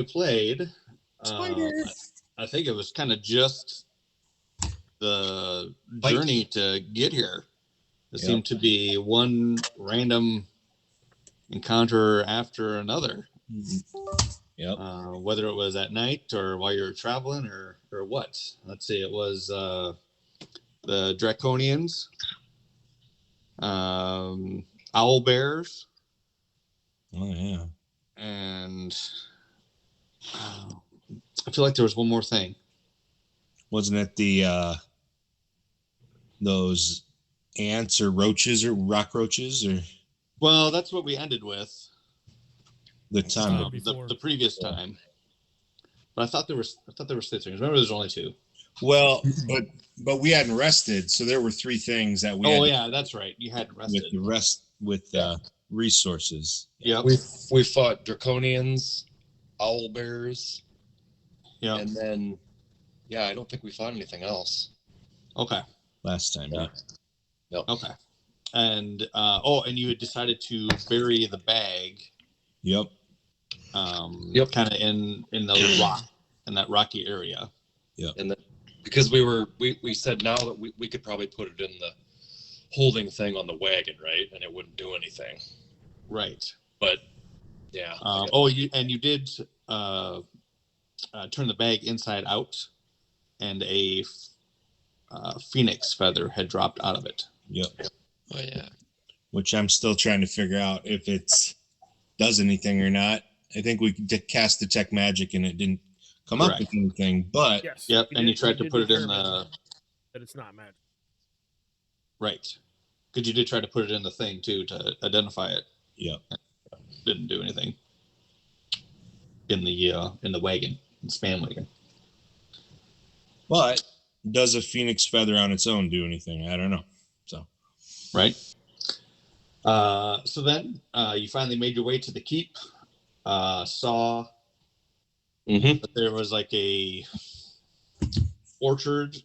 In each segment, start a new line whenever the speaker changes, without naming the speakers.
played,
Spider.
I think it was kind of just the journey to get here. It seemed to be one random encounter after another.
Yep.
Whether it was at night or while you were traveling or what. Let's see, it was the Draconians, owl bears.
Oh yeah.
And I feel like there was one more thing.
Wasn't it the those ants or roaches or rock roaches or?
Well, that's what we ended with.
The time
the previous time. But I thought there were 6 things. Remember, there's only 2.
Well, but we hadn't rested, so there were 3 things that we.
Oh yeah, that's right. You hadn't rested.
With the rest with resources.
Yep.
We fought Draconians, owl bears.
Yeah.
And then, I don't think we fought anything else.
Okay.
Last time. Yeah.
Yep.
Okay. And and you had decided to bury the bag.
Yep.
Kind of in the rock, in that rocky area.
Yeah.
And because we said now that we could probably put it in the holding thing on the wagon, right? And it wouldn't do anything.
Right.
But yeah.
You did turn the bag inside out, and a phoenix feather had dropped out of it.
Yep.
Oh yeah.
Which I'm still trying to figure out if it's does anything or not. I think we cast detect magic and it didn't come up with anything, but
yes,
yep. And you tried to put it in the
that it's not magic.
Right. Because you did try to put it in the thing too to identify it.
Yep.
Didn't do anything. In the wagon, in the span wagon.
But does a phoenix feather on its own do anything? I don't know. So.
Right. So then you finally made your way to the keep. Saw that there was like a orchard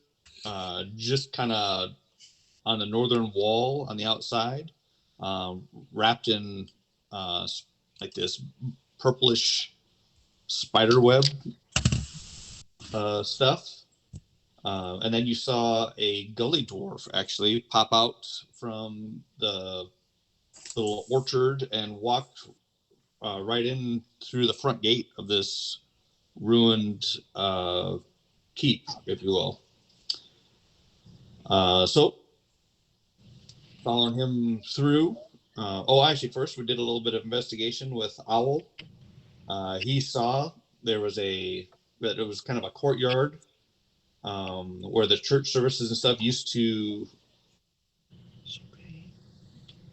just kind of on the northern wall on the outside, wrapped in like this purplish spider web stuff. And then you saw a gully dwarf actually pop out from the little orchard and walk right in through the front gate of this ruined keep, if you will. So following him through. Actually, first we did a little bit of investigation with Owl. He saw that it was kind of a courtyard where the church services and stuff used to,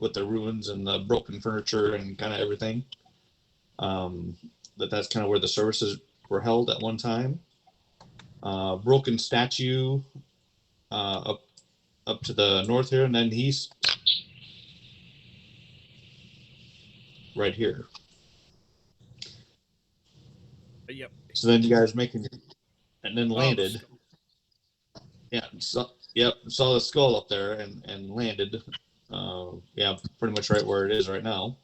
with the ruins and the broken furniture and kind of everything. That's kind of where the services were held at one time. Broken statue up to the north here, and then he's right here.
Yep.
So then you guys and then landed. Saw the skull up there and landed. Pretty much right where it is right now.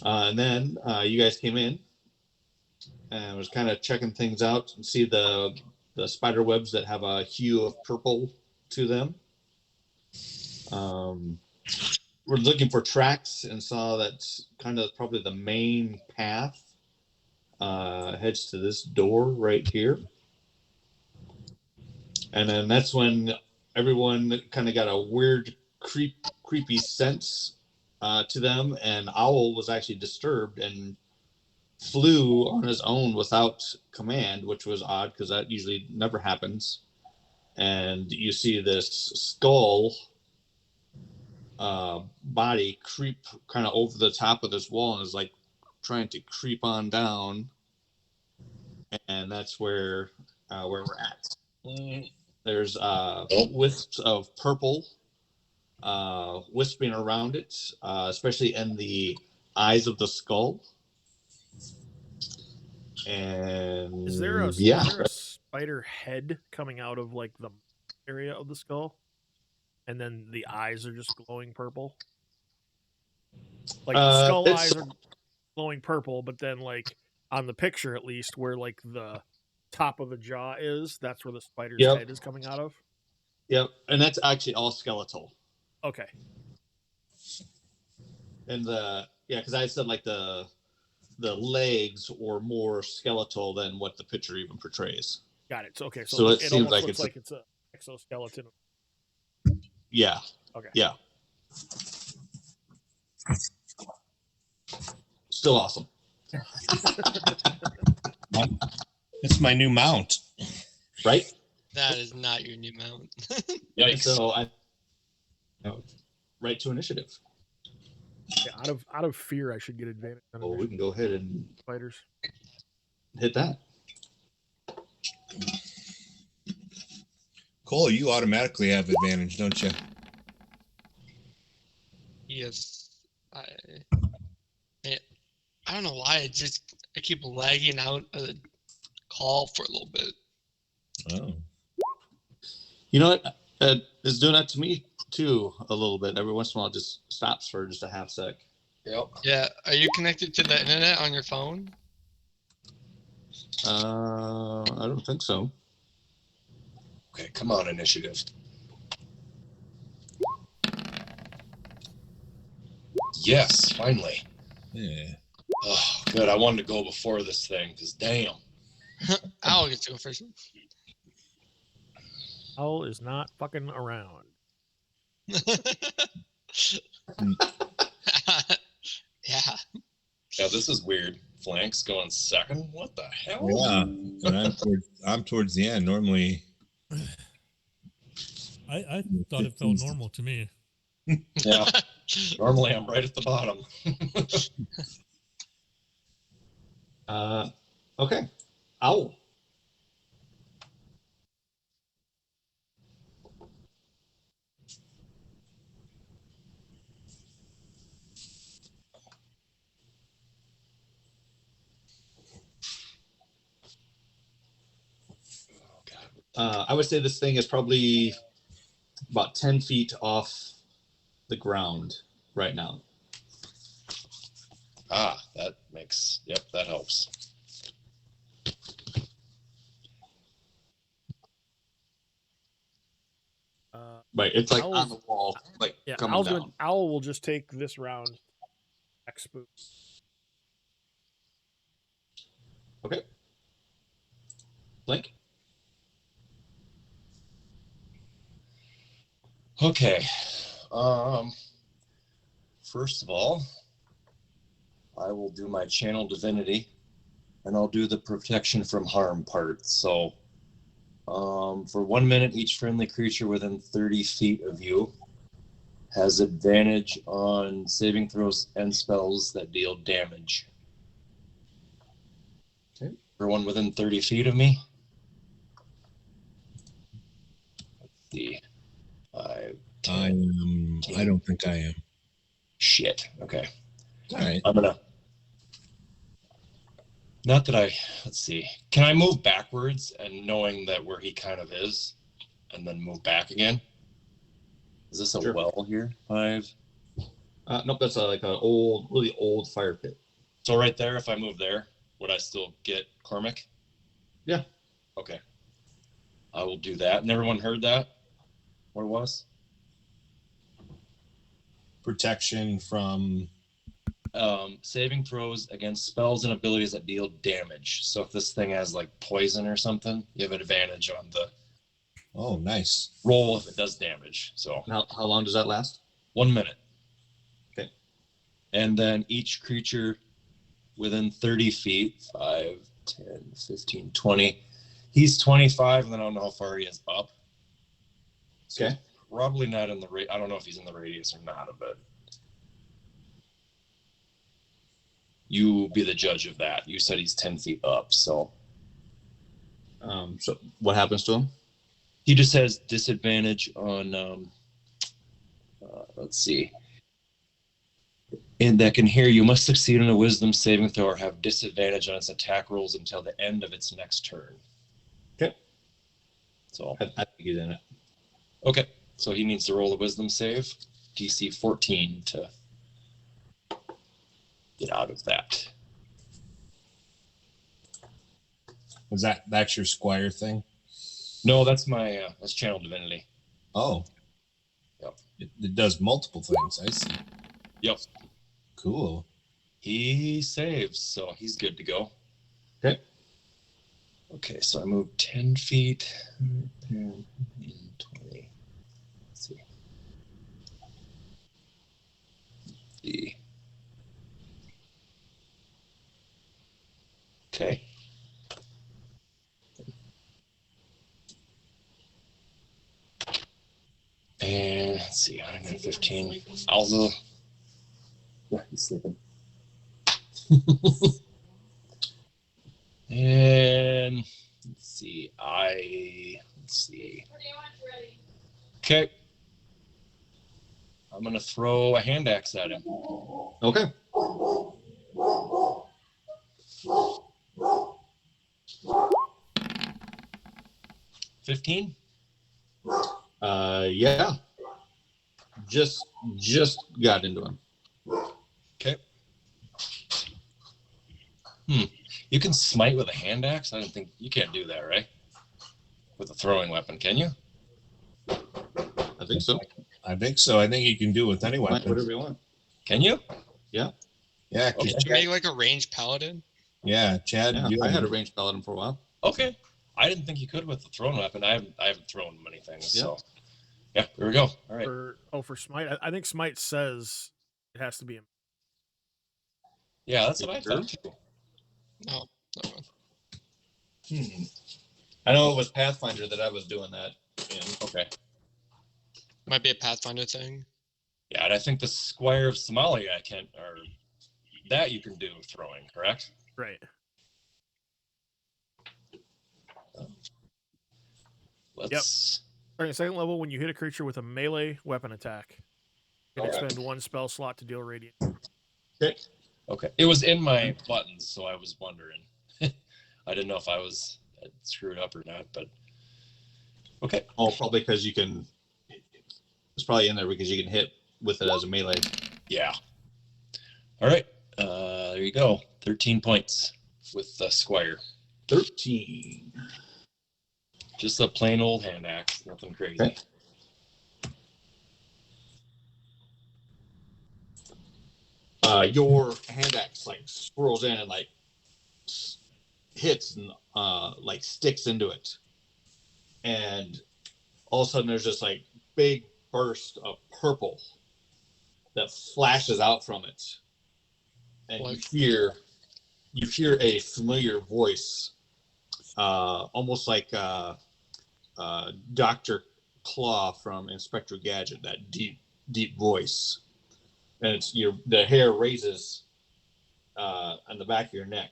And then you guys came in and was kind of checking things out and see the spider webs that have a hue of purple to them. We're looking for tracks and saw that kind of probably the main path heads to this door right here. And then that's when everyone kind of got a weird creepy sense to them, and Owl was actually disturbed and flew on his own without command, which was odd because that usually never happens. And you see this skull body creep kind of over the top of this wall and is like trying to creep on down, and that's where we're at. There's wisps of purple wisping around it, especially in the eyes of the skull. And
is there a spider head coming out of like the area of the skull, and then the eyes are just glowing purple? Like the skull eyes are. glowing purple, but then like on the picture at least, where like the top of the jaw is, that's where the spider's
Yep.
head is coming out of.
Yep, and that's actually all skeletal.
Okay.
And because I said like the legs were more skeletal than what the picture even portrays.
Got it. So okay,
So it
it
seems
almost
like
looks like it's a exoskeleton.
Yeah.
Okay.
Yeah. Still awesome.
It's my new mount.
Right?
That is not your new mount.
Yikes. So right to initiative.
Yeah, out of fear, I should get advantage on
Well, we can go ahead and
spiders.
hit that.
Cole, you automatically have advantage, don't you?
Yes. I don't know why. I keep lagging out of the call for a little bit.
Oh.
You know what? It's doing that to me too a little bit. Every once in a while, it just stops for just a half sec.
Yep.
Yeah. Are you connected to the internet on your phone?
I don't think so.
Okay, come on, initiative. Yes, finally.
Yeah.
Oh, good. I wanted to go before this thing because damn.
I'll get to go first.
Owl is not fucking around.
Yeah.
Yeah, this is weird. Flanks going second. What the hell?
Yeah. And I'm towards the end. Normally.
I thought it felt normal to me.
Yeah. Normally I'm right at the bottom.
Okay. Owl. I would say this thing is probably about 10 feet off the ground right now.
Ah, that helps.
Right, it's like
Owl's-
on the wall, like
Yeah,
coming down.
Owl will just take this round. Expo.
Okay. Blink.
Okay. First of all, I will do my channel divinity, and I'll do the protection from harm part. So, for 1 minute, each friendly creature within 30 feet of you has advantage on saving throws and spells that deal damage.
Okay.
Everyone within 30 feet of me. Let's see. 5, 10.
I don't think I am.
Shit. Okay.
All right.
I'm gonna. Not that let's see. Can I move backwards and knowing that where he kind of is, and then move back again? Is this a
Sure.
well here? 5.
Nope, that's like an really old fire pit.
So right there, if I move there, would I still get Cormac?
Yeah.
Okay. I will do that. And everyone heard that? What it was?
Protection from
Saving throws against spells and abilities that deal damage. So if this thing has like poison or something, you have an advantage on the
nice
roll if it does damage. So
How long does that last?
1 minute.
Okay.
And then each creature within 30 feet, 5, 10, 15, 20. He's 25, and then I don't know how far he is up. So
Okay.
probably not in the I don't know if he's in the radius or not, but you be the judge of that. You said he's 10 feet up, so.
So what happens to him?
He just has disadvantage on, let's see. And that can hear you must succeed in a wisdom saving throw or have disadvantage on its attack rolls until the end of its next turn.
Okay.
So.
I think he's in it.
Okay. So he needs to roll a wisdom save. DC 14 to. get out of that.
Was that's your Squire thing?
No, that's my that's channel divinity.
Oh.
Yep.
It does multiple things. I see.
Yep.
Cool.
He saves, so he's good to go.
Okay.
Okay, so I moved 10 feet. 10, 20. Let's see. Okay. And let's see, 115. Also, yeah, he's sleeping. And let's see. Okay. I'm gonna throw a hand axe at him.
Okay.
$15.
Yeah. Just got into him.
Okay. You can smite with a hand axe? I don't think you can't do that, right? With a throwing weapon, can you?
I think so.
I think so. I think you can do it with any weapon.
Whatever you want.
Can you?
Yeah.
Yeah.
Okay.
Did you make like a ranged paladin?
Yeah, Chad.
Yeah, I had a ranged paladin for a while.
Okay. I didn't think you could with the thrown weapon. I haven't thrown many things.
Yeah.
So yeah, here we go. All right.
For smite, I think smite says it has to be.
Yeah, that's what I thought too.
No.
I know it was Pathfinder that I was doing that in.
Okay.
Might be a Pathfinder thing.
Yeah, and I think the Squire of Somalia or that you can do throwing, correct?
Right.
Let's.
Starting at second level, when you hit a creature with a melee weapon attack, you can
Okay.
expend one spell slot to deal radiant.
Okay.
Okay. It was in my buttons, so I was wondering. I didn't know if I was screwed up or not, but okay.
Oh, probably because you can. It's probably in there because you can hit with it as a melee.
Yeah. All right. There you go. 13 points with the Squire.
13.
Just a plain old hand axe, nothing crazy.
Okay. Your hand axe like swirls in and like hits and like sticks into it, and all of a sudden there's this like big burst of purple that flashes out from it, and you hear a familiar voice, almost like Dr. Claw from Inspector Gadget, that deep voice, and it's the hair raises on the back of your neck,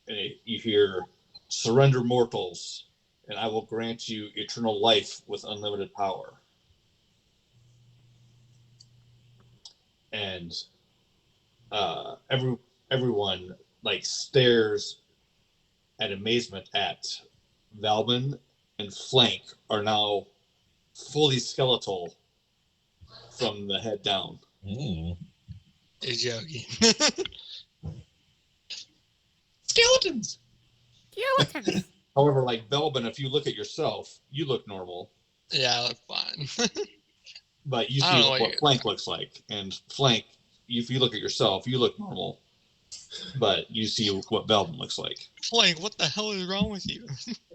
and you hear, "Surrender, mortals, and I will grant you eternal life with unlimited power." And everyone like stares at amazement at Valvin, and Flank are now fully skeletal from the head down.
You're joking.
Skeletons.
However, like Belbin, if you look at yourself, you look normal.
Yeah, I look fine.
But you see what Flank looks like. And Flank, if you look at yourself, you look normal. But you see what Belbin looks like.
Flank, what the hell is wrong with you?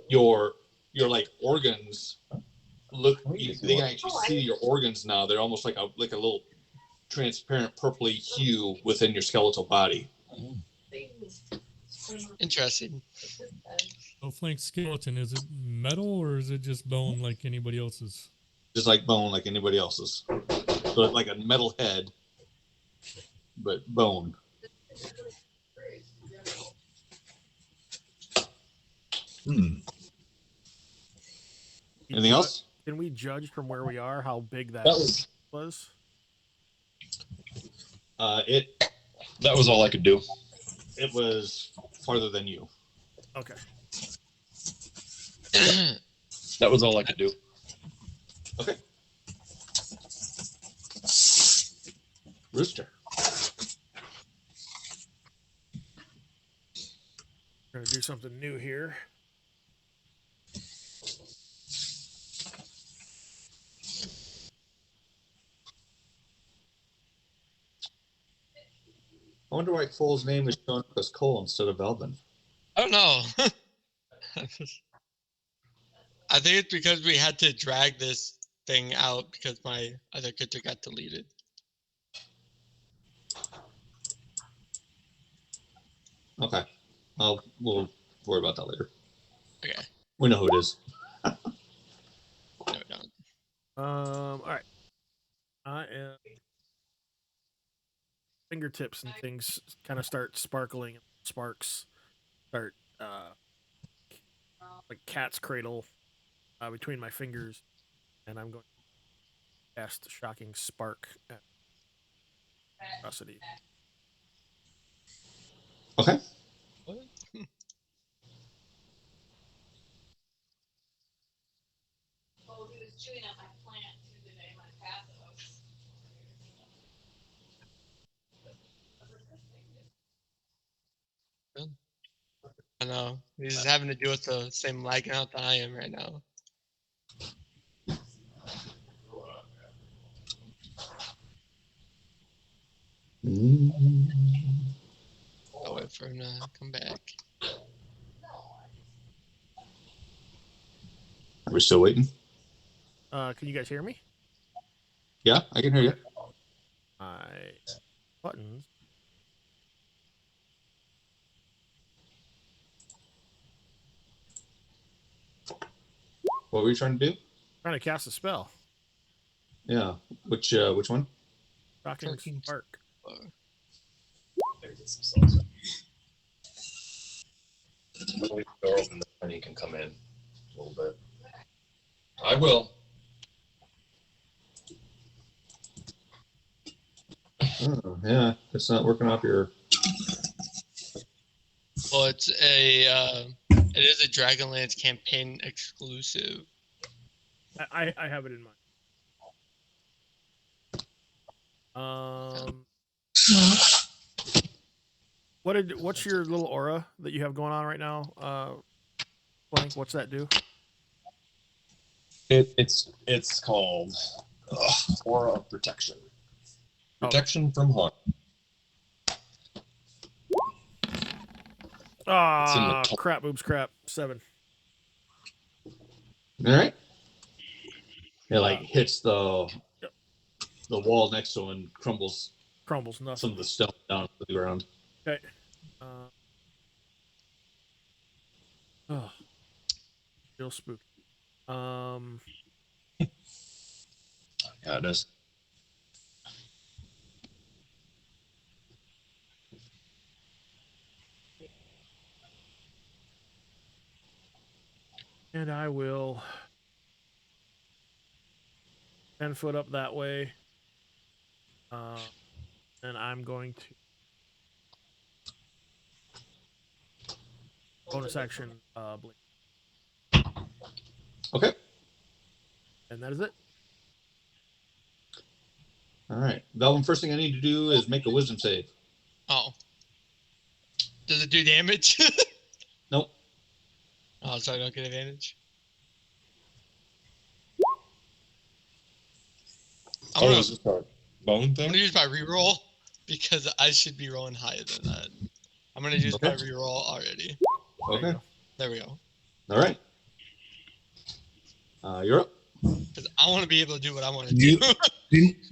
Your like organs look. They can actually see your organs now. They're almost like a little transparent purpley hue within your skeletal body.
Interesting.
So Flank's skeleton, is it metal or is it just bone like anybody else's?
Just like bone, like anybody else's. So it's like a metal head, but bone. Anything else?
Can we judge from where we are how big that was?
That was all I could do.
It was farther than you.
Okay.
That was all I could do.
Okay. Rooster.
Gonna do something new here.
I wonder why Cole's name is showing up as Cole instead of Elvin.
I don't know. I think it's because we had to drag this thing out because my other character got deleted.
Okay. We'll worry about that later.
Okay.
We know who it is.
No, we don't.
All right. I am fingertips and things kind of start sparkling. Sparks start like cat's cradle between my fingers, and I'm going to cast shocking spark at Atrocity.
Okay.
What? I know. He's having to deal with the same lagging out that I am right now. I'll wait for him to come back.
Are we still waiting?
Can you guys hear me?
Yeah, I can hear you.
My buttons.
What were you trying to do?
Trying to cast a spell.
Yeah. Which one?
Shocking spark.
We'll leave the door open and he can come in a little bit. I will.
Oh, yeah, it's not working off your.
Well, it is a Dragonlance campaign exclusive.
I have it in mind. What's your little aura that you have going on right now? Blank, what's that do?
It's called Aura of Protection. Protection from harm.
Ah, crap, boobs, crap. 7.
All right. It like hits the wall next to him and crumbles
Crumbles,
some
nothing.
of the stone down to the ground.
Okay. Oh, feel spooky.
Yeah, it is.
And I will 10 foot up that way. And I'm going to bonus action blink.
Okay.
And that is it.
All right. Velvin, first thing I need to do is make a wisdom save.
Oh. Does it do damage?
Nope.
Oh, so I don't get advantage? I'm gonna
is this a bone thing?
use my reroll because I should be rolling higher than that. I'm gonna use my reroll already.
Okay.
There we go.
All right. You're up.
Because I want to be able to do what I want to do.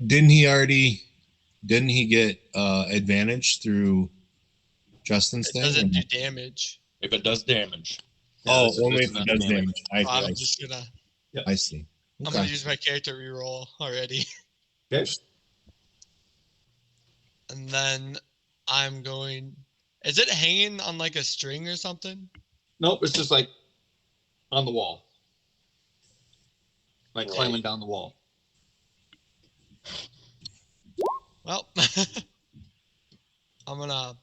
Didn't he get advantage through Justin's
It
thing?
doesn't do damage.
If it does damage.
Oh,
this is
only if
not
it does damage.
So I'm just gonna.
I see.
I'm gonna use my character reroll already.
Okay.
And then I'm going. Is it hanging on like a string or something?
Nope, it's just like on the wall. Like
Right.
climbing down the wall.
Well, I'm gonna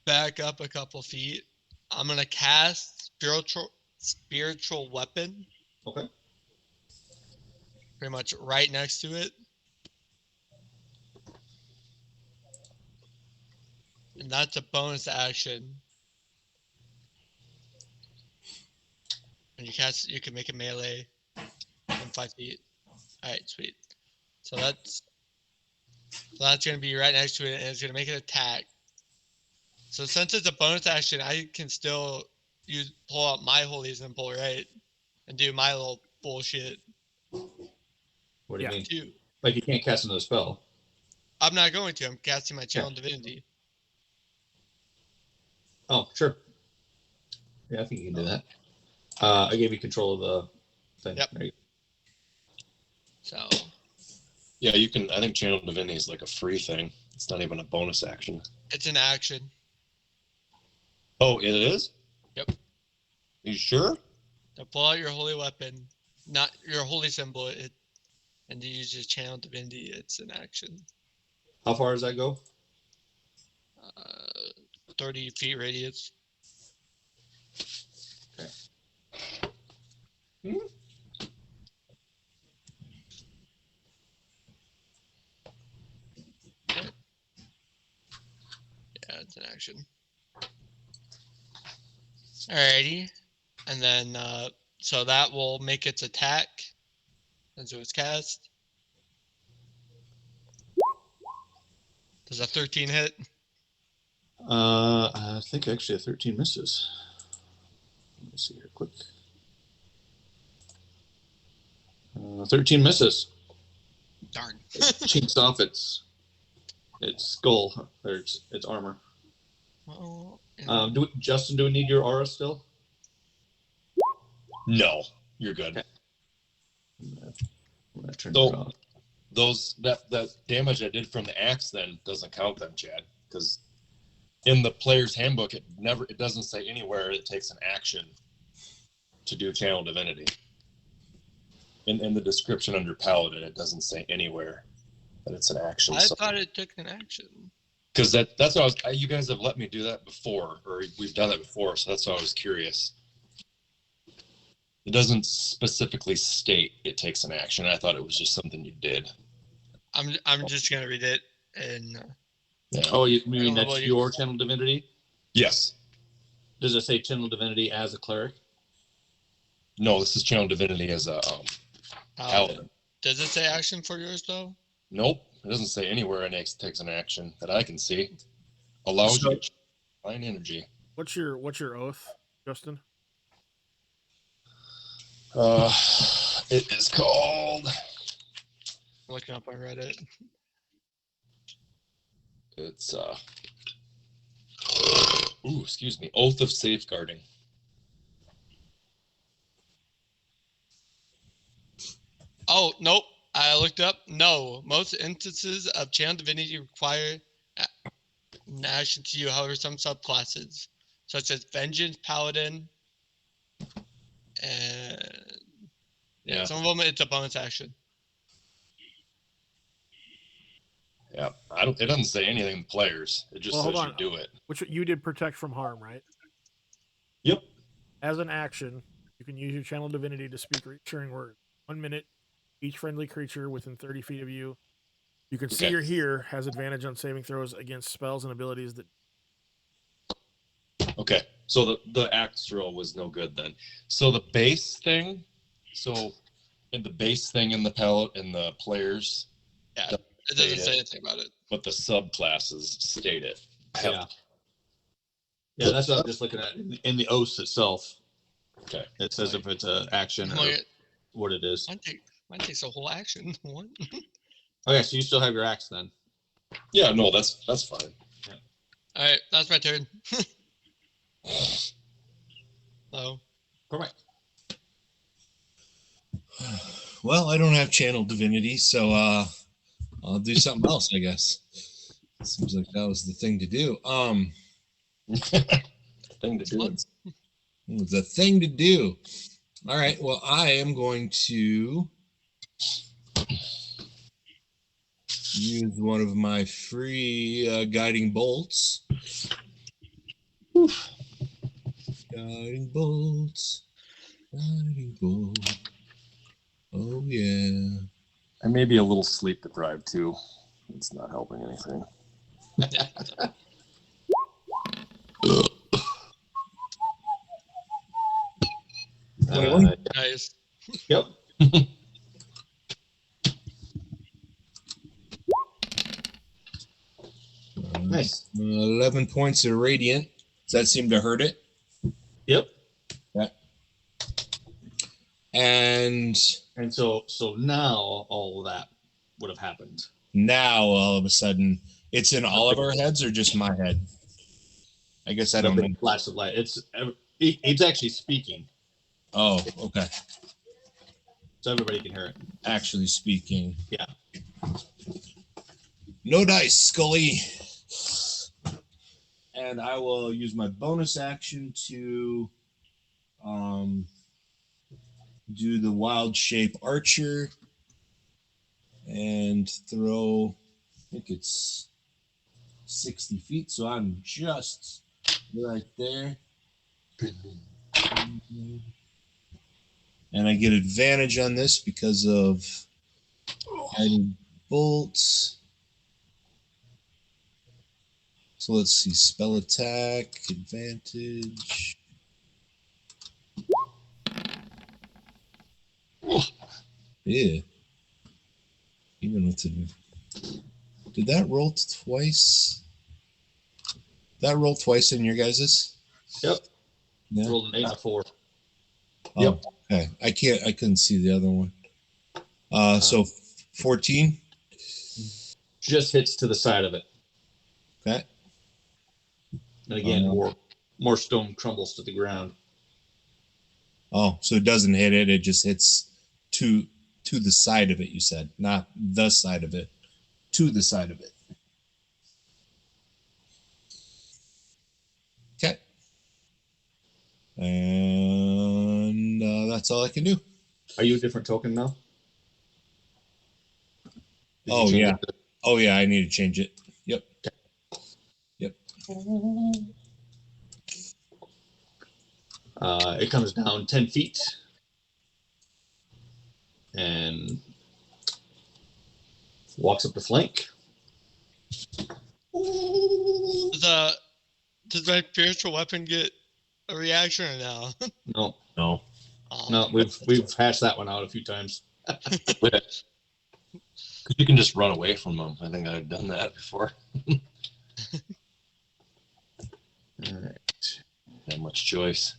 back up a couple feet. I'm gonna cast spiritual weapon.
Okay.
Pretty much right next to it. And that's a bonus action. When you cast, you can make a melee from 5 feet. All right, sweet. So that's gonna be right next to it, and it's gonna make an attack. So since it's a bonus action, I can still pull out my holy symbol, right, and do my little bullshit.
What do you
Yeah.
mean?
Too.
Like you can't cast another spell?
I'm not going to. I'm casting my channel divinity.
Oh, sure. Yeah, I think you can do that. I gave you control of the thing.
Yep.
There you
So
Yeah, you can. I think Channel Divinity is like a free thing. It's not even a bonus action.
it's an action.
Oh, it is?
Yep.
You sure?
To pull out your holy weapon, not your holy symbol, and to use your channel divinity, it's an action.
How far does that go?
30 feet radius.
Okay.
Yeah, it's an action. Alrighty. And then, so that will make its attack. And so it's cast. Does a 13 hit?
I think actually a 13 misses. Let me see here quick. 13 misses.
Darn.
Chinks off its skull or its armor.
Well, yeah.
Justin, do we need your aura still?
No, you're good.
Okay. I'm gonna turn
So-
it off.
That damage I did from the axe then doesn't count then, Chad, because in the player's handbook it doesn't say anywhere it takes an action to do Channel Divinity. In the description under Paladin, it doesn't say anywhere that it's an action.
I thought it took an action.
Because that's what you guys have let me do that before, or we've done it before, so that's why I was curious. It doesn't specifically state it takes an action. I thought it was just something you did.
I'm just gonna read it and
Yeah.
Oh, you mean
Well,
that's
you-
your channel divinity?
Yes.
Does it say channel divinity as a cleric?
No, this is Channel Divinity as a Paladin.
Does it say action for yours though?
Nope. It doesn't say anywhere it takes an action that I can see. Allows you to find energy.
What's your oath, Justin?
It is called.
I'm looking up on Reddit.
It's excuse me, Oath of Safeguarding.
Oh, nope. I looked up. No. Most instances of channel divinity require an action to you, however, some subclasses, such as Vengeance, Paladin, and
Yeah.
some of them it's a bonus action.
Yeah. It doesn't say anything in players. It just
Well,
says
hold
you
on.
do it.
Which you did protect from harm, right?
Yep.
As an action, you can use your channel divinity to speak reassuring words. 1 minute, each friendly creature within 30 feet of you you can see
Okay.
or hear has advantage on saving throws against spells and abilities that.
Okay. So the axe roll was no good then. So the base thing, in the base thing in the players,
Yeah.
Doesn't
It doesn't
state
say
it.
anything about it.
but the subclasses state it.
Yeah. Yeah, that's what I'm just looking at in the oath itself.
Okay.
It says if it's an action or what it is.
Mine takes a whole action. What?
Okay, so you still have your axe then.
Yeah, no, that's fine.
All right, that's my turn. Hello.
Correct.
Well, I don't have channel divinity, so I'll do something else, I guess. Seems like that was the thing to do.
Thing to do.
It was a thing to do. All right. Well, I am going to use one of my free guiding bolts. Guiding bolts. Guiding bolts. Oh, yeah.
I may be a little sleep deprived too. It's not helping anything.
Nice.
Yep. Nice.
11 points of radiant. Does that seem to hurt it?
Yep.
Yeah. And
so now all of that would have happened.
now all of a sudden it's in all of our heads or just my head? I guess I don't know.
Flash of light. It's actually speaking.
Oh, okay.
So everybody can hear it.
Actually speaking.
Yeah.
No dice, Scully. And I will use my bonus action to do the wild shape archer and throw, I think it's 60 feet, so I'm just right there. And I get advantage on this because of guiding bolts. So let's see, spell attack, advantage. Yeah. Even with the... Did that roll twice? That roll twice in your guys's?
Yep.
Yeah.
Rolled an 8 and a 4.
Oh, yep. Okay. I couldn't see the other one. So 14?
Just hits to the side of it.
Okay.
And again, more stone crumbles to the ground.
Oh, so it doesn't hit it, it just hits to the side of it, you said. Not the side of it. To the side of it. Okay. And that's all I can do.
Are you a different token now?
Oh, yeah. Oh, yeah, I need to change it. Yep. Yep.
It comes down 10 feet. And walks up the flank.
Does my spiritual weapon get a reaction or no?
No.
No.
Oh.
No, we've hashed that one out a few times.
Because you can just run away from them. I think I've done that before.
All right.
Not much choice.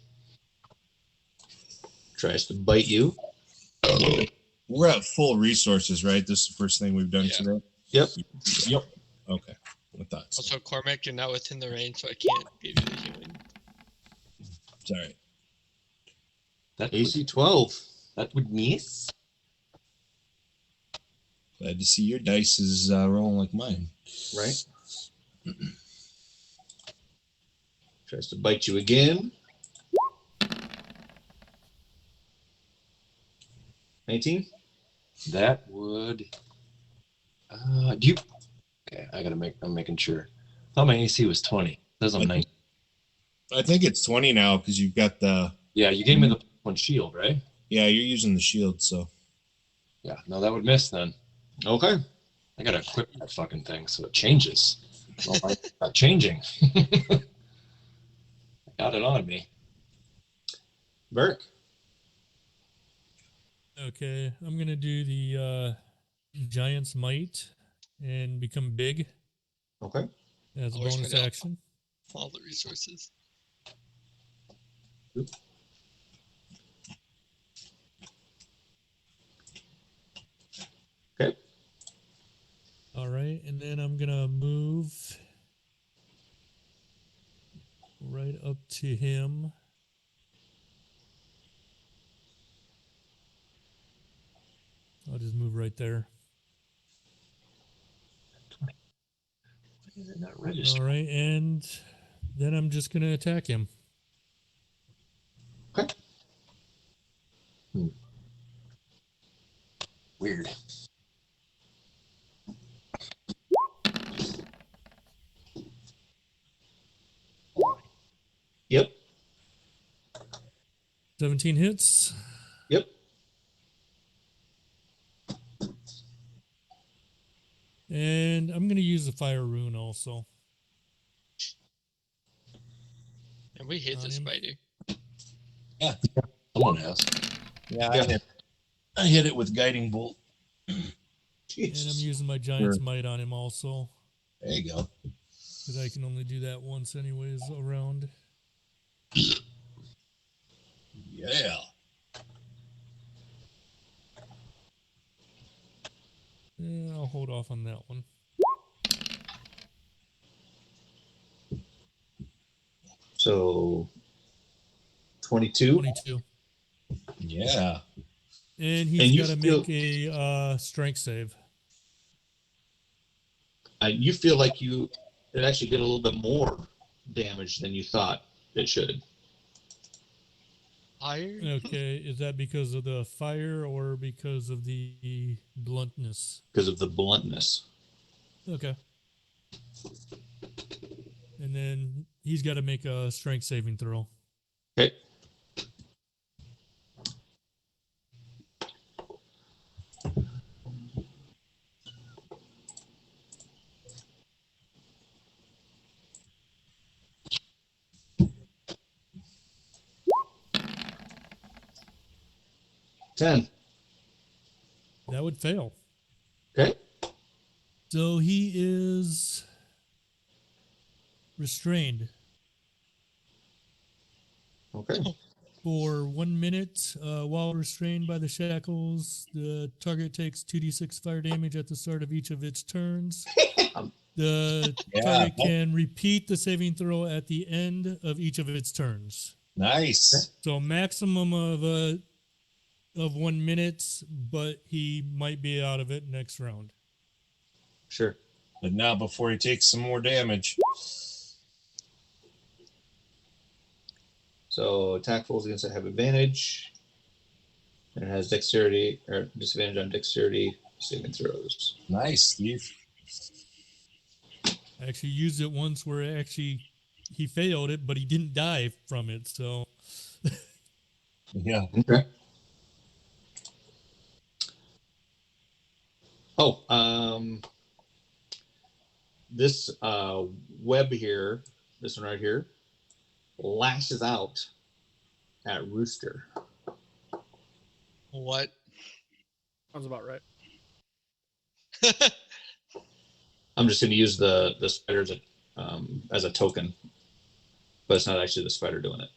Tries to bite you.
We're at full resources, right? This is the first thing we've done today.
Yep.
Yep. Okay. I thought so.
Also, Cormac, you're not within the range, so I can't give you the healing.
It's all right.
That AC 12.
That would miss.
Glad to see your dice is rolling like mine.
Right. Tries to bite you again. 19.
That would. Do you? Okay, I'm making sure. I thought my AC was 20. It says I'm 19.
I think it's 20 now because you've got the.
Yeah, you gave me the one shield, right?
Yeah, you're using the shield, so.
Yeah, no, that would miss then.
Okay.
I gotta equip that fucking thing so it changes. Well, it's not changing. Got it on me.
Burke.
Okay, I'm gonna do the Giant's Might and become big
Okay.
as a
I wish
bonus
I'd
action.
All the resources.
Okay.
All right, and then I'm gonna move right up to him. I'll just move right there.
Not registered.
All right, and then I'm just gonna attack him.
Okay.
Weird.
Yep.
17 hits.
Yep.
And I'm gonna use the fire rune also.
And we hate this spider.
Yeah.
Someone has.
Yeah,
Yeah.
I hit it with guiding bolt.
And I'm
Jesus.
using my Giant's Might on him also.
There you go.
Because I can only do that once anyways around.
Yeah.
Yeah, I'll hold off on that one.
So 22.
22.
Yeah.
And he's
And you
got to
feel
make a strength save.
you feel like it actually did a little bit more damage than you thought it should.
Higher?
Okay, is that because of the fire or because of the bluntness?
Because of the bluntness.
Okay. And then he's got to make a strength saving throw.
Okay. Ten.
That would fail.
Okay.
So he is restrained
Okay.
for 1 minute. While restrained by the shackles, the target takes 2d6 fire damage at the start of each of its turns. The target can repeat the saving throw at the end of each of its turns.
Nice.
So maximum of 1 minute, but he might be out of it next round.
Sure.
But not before he takes some more damage.
So attack rolls against it have advantage. And it has dexterity or disadvantage on dexterity saving throws.
Nice, Steve.
I actually used it once where he failed it, but he didn't die from it. So
Yeah.
Okay. Oh, this web here, this one right here, lashes out at Rooster.
What?
Sounds about right.
I'm just going to use the spider as a token, but it's not actually the spider doing it.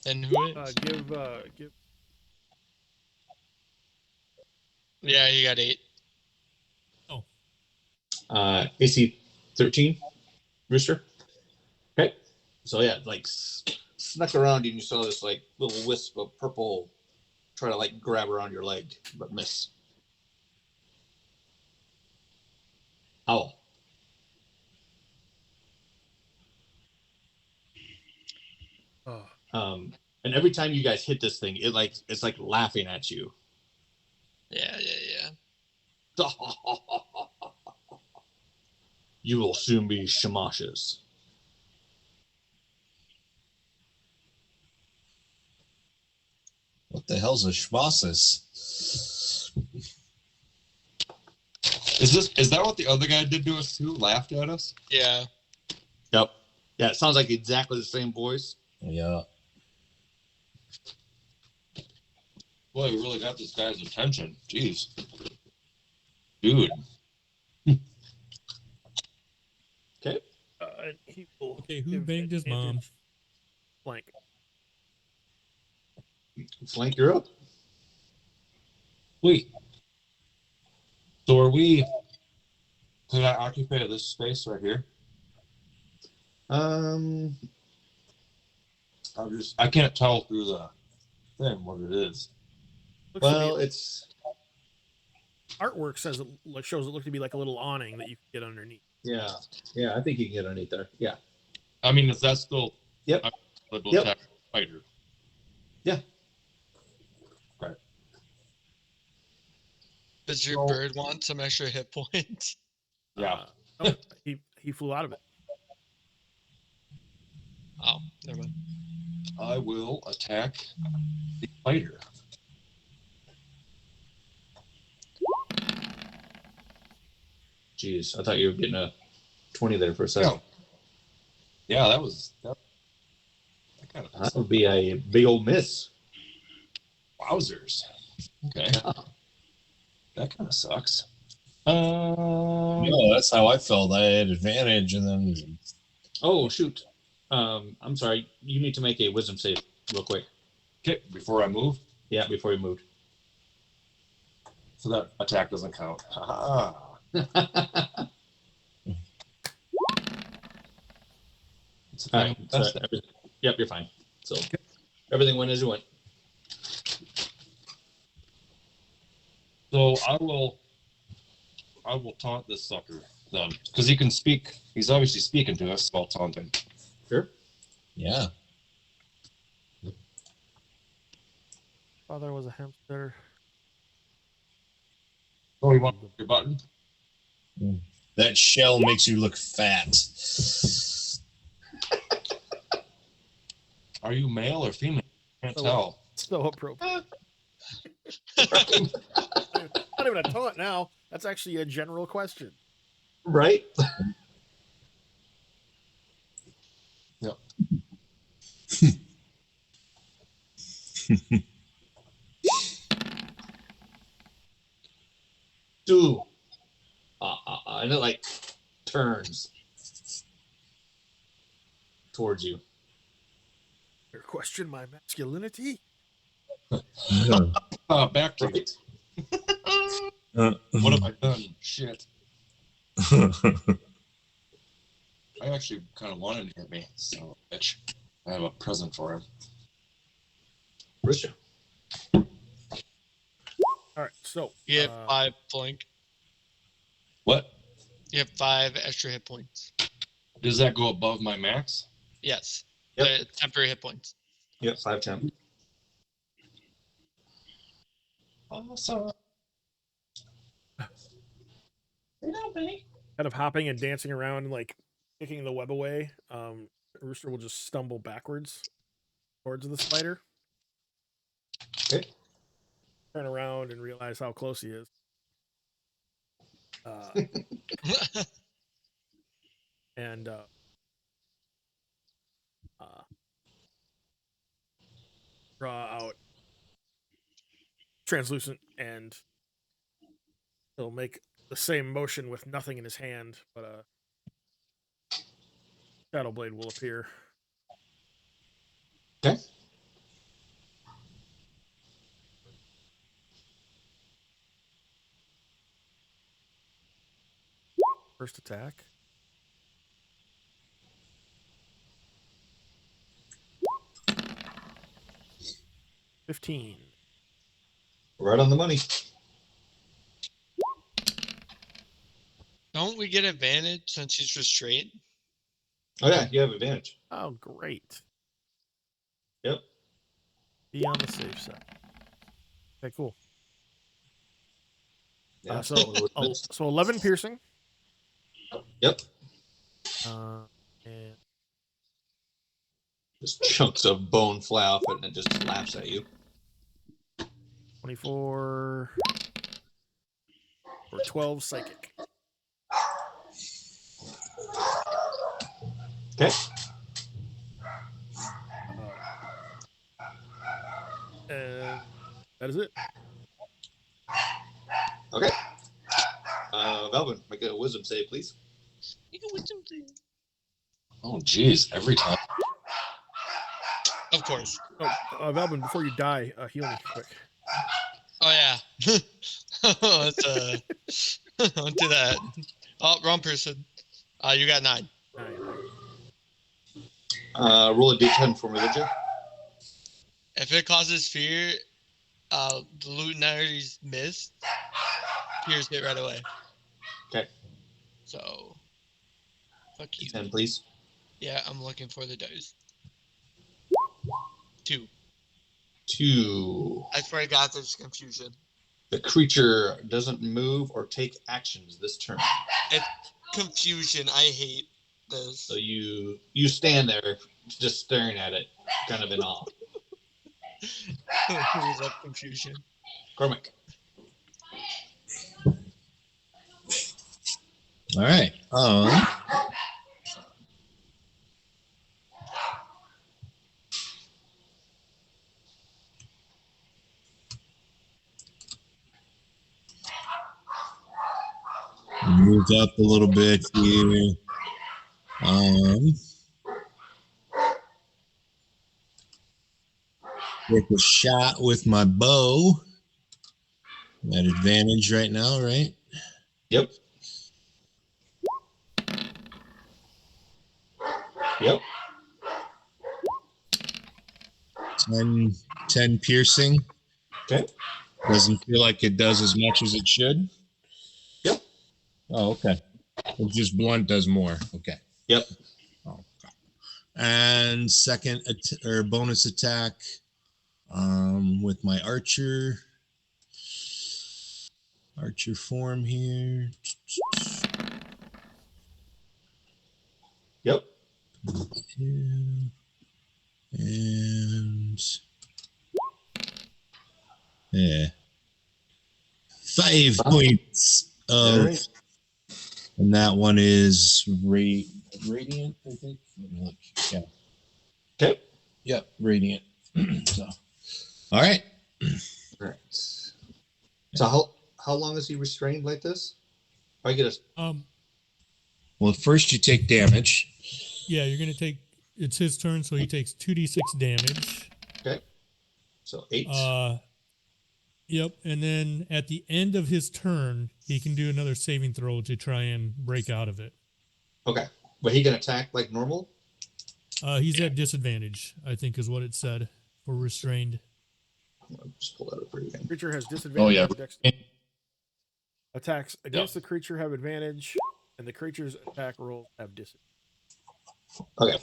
And who is?
Give.
Yeah, he got 8.
AC 13, Rooster. Okay. So yeah, like snuck around you and you saw this like little wisp of purple try to like grab around your leg, but miss. Owl.
Oh.
And every time you guys hit this thing, it's like laughing at you.
Yeah.
You will soon be shamashes.
What the hell's a schmosses?
Is that what the other guy did to us too? Laughed at us?
Yeah.
Yep. Yeah, it sounds like exactly the same voice.
Yeah.
Boy, we really got this guy's attention. Jeez. Dude.
Okay.
He will.
Okay, who
give
banged his mom?
advantage Flank.
Flank, you're up.
Wait. So are we... Could I occupy this space right here? I can't tell through the thing what it is.
Looks to
Well,
be,
it's
artwork shows it look to be like a little awning that you can get underneath.
yeah. I think you can get underneath there. Yeah.
I mean, is that still...
Yep.
Double
Yep.
tap spider.
Yeah.
Right.
Does your bird want some extra hit points?
Yeah.
Oh, he flew out of it.
Oh, never mind.
I will attack the spider.
Jeez, I thought you were getting a 20 there for a second.
Yeah, that was that kind of
That would be a big old miss.
wowzers. Okay,
Yeah.
that kind of sucks.
No, that's how I felt. I had advantage, and then
Oh, shoot. I'm sorry. You need to make a wisdom save real quick.
Okay, before I move,
Yeah, before you moved.
so that attack doesn't count. Ha It's a
All right. So yep, you're fine. So everything went as you went.
So I will taunt this sucker then, because he can speak. He's obviously speaking to us. So I'll taunt him.
Sure.
yeah.
Father was a hamster.
Oh, you want your button?
That shell makes you look fat.
Are you male or female? Can't
Oh.
tell.
So appropriate. Not even a taunt now. That's actually a general question.
Right?
Yep.
Dude. And it like turns towards you.
You question my masculinity?
Back to
Right?
What have I done? Shit. I actually kind of wanted to hit me, so bitch. I have a present for him.
Risha.
All right, so
You have 5 flank.
What?
You have 5 extra hit points.
Does that go above my max?
Yes.
Yep.
The temporary hit points.
Yep, 5 temp.
Awesome.
kind of hopping and dancing around, like kicking the web away, Rooster will just stumble backwards towards the spider.
Okay.
Turn around and realize how close he is. And draw out translucent, and he'll make the same motion with nothing in his hand, but a shadow blade will appear.
Okay.
First attack. $15.
Right on the money.
Don't we get advantage since he's restrained?
Oh yeah, you have advantage.
Oh, great.
Yep.
Be on the safe side. Okay, cool.
Yeah.
So 11 piercing.
Yep.
And
Just chunks of bone fly off it and it just laughs at you.
24 or 12 psychic.
Okay.
And that is it.
Okay. Velvin, make a wisdom save, please.
Oh, geez, every time.
Of course.
Oh, Velvin, before you die, heal me quick.
Oh yeah. Let's don't do that. Oh, wrong person. You got 9.
Roll a d10 for me, would you?
If it causes fear, the luminaries missed. Pierce it right away.
Okay.
So, fuck you.
10, please.
Yeah, I'm looking for the dice. 2.
2.
I swear to God, there's confusion.
The creature doesn't move or take actions this turn.
It's confusion. I hate this.
So you stand there just staring at it, kind of in awe.
Who's up confusion?
Cormac.
All right. up a little bit here. Take a shot with my bow. I'm at advantage right now, right?
Yep. Yep.
10 piercing.
Okay.
Doesn't feel like it does as much as it should.
Yep.
Oh, okay. It's just blunt does more. Okay.
Yep.
Oh, okay. And second or bonus attack with my archer form here.
Yep.
And yeah, 5 points of,
right.
and that one is radiant, I think. Let me look. Yeah.
Okay.
Yep, radiant. So, all right.
All right. So how long is he restrained like this? I get a
Well, first you take damage.
Yeah, you're gonna take. It's his turn, so he takes 2d6 damage.
okay. So 8.
Yep, and then at the end of his turn, he can do another saving throw to try and break out of it.
Okay, but he can attack like normal.
He's at disadvantage, I think, is what it said for restrained.
I'll just pull that up for you again.
Creature has disadvantage.
yeah.
on dex- Attacks against the creature have advantage, and the creature's attack rolls have disadvantage.
Okay.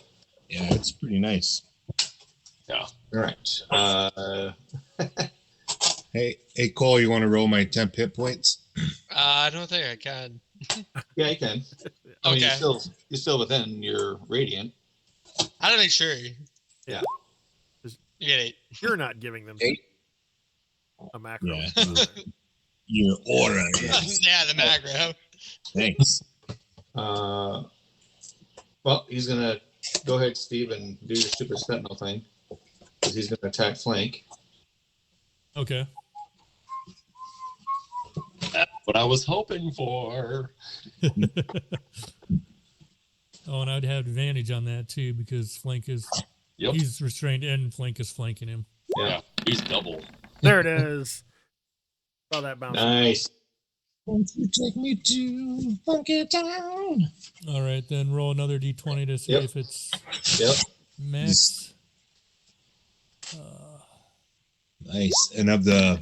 Yeah, it's pretty nice.
Yeah. All right.
Hey, Cole, you want to roll my temp hit points?
I don't think I can.
Yeah, you can. I mean,
Okay.
you're still within your radiant.
How to make sure?
Yeah.
You get 8.
You're not giving them
8.
a macro.
Yeah. Your aura.
Yeah, the macro.
Thanks.
Well, he's gonna go ahead, Steve, and do your super sentinel thing because he's gonna attack flank.
Okay.
That's what I was hoping for.
Oh, and I'd have advantage on that too because flank is
Yep.
he's restrained and flank is flanking him.
Yeah. He's double.
There it is. Saw that bounce.
Nice.
Won't you take me to Funky Town?
All right, then roll another d20 to see
Yep.
if it's
Yep.
max.
Nice. And of the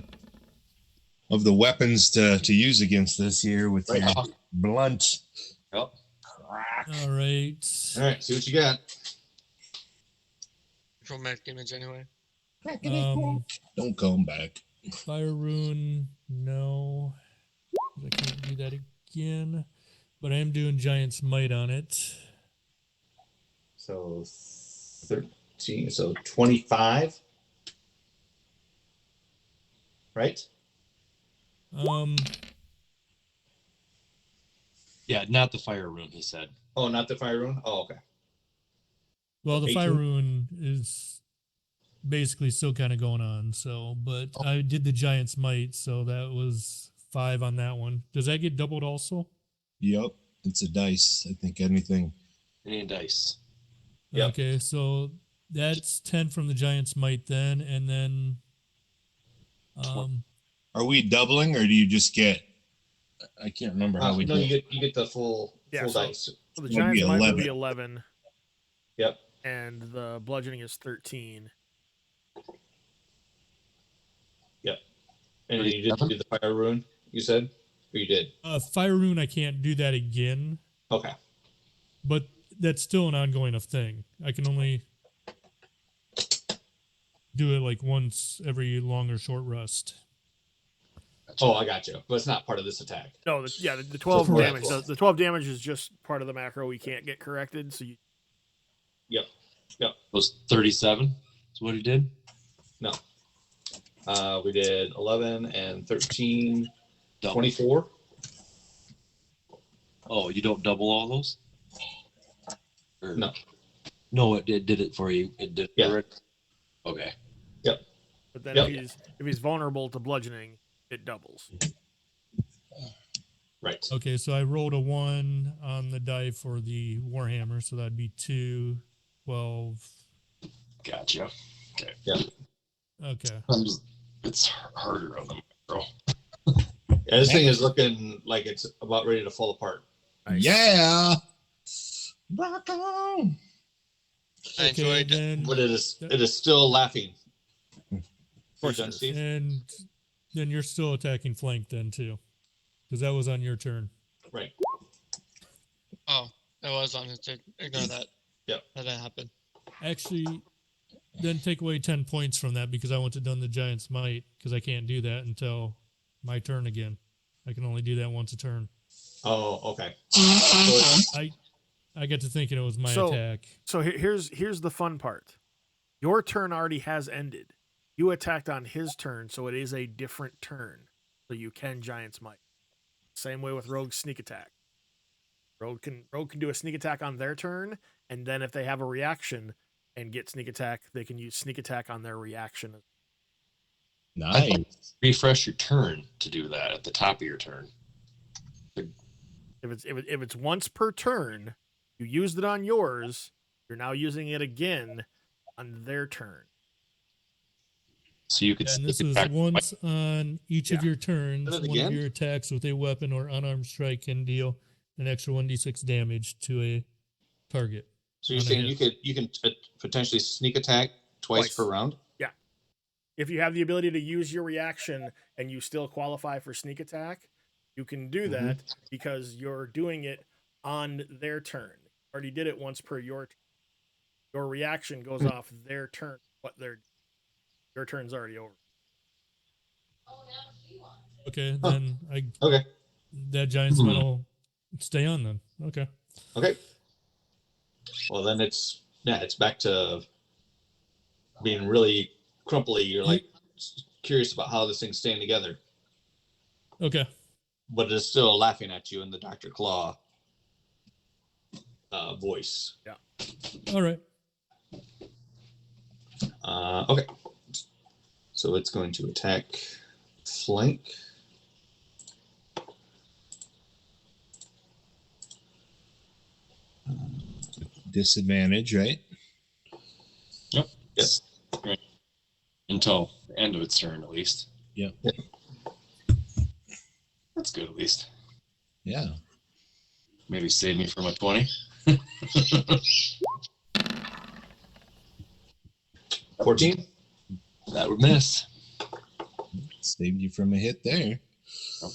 weapons to use against this here with
Right.
your blunt.
Yep.
All right.
All right. See what you got.
Control magic damage anyway.
Don't come back.
Fire rune, no. I can't do that again. But I am doing Giant's Might on it.
So 13. So 25. Right.
Yeah, not the fire rune, he said.
Oh, not the fire rune. Oh, okay.
Well, the Fire
18?
rune is basically still kind of going on. So, but I did the Giant's Might, so that was 5 on that one. Does that get doubled also?
Yep. It's a dice. I think anything.
Any dice.
Yep.
Okay, so that's 10 from the Giant's Might then, and then
Are we doubling or do you just get? I can't remember how we
No,
did.
you get the full
Yeah,
dice.
So the
It'll
Giant's
be
Might would
11.
be 11.
Yep.
And the bludgeoning is 13.
Yep. And you didn't do the fire rune, you said? Or you did?
Fire rune, I can't do that again,
Okay.
but that's still an ongoing thing. I can only do it like once every long or short rest.
Oh, I got you. But it's not part of this attack.
No, the 12
Correct.
damage. The 12 damage is just part of the macro. We can't get corrected. So you.
Yep.
It was 37. Is what he did.
No. We did 11 and 13,
Double.
24.
Oh, you don't double all those? Or-
No.
No, it did it for you. It did.
Yeah.
Correct? Okay.
But then
Yep.
if he's vulnerable to bludgeoning, it doubles.
Right.
Okay, so I rolled a 1 on the die for the Warhammer, so that'd be 2, 12.
Gotcha. Okay.
Yeah.
Okay.
It's harder on the micro.
Yeah, this thing is looking like it's about ready to fall apart.
Nice.
Yeah. Rock on.
I
Okay,
enjoyed
then,
But it is still laughing.
Of course it is.
Steve?
and then you're still attacking flank then too, because that was on your turn.
Right.
Oh, it was on his turn. Ignore that.
Yep.
That didn't happen.
Actually, then take away 10 points from that because I want to done the Giant's Might because I can't do that until my turn again. I can only do that once a turn.
Oh, okay. So
I get to thinking it was my
So-
attack.
So here's the fun part. Your turn already has ended. You attacked on his turn, so it is a different turn. So you can Giant's Might. Same way with Rogue's sneak attack. Rogue can do a sneak attack on their turn, and then if they have a reaction and get sneak attack, they can use sneak attack on their reaction.
Nice.
Refresh your turn to do that at the top of your turn.
If it's once per turn, you used it on yours, you're now using it again on their turn.
So you could
And this
sneak
is
attack
once on each of
Yeah.
your turns.
Is it
One of
again?
your attacks with a weapon or unarmed strike can deal an extra 1d6 damage to a target.
So you're
on a
saying
hit.
you can potentially sneak attack twice per round?
If you have the ability to use your reaction and you still qualify for sneak attack, you can do that because you're doing it on their turn. You already did it once per your turn. Your reaction goes off their turn. Your turn's already over.
Okay,
Huh.
then
Okay.
that Giant's Might will stay on then. Okay.
Okay. Well, then it's back to being really crumply. You're like curious about how this thing's staying together,
Okay.
but it's still laughing at you in the Dr. Claw voice.
All right.
Okay. So it's going to attack flank.
Disadvantage, right?
Yes.
until the end of its turn, at least.
Yep.
That's good, at least.
Yeah.
Maybe save me from a 20.
14.
That would miss.
Saved you from a hit there.
Yep.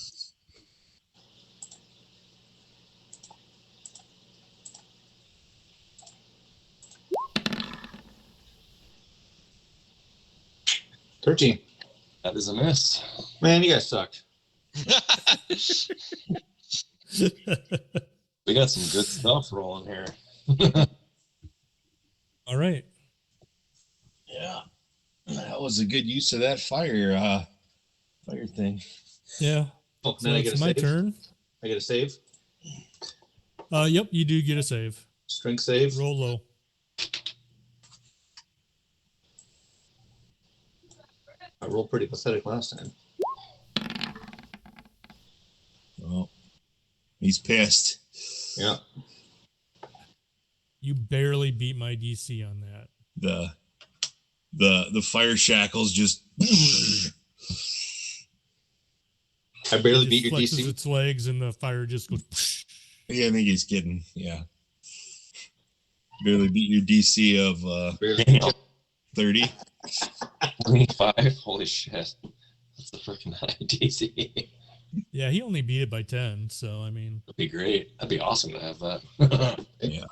$13.
That is a miss.
Man, you guys suck.
We got some good stuff rolling here.
All right.
Yeah. That was a good use of that fire thing.
Yeah.
Oh,
So
then I get a
it's my
save.
turn.
I get a save.
Yep, you do get a save.
Strength save.
Roll low.
I rolled pretty pathetic last time.
Oh, he's pissed.
Yeah.
You barely beat my DC on that.
The fire shackles just.
I barely
It
beat
just
your
flexes
DC.
its legs and the fire just goes.
Yeah, I think he's kidding. Yeah. Barely beat your DC of
Barely beat you.
30.
25. Holy shit. That's a freaking high DC.
Yeah, he only beat it by 10. So, I mean,
That'd be great. That'd be awesome to have that.
Yeah.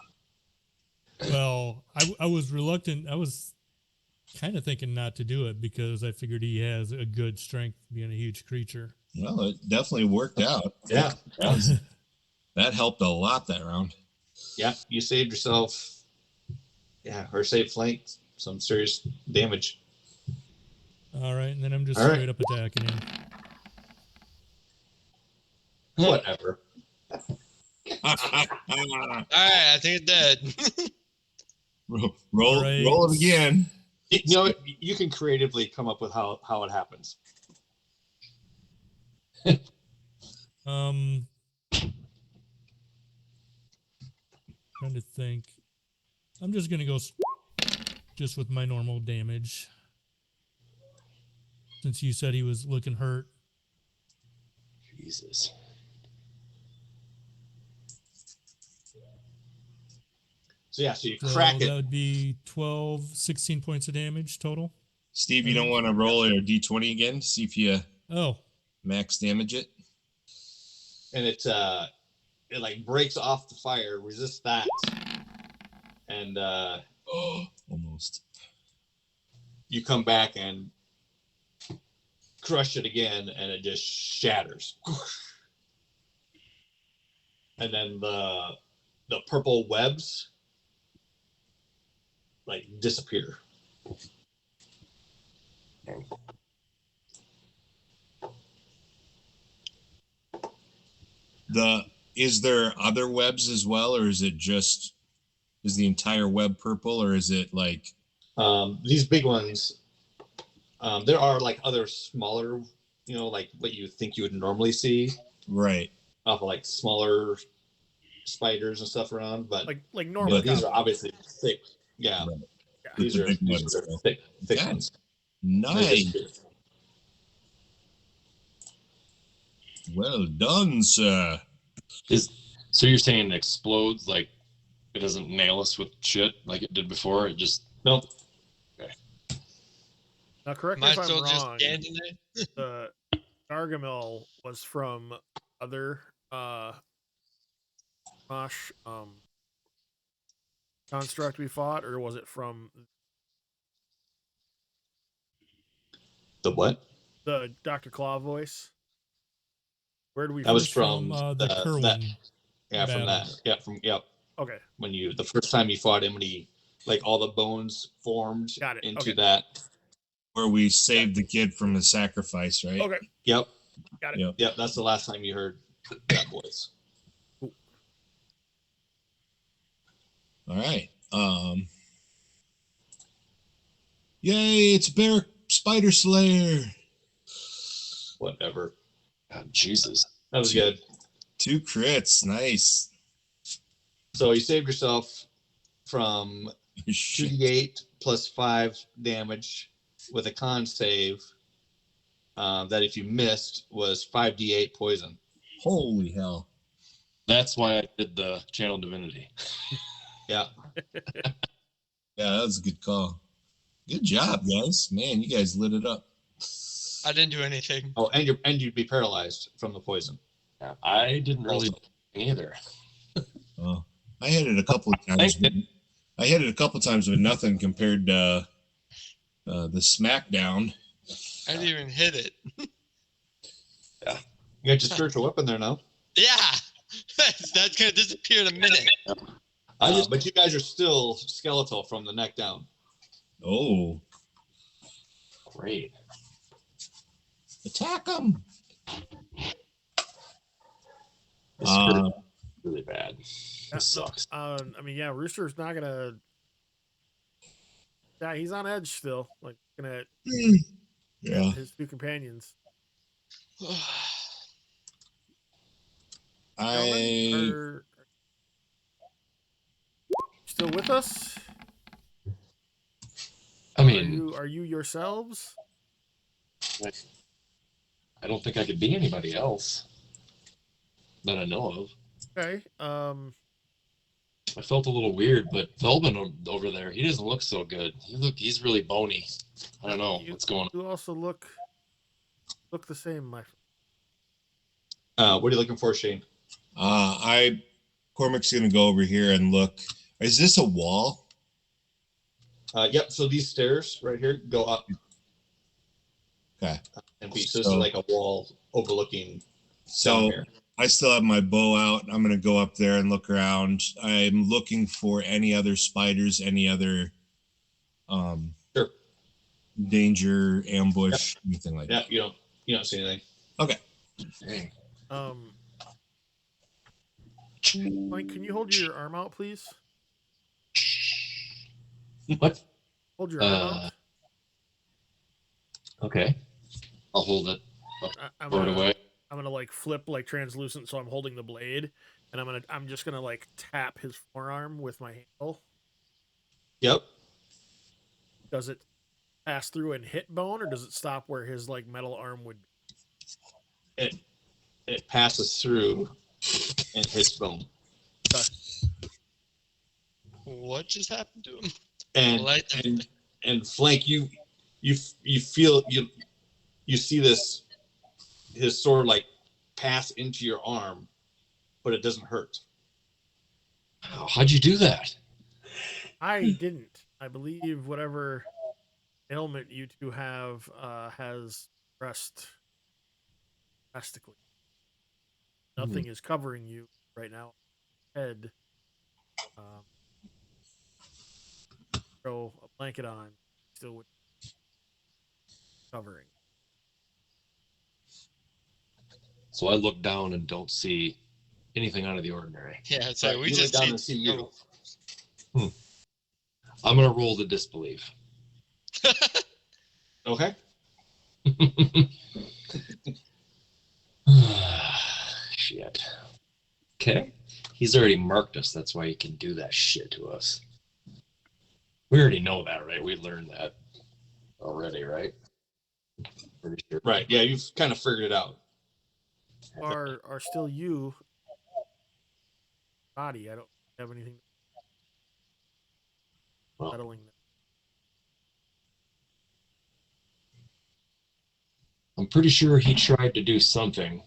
well, I was reluctant. I was kind of thinking not to do it because I figured he has a good strength being a huge creature.
Well, it definitely worked out.
Yeah.
That helped a lot that round.
Yeah. You saved yourself. Yeah. Or saved flank some serious damage.
All right, and then I'm just
All right.
straight up attacking him.
Whatever.
All right, I think it's dead.
roll
All right.
it again.
You know, you can creatively come up with how it happens.
Trying to think. I'm just gonna go just with my normal damage. Since you said he was looking hurt.
Jesus.
So yeah, so you
So
crack
that
it.
would be 12, 16 points of damage total.
Steve, you don't want to roll your d20 again? See if you max damage it.
And it like breaks off the fire, resists that, and
almost.
You come back and crush it again, and it just shatters. And then the purple webs like disappear.
Is there other webs as well, or is the entire web purple, or is it like
these big ones? There are like other smaller, like what you think you would normally see,
right?
Off of like smaller spiders and stuff around, but
like normal.
But these are obviously thick. Yeah,
right.
These are thick ones.
Nice. Well done, sir.
So you're saying it explodes, like it doesn't nail us with shit like it did before? It just
nope.
Okay.
Now, correct me if I'm wrong. The Gargamel was from other Mosh construct we fought, or was it from
the what?
The Dr. Claw voice. Where did we?
That was from
the Kerwin.
From that. Yep.
Okay.
When the first time you fought him, when he like all the bones formed into that.
Where we saved the kid from the sacrifice, right?
Okay.
Yep.
Got it.
Yep. That's the last time you heard that voice.
Cool.
All right. Yay! It's Bear Spider Slayer.
Whatever.
God, Jesus.
That was good.
2 crits. Nice.
So you saved yourself from 2d8 plus 5 damage with a con save. That if you missed was 5d8 poison.
Holy hell.
That's why I did the channel divinity.
Yeah.
Yeah, that was a good call. Good job, guys. Man, you guys lit it up.
I didn't do anything.
Oh, and you'd be paralyzed from the poison.
Yeah, I didn't really either.
Oh, I had it a couple of times. I had it a couple of times with nothing compared to the SmackDown.
I didn't even hit it.
Yeah. You got your spiritual weapon there now.
Yeah. That's going to disappear in a minute.
But you guys are still skeletal from the neck down.
Oh.
Great.
Attack them.
This hurt really bad. This sucks.
Rooster's not going to... Yeah, he's on edge still. Like, gonna...
Yeah.
His 2 companions.
Are
still with us?
I mean,
are you yourselves?
I don't think I could be anybody else that I know of.
Okay.
I felt a little weird, but Velvin over there, he doesn't look so good. He's really bony. I don't know what's going on.
You also look the same, my friend.
What are you looking for, Shane?
Cormac's gonna go over here and look. Is this a wall?
Yep. So these stairs right here go up.
Okay.
And so this is like a wall overlooking.
So here. I still have my bow out. I'm gonna go up there and look around. I'm looking for any other spiders, any other danger, ambush, anything like that.
Yeah, you don't see anything.
Okay.
Dang.
Mike, can you hold your arm out, please?
What?
Hold your arm out.
Okay. I'll hold it.
I'm
away.
gonna like flip like translucent, so I'm holding the blade, and I'm just gonna like tap his forearm with my handle.
Yep.
Does it pass through and hit bone, or does it stop where his like metal arm would be?
It passes through and hits bone.
What just happened to him?
And Flank, you feel you see this his sword like pass into your arm, but it doesn't hurt.
How'd you do that?
I didn't. I believe whatever ailment you two have has rest drastically. Nothing is covering you right now. Head. Throw a blanket on. Still with covering.
So I look down and don't see anything out of the ordinary.
Yeah, so we
you
just
look down and see you.
I'm gonna roll to disbelieve.
Okay.
Shit. Okay. He's already marked us. That's why he can do that shit to us. We already know that, right? We learned that already, right? Pretty sure.
Right. Yeah, you've kind of figured it out.
Are still you body? I don't have anything settling that.
I'm pretty sure he tried to do something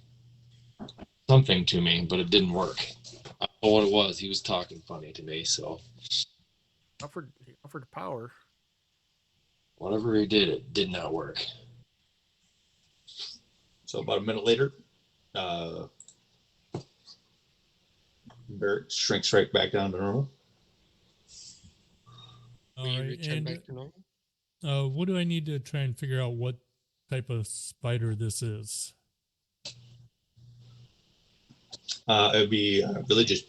to me, but it didn't work. I don't know what it was. He was talking funny to me, so
He offered power.
whatever he did, it did not work.
So about a minute later, Barrett shrinks right back down to normal.
All
we
right,
return
and
back to normal.
what do I need to try and figure out what type of spider this is?
It would be religious.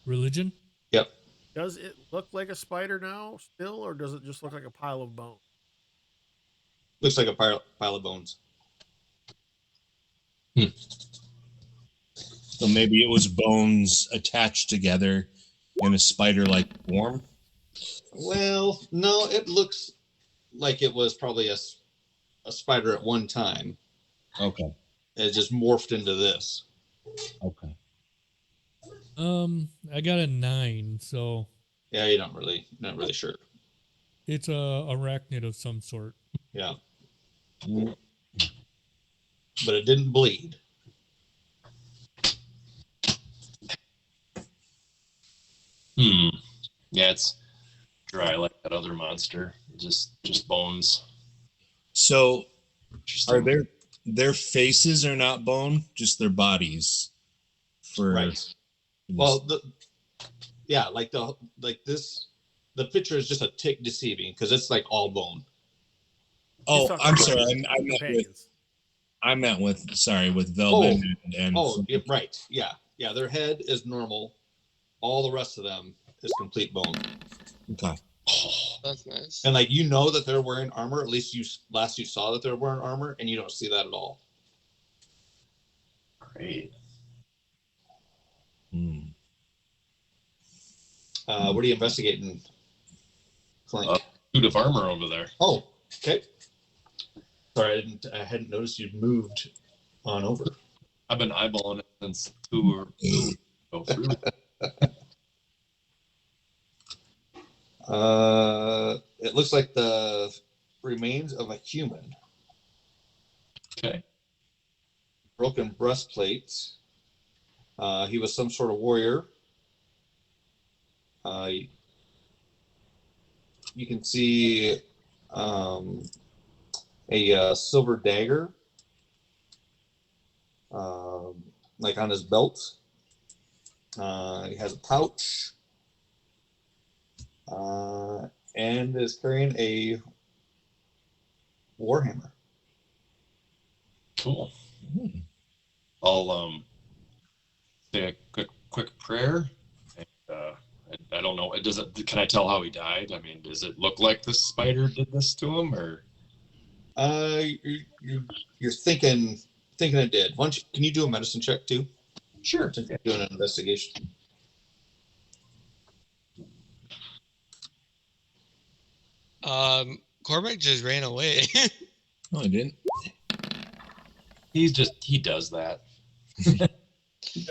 Religion?
Yep.
Does it look like a spider now still, or does it just look like a pile of bone?
Looks like a pile of bones.
So maybe it was bones attached together in a spider-like form.
Well, no, it looks like it was probably a spider at one time.
Okay.
It just morphed into this.
Okay.
I got a 9, so
Yeah, you're not really sure.
it's a arachnid of some sort.
Yeah. But it didn't bleed.
Yeah, it's dry like that other monster. Just bones.
So are their faces are not bone, just their bodies?
Right. Well, the picture is just a tick deceiving because it's like all bone.
Oh, I'm sorry. I meant with Velvet and
yeah, right. Yeah. Yeah, their head is normal. All the rest of them is complete bone.
Okay.
That's nice.
And like that they're wearing armor. At least you saw that they're wearing armor, and you don't see that at all.
Great.
What are you investigating, Clank?
Suit of armor over there.
Oh, okay. Sorry, I hadn't noticed you'd moved on over.
I've been eyeballing it since 2 go through.
It looks like the remains of a human.
Okay.
Broken breastplate. He was some sort of warrior. You can see a silver dagger, like on his belt. He has a pouch, and is carrying a warhammer.
Cool. I'll say a quick prayer. And, I don't know. Can I tell how he died? I mean, does it look like the spider did this to him, or?
You're thinking it did. Can you do a medicine check too?
Sure.
Since you're doing an investigation.
Cormac just ran away.
No, I didn't.
He does that.
Yeah,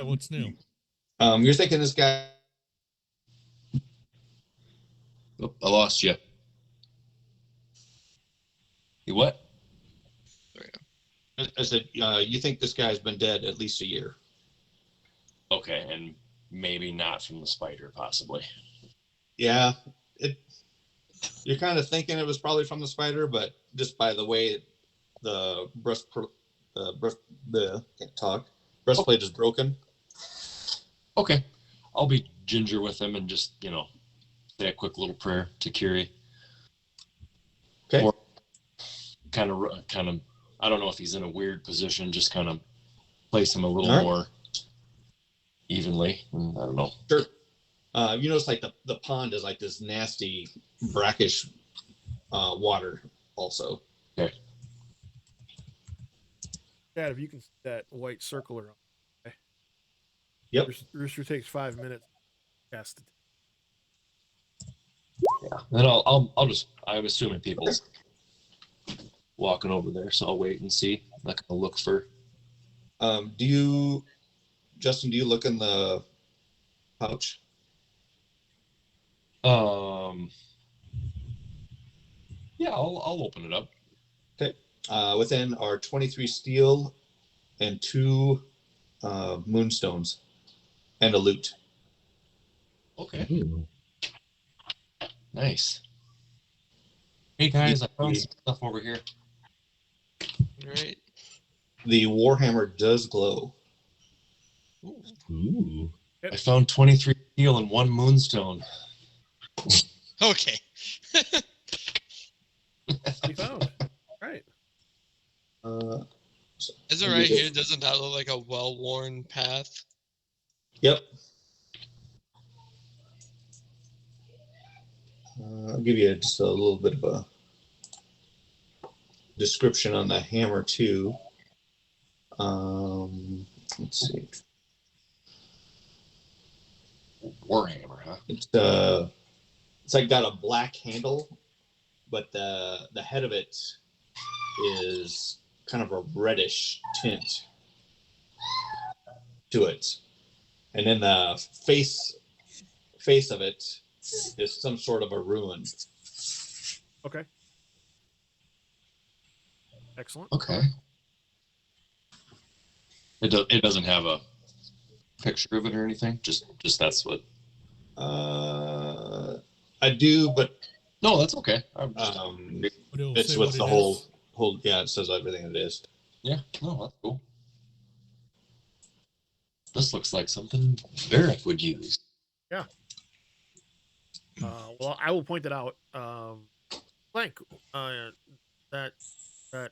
what's new?
You're thinking this guy.
Oh, I lost you. You what?
I said, you think this guy's been dead at least a year.
Okay, and maybe not from the spider, possibly.
Yeah, you're kind of thinking it was probably from the spider, but just by the way the can't talk, breastplate is broken.
Okay, I'll be ginger with him and just say a quick little prayer to Kiri.
Okay.
Or kind of. I don't know if he's in a weird position. Just kind of place him a little more evenly. I don't know.
Sure. You notice like the pond is like this nasty brackish water also.
Okay.
Chad, if you can see that white circle around. Okay.
Yep.
Rooster takes 5 minutes. Cast it.
Yeah. Then I'll just. I'm assuming people's walking over there, so I'll wait and see. I'm not gonna look for.
Justin? Do you look in the pouch?
Yeah, I'll open it up.
Okay. Within are 23 steel and 2 moonstones and a lute.
Okay. Ooh. Nice. Hey guys, I found some stuff over here.
Right.
The warhammer does glow.
Ooh. Yep. I found 23 steel and 1 moonstone.
Okay.
We found. Right.
Is it right here? Doesn't that look like a well-worn path?
Yep. I'll give you just a little bit of a description on the hammer too. Let's see.
Warhammer, huh?
It's like got a black handle, but the head of it is kind of a reddish tint to it, and then the face of it is some sort of a ruin.
Okay. Excellent.
Okay. It doesn't have a picture of it or anything. Just that's what.
I do, but
no, that's okay.
It's with the whole. Yeah, it says everything it is.
Yeah. No, that's cool. This looks like something Varric would use.
Yeah. Well, I will point it out. Blank. That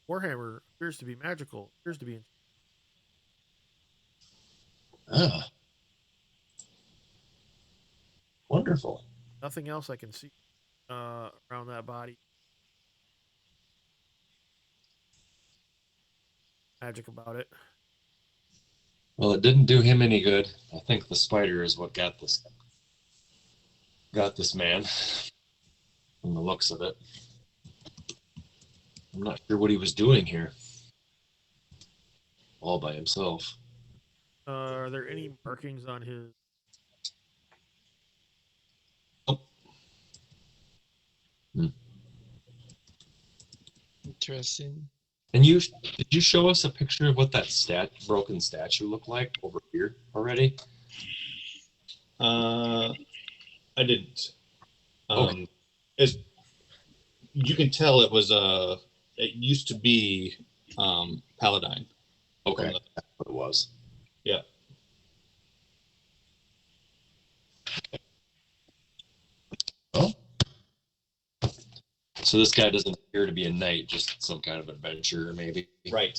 warhammer appears to be magical. Appears to be.
Wonderful.
Nothing else I can see around that body. Magic about it.
Well, it didn't do him any good. I think the spider is what got this man from the looks of it. I'm not sure what he was doing here all by himself.
Are there any markings on his?
Interesting.
And did you show us a picture of what that broken statue looked like over here already?
I didn't.
Okay.
You can tell it was it used to be Paladine.
Okay, that's what it was.
Yeah.
Oh. So this guy doesn't appear to be a knight, just some kind of adventurer, maybe.
Right.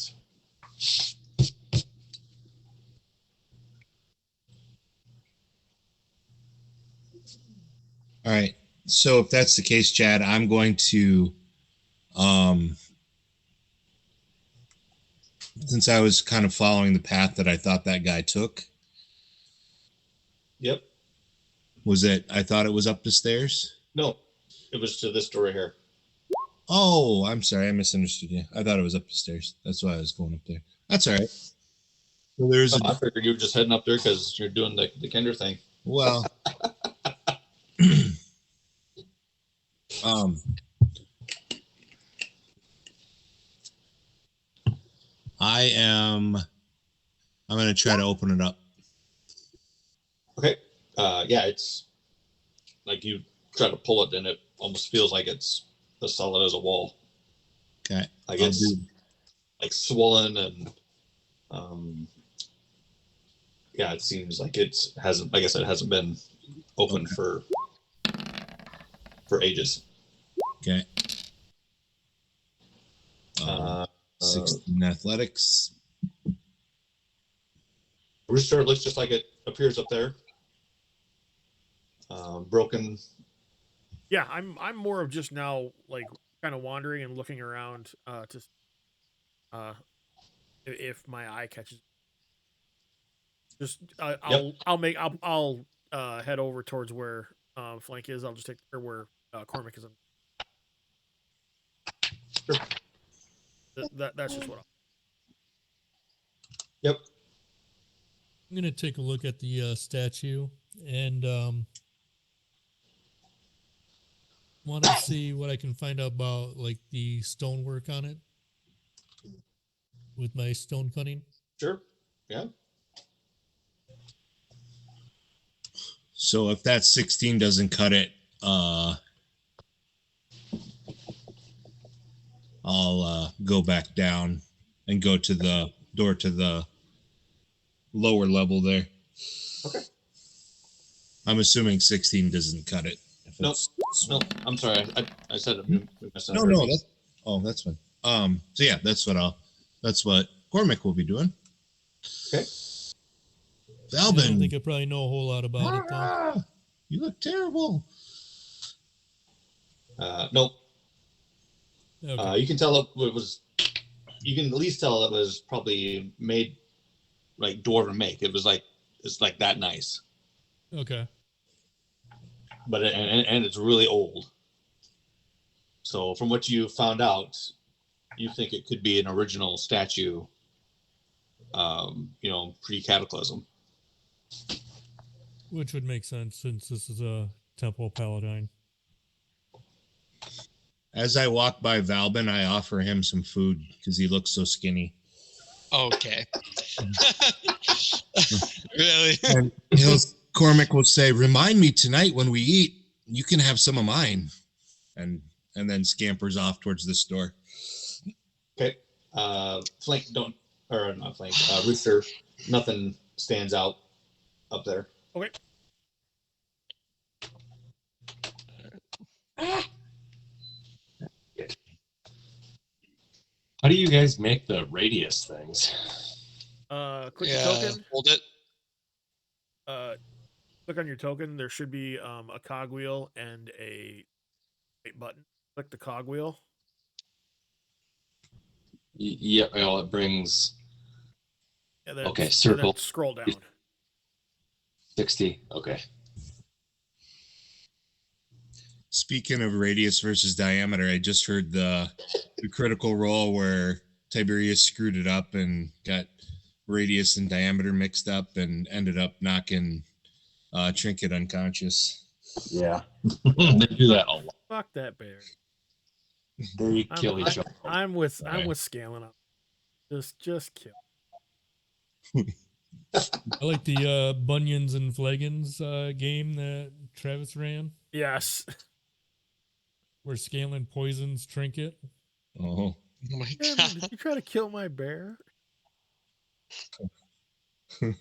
All right. So if that's the case, Chad, I'm going to since I was kind of following the path that I thought that guy took.
Yep.
Was it? I thought it was up the stairs.
No, it was to this door here.
Oh, I'm sorry. I misunderstood you. I thought it was up the stairs. That's why I was going up there. That's all right. So there's
I figured you were just heading up there because you're doing the Kender thing.
Well, I'm going to try to open it up.
Okay. Yeah, it's like you try to pull it and it almost feels like it's as solid as a wall.
Okay.
Like it's like swollen and yeah, it seems like it hasn't, like I said, it hasn't been open for ages.
Okay. 16 athletics.
Rooster looks just like it appears up there. Broken.
Yeah, I'm more of just now like kind of wandering and looking around to if my eye catches. Just I'll head over towards where Flank is. I'll just take or where Cormac is.
Sure.
That's just what I'll...
Yep.
I'm gonna take a look at the statue and want to see what I can find out about like the stonework on it with my stone cutting.
Sure. Yeah.
So if that 16 doesn't cut it, I'll go back down and go to the door to the lower level there.
Okay.
I'm assuming 16 doesn't cut it.
Nope. I'm sorry. I said it.
No. That's fine. So yeah, that's what Cormac will be doing.
Okay.
I don't
Valbin,
think I probably know a whole lot about it though.
you look terrible.
Nope.
Okay.
You can tell it was. You can at least tell it was probably made like dwarven make. It's like that nice.
Okay.
But and it's really old. So from what you found out, you think it could be an original statue. Pre-cataclysm.
Which would make sense since this is a temple paladine.
As I walk by Valbin, I offer him some food because he looks so skinny.
Okay. Really?
And Cormac will say, "Remind me tonight when we eat. You can have some of mine," and then scampers off towards this door.
Okay. Flank not flank. Rooster. Nothing stands out up there.
Okay.
How do you guys make the radius things?
Click the token.
Hold it.
Click on your token. There should be a cogwheel and a button. Click the cogwheel.
Yeah, well, it brings.
And then,
Okay, circle.
And then scroll down.
60. Okay.
Speaking of radius versus diameter, I just heard the critical roll where Tiberius screwed it up and got radius and diameter mixed up and ended up knocking Trinket unconscious.
Yeah. They do that a lot.
Fuck that bear.
They kill each other.
I'm with scaling up. Just kill.
I like the Bunions and Flagons game that Travis ran.
Yes.
Where Scanlan poisons Trinket.
Oh.
Oh my
Damn,
god.
did you try to kill my bear?
And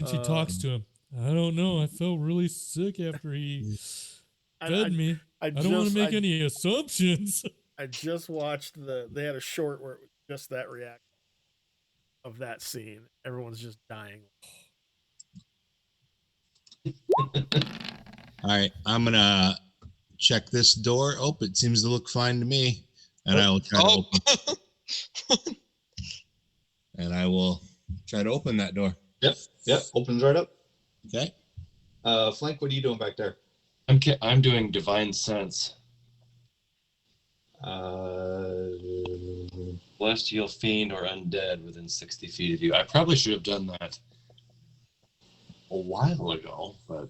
she talks to him. I don't know. I felt really sick after he fed me. I don't want to make any assumptions.
I just watched they had a short where it was just that reaction of that scene. Everyone's just dying.
All right, I'm gonna check this door. Oh, it seems to look fine to me. And I will try to open. And I will try to open that door.
Yep. Opens right up.
Okay.
Flank, what are you doing back there?
I'm doing divine sense. Celestial fiend or undead within 60 feet of you. I probably should have done that a while ago, but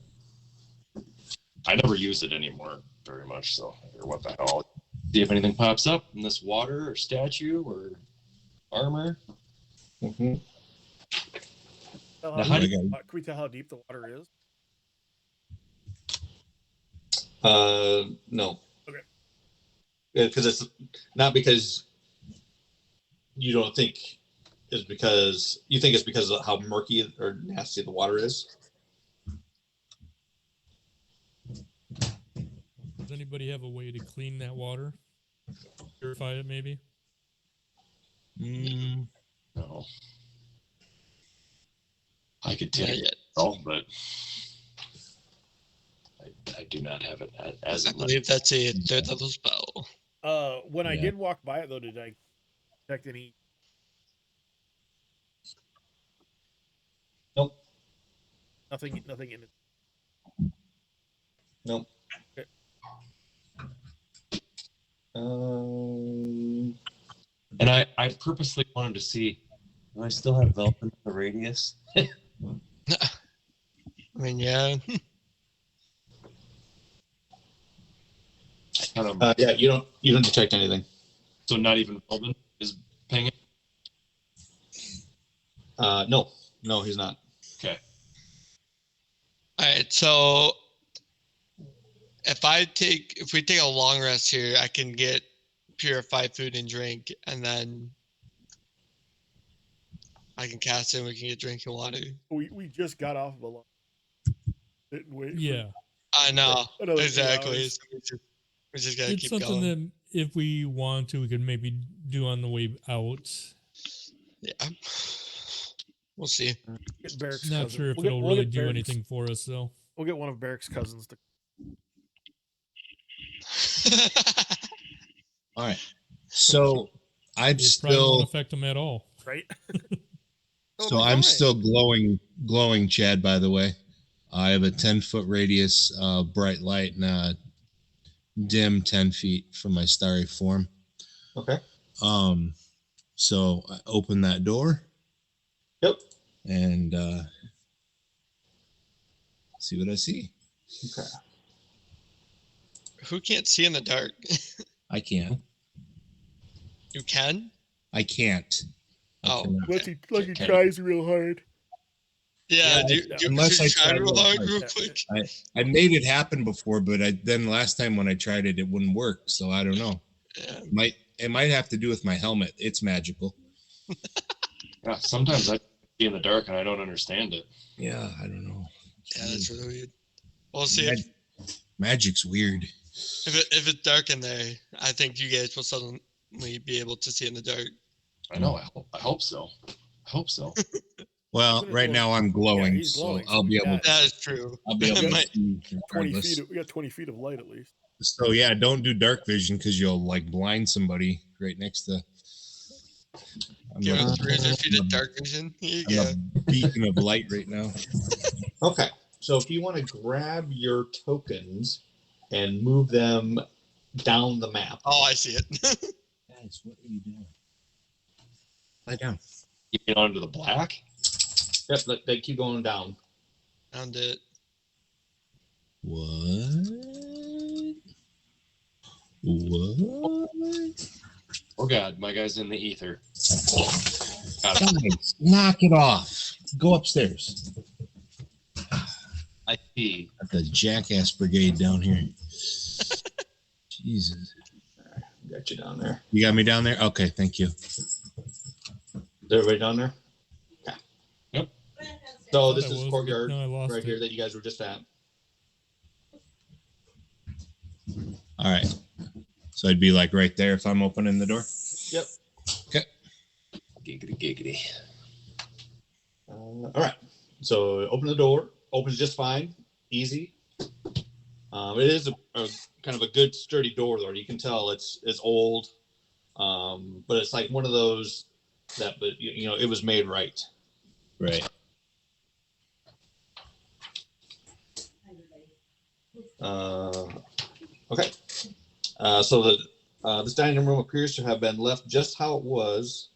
I never use it anymore very much. So I figure, what the hell? See if anything pops up in this water or statue or armor.
Mm-hmm.
Now, how do
Can we tell how deep the water is?
No.
Okay.
Because it's not because you don't think is because you think it's because of how murky or nasty the water is.
Does anybody have a way to clean that water? Purify it, maybe?
No. I could
Not
take
yet.
it, all, but I do not have it as
I
of much.
believe that's a third level spell.
When I
Yeah.
did walk by it though, did I detect any?
Nope.
Nothing in it.
Nope.
Okay.
And I purposely wanted to see, do I still have Velvet in the radius?
I mean, yeah.
Kind of,
Yeah, you don't detect anything.
so not even Velvet is pinging?
No, he's not.
Okay.
All right, so if we take a long rest here, I can get purified food and drink, and then I can cast it and we can get drinking water.
We just got off of a long. Didn't wait.
Yeah.
I know.
Another 8
Exactly.
hours.
So we just gotta
It's
keep
something
going.
that if we want to, we could maybe do on the way out.
Yeah. We'll see.
Get Barrick's
Not
cousin.
sure if
We'll
it'll
get
really do
Barrick's-
anything for us, though.
We'll get one of Barrick's cousins to.
All right. So I'm
It probably won't
still
affect them at all.
Right.
so I'm still glowing, Chad, by the way. I have a 10-foot radius bright light and a dim 10 feet from my starry form.
Okay.
So I open that door.
Yep.
And see what I see.
Okay.
Who can't see in the dark?
I can't.
You can?
I can't. I
Oh.
cannot.
Unless he tries real hard.
Yeah,
Yeah,
do
unless
you
I
try
try
real
real
hard
hard.
real
Yeah.
quick?
I made it happen before, but then last time when I tried it, it wouldn't work. So I don't know.
Yeah.
It might have to do with my helmet. It's magical.
Yeah, sometimes I see in the dark and I don't understand it.
Yeah, I don't know.
Yeah, that's really weird. We'll see
Magic's weird.
if it's dark in there. I think you guys will suddenly be able to see in the dark.
I know. I hope so. I hope so.
Well, right now I'm glowing,
he's glowing,
so I'll
so
be
we
able.
got-
That is true.
I'll be able to
Might-
see
20
regardless.
feet. We got 20 feet of light at least.
So yeah, don't do dark vision because you'll like blind somebody right next to.
Give
I'm
us
a-
300 feet of dark vision. Here you go.
I'm a beacon of light right now.
Okay. So if you want to grab your tokens and move them down the map.
Oh, I see it.
Guys, what are you doing? Lie down.
You get onto the black?
Yep, they keep going down.
Found it.
What? What?
Oh God, my guy's in the ether.
Guys, knock it off. Go upstairs.
I see.
Got the jackass brigade down here. Jesus.
Got you down there.
You got me down there? Okay, thank you.
Is everybody down there? Yeah.
Yep.
So
Thought
this
I
is
was, but
courtyard
no, I lost
right
it.
here that you guys were just at.
All right. So I'd be like right there if I'm opening the door.
Yep.
Okay.
Giggity giggity.
All right. So open the door. Opens just fine. Easy. It is a kind of a good sturdy door though. You can tell it's old, but it's like one of those that, but you know, it was made right.
Right.
Okay. So this dining room appears to have been left just how it was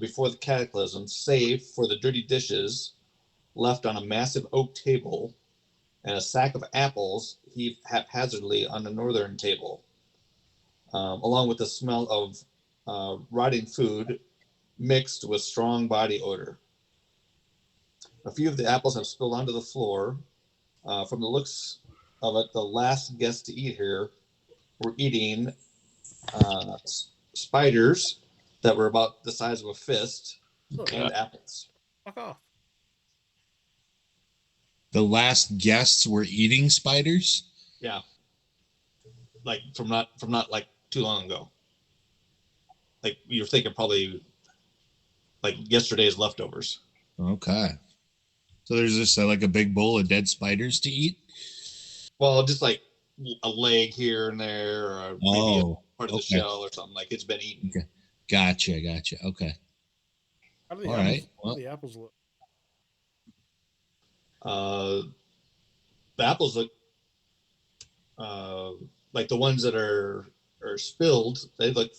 before the cataclysm, save for the dirty dishes left on a massive oak table and a sack of apples heaped haphazardly on the northern table, along with the smell of rotting food mixed with strong body odor. A few of the apples have spilled onto the floor. From the looks of it, the last guests to eat here were eating spiders that were about the size of a fist and apples.
Fuck off.
The last guests were eating spiders.
Yeah, like from not like too long ago. Like you're thinking probably like yesterday's leftovers.
Okay. So there's just like a big bowl of dead spiders to eat.
Well, just like a leg here and there, or maybe a part of the shell or something. Like it's been eaten.
Okay. Gotcha. Okay.
How do the
All
apples,
right.
how do the apples look?
The apples look like the ones that are spilled. They look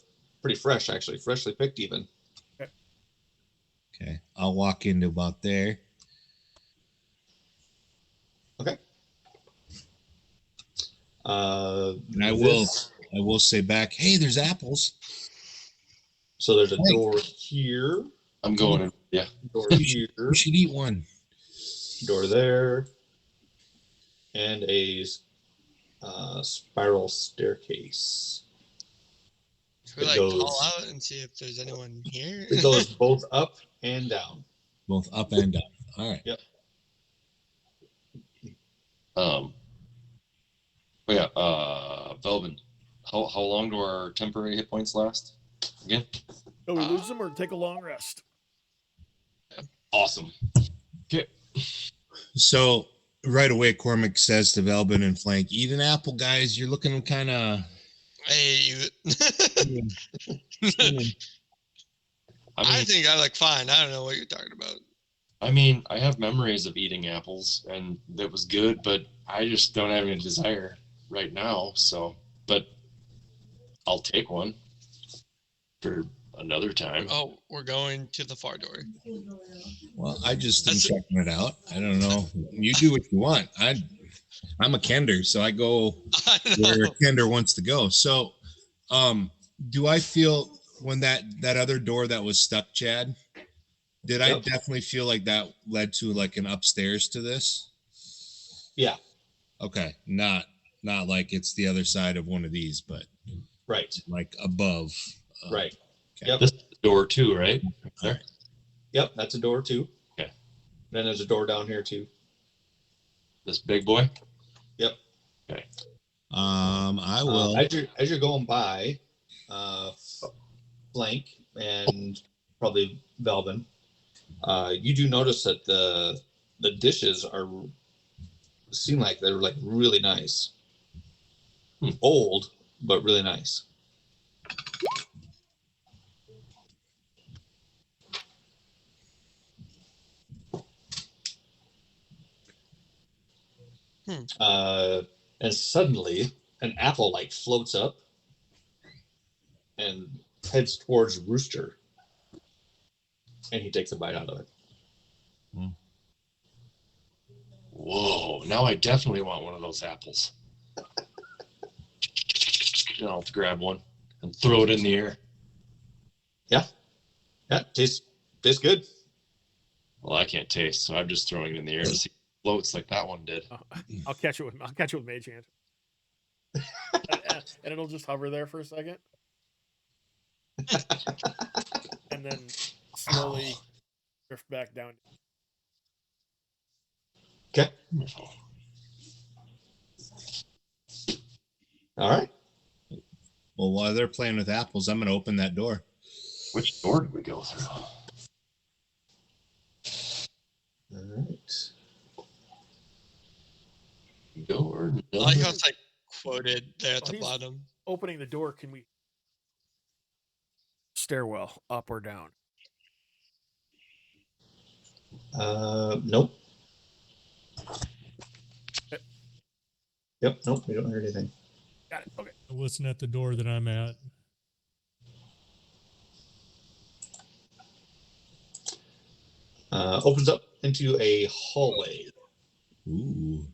pretty fresh, actually, freshly picked even.
Okay. I'll walk into about there.
Okay.
And I will say back, hey, there's apples.
So there's a door here.
I'm going in. Yeah.
Door here.
You should eat one.
Door there. And a spiral staircase.
Should we like call out and see if there's anyone here?
It goes both up and down.
Both up and down. All right.
Yep.
Velvin, how long do our temporary hit points last? Again?
Do we lose them or take a long rest?
Awesome. Okay.
So right away, Cormac says to Velvin and Flank, eat an apple, guys. You're looking kind of...
Hey, you. I think I look fine. I don't know what you're talking about.
I mean, I have memories of eating apples, and that was good, but I just don't have any desire right now. So, but I'll take one for another time.
Oh, we're going to the far door.
Well, I just am checking it out. I don't know. You do what you want. I'm a Kender, so I go where Kender wants to go. So, do I feel when that other door that was stuck, Chad? Did I definitely feel like that led to like an upstairs to this?
Yeah.
Okay, not like it's the other side of one of these, but
right,
like above.
Right.
Okay. Yep. This is door 2, right?
All right.
Yep, that's a door 2.
Okay.
Then there's a door down here too.
This big boy.
Yep.
Okay.
I will.
As you're going by, Flank and probably Velvin, you do notice that the dishes seem like they're like really nice. Old, but really nice. And suddenly an apple like floats up and heads towards Rooster, and he takes a bite out of it.
Whoa, now I definitely want one of those apples. I'll have to grab one and throw it in the air.
Yeah, tastes good.
Well, I can't taste, so I'm just throwing it in the air to see if it floats like that one did.
I'll catch it with Mage Hand. And it'll just hover there for a second. And then slowly drift back down.
Okay. All right.
Well, while they're playing with apples, I'm going to open that door.
Which door did we go through?
All right.
Door.
I like how it's like quoted there at the bottom.
Opening the door, can we stairwell up or down?
Nope.
Okay.
Yep, nope, we don't hear anything.
Got it. Okay.
Listen at the door that I'm at.
Opens up into a hallway.
Ooh.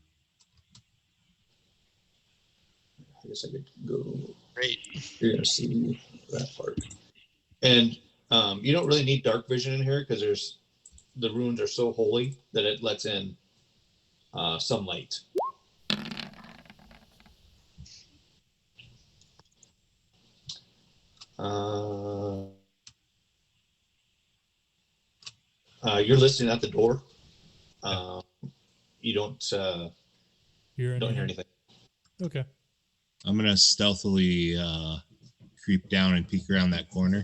I guess I could go.
Great.
You're gonna see that part. And you don't really need dark vision in here because the runes are so holy that it lets in some light. You're listening at the door. You don't
Hear
hear anything.
Okay.
I'm gonna stealthily creep down and peek around that corner.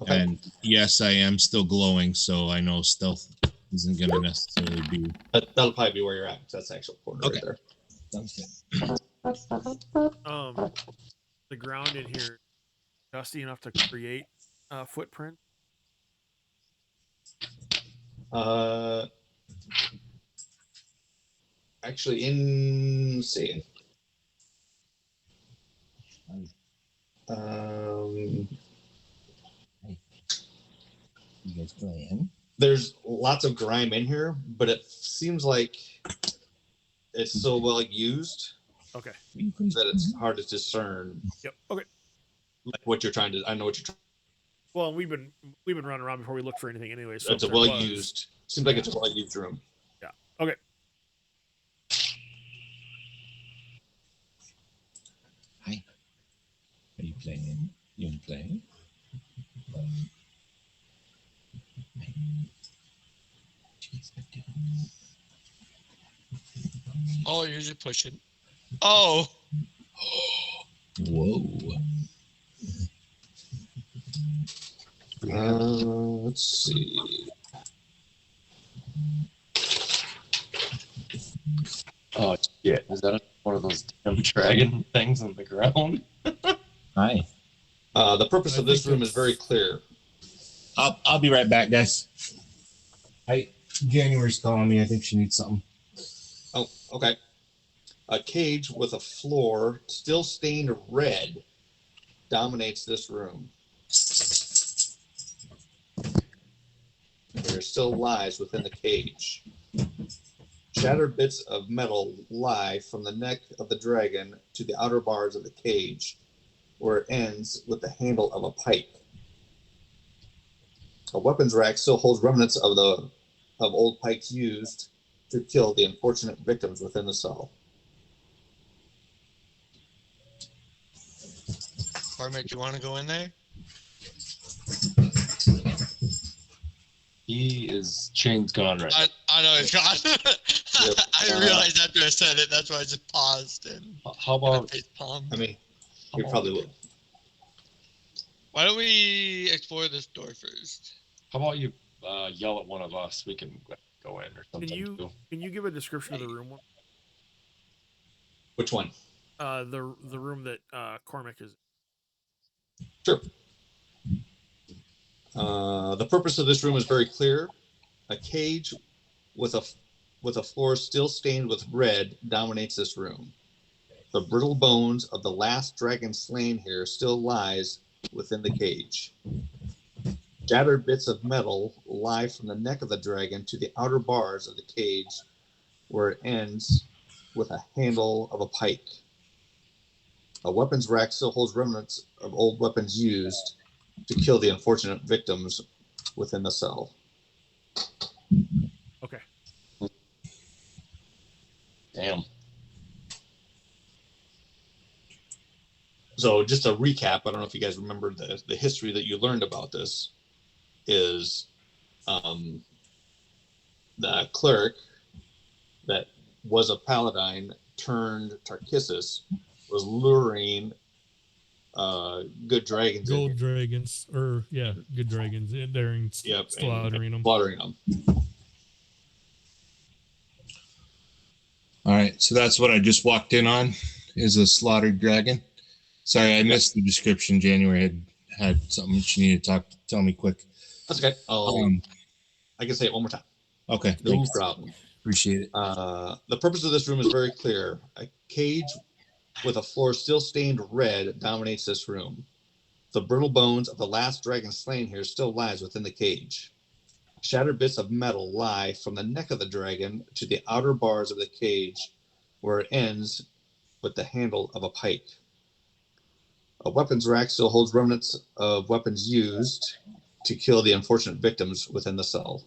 Okay.
And yes, I am still glowing, so I know stealth isn't gonna necessarily be.
That'll probably be where you're at. That's the actual corner
Okay.
right there.
Sounds
The ground in here dusty enough to create a footprint.
Actually, insane.
You guys playing?
There's lots of grime in here, but it seems like it's so well used
Okay.
that it's hard to discern.
Yep. Okay.
Like what you're trying to. I know what you're trying.
Well, we've been running around before we looked for anything anyway. So
It's a well used. Seems like it's a well used room.
Yeah. Okay.
Hi. Are you playing? You want to play?
Oh, you're just pushing. Oh.
Whoa.
Let's see.
Oh shit! Is that one of those damn dragon things on the ground?
Hi.
The purpose of this room is very clear.
I'll be right back, guys. Hi. January's calling me. I think she needs something.
Oh, okay. A cage with a floor still stained red dominates this room. There still lies within the cage. Shattered bits of metal lie from the neck of the dragon to the outer bars of the cage, where it ends with the handle of a pike. A weapons rack still holds remnants of old pikes used to kill the unfortunate victims within the cell.
Cormac, you want to go in there?
Chain's gone right now.
I know it's gone.
Yep.
I realized after I said it, that's why I just paused and
How about
face palm.
I mean, you probably would.
Why don't we explore this door first?
you yell at one of us? We can go in or something.
Can you give a description of the room?
Which one?
The room that Cormac is.
Sure. The purpose of this room is very clear. A cage with a floor still stained with red dominates this room. The brittle bones of the last dragon slain here still lies within the cage. Shattered bits of metal lie from the neck of the dragon to the outer bars of the cage, where it ends with a handle of a pike. A weapons rack still holds remnants of old weapons used to kill the unfortunate victims within the cell.
Okay.
Damn.
So just a recap, I don't know if you guys remember the history that you learned about this is the cleric that was a paladin turned Tarkissus was luring good dragons
Gold dragons, good dragons in there and slaughtering them.
All right, so that's what I just walked in on, is a slaughtered dragon. Sorry, I missed the description. January had something she needed to tell me quick.
That's okay. I can say it one more time.
Okay,
No
thanks.
problem.
Appreciate it.
The purpose of this room is very clear. A cage with a floor still stained red dominates this room. The brittle bones of the last dragon slain here still lies within the cage. Shattered bits of metal lie from the neck of the dragon to the outer bars of the cage, where it ends with the handle of a pike. A weapons rack still holds remnants of weapons used to kill the unfortunate victims within the cell.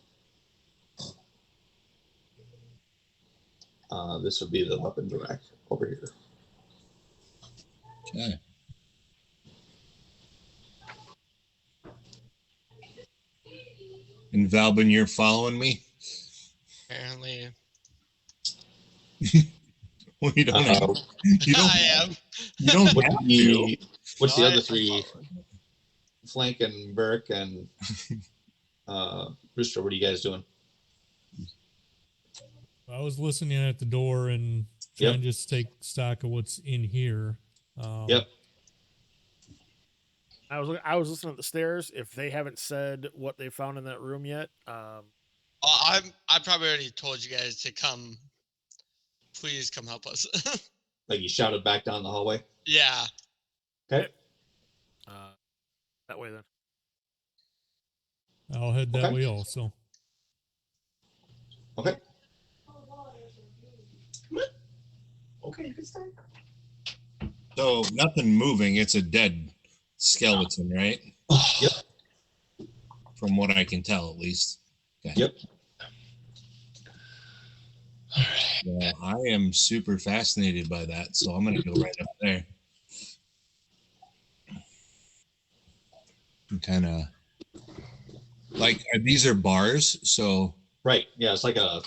This would be the weapons rack over here.
Okay. And Valbin, you're following me?
Apparently.
Well, you don't have. You don't.
I am.
You don't
What's
have to.
what's
No,
the
I
other
am
three?
following.
Flank and Burke and Rooster, what are you guys doing?
I was listening at the door and trying to just take stock of what's in here.
Yep.
I was listening at the stairs. If they haven't said what they found in that room yet,
I probably already told you guys to come. Please come help us.
Like you shouted back down the hallway.
Yeah.
Okay.
that way then.
I'll head that
Okay.
way also.
Okay.
Okay, you can start.
So nothing moving. It's a dead skeleton, right?
Yep.
From what I can tell, at least. Okay.
Yep.
Well, I am super fascinated by that, so I'm gonna go right up there. And kind of like these are bars, so
Right. Yeah, it's like a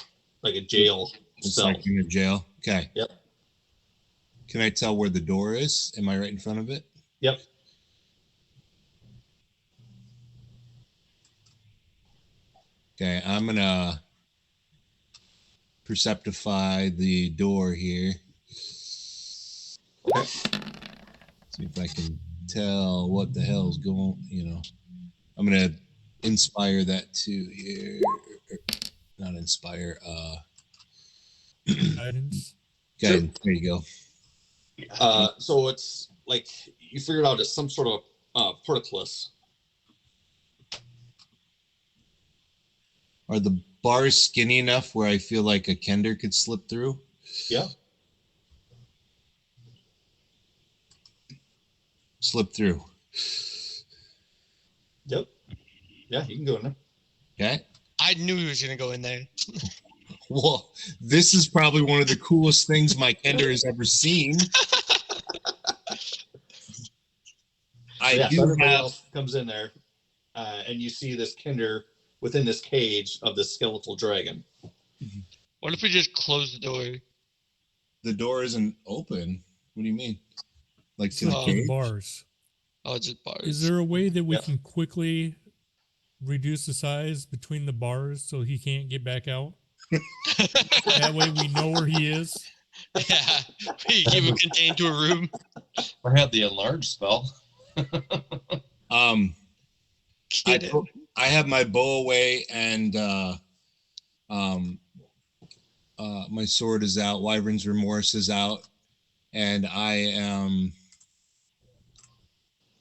jail
it's
cell.
like in a jail. Okay.
Yep.
Can I tell where the door is? Am I right in front of it?
Yep.
Okay, I'm gonna perceptify the door here.
Okay.
See if I can tell what the hell's going. I'm gonna inspire that too here. Not inspire.
Guidance.
Guidance. There you go.
So it's like you figured out it's some sort of portcullis.
Are the bars skinny enough where I feel like a kender could slip through?
Yeah.
Slip through.
Yep. Yeah, you can go in there.
Okay.
I knew he was going to go in there.
Well, this is probably one of the coolest things my kender has ever seen. I do
everybody
have.
else comes in there, and you see this kender within this cage of this skeletal dragon.
What if we just close the door?
The door isn't open. What do you mean? Like to the
Slip
cage?
the bars.
Oh, it's just bars.
Is there a way that we
Yep.
can quickly reduce the size between the bars so he can't get back out? That way we know where he is.
Yeah. We keep him contained to a room.
I have the enlarge spell.
Get it.
I have my bow away and my sword is out. Wyvern's Remorse is out, and I am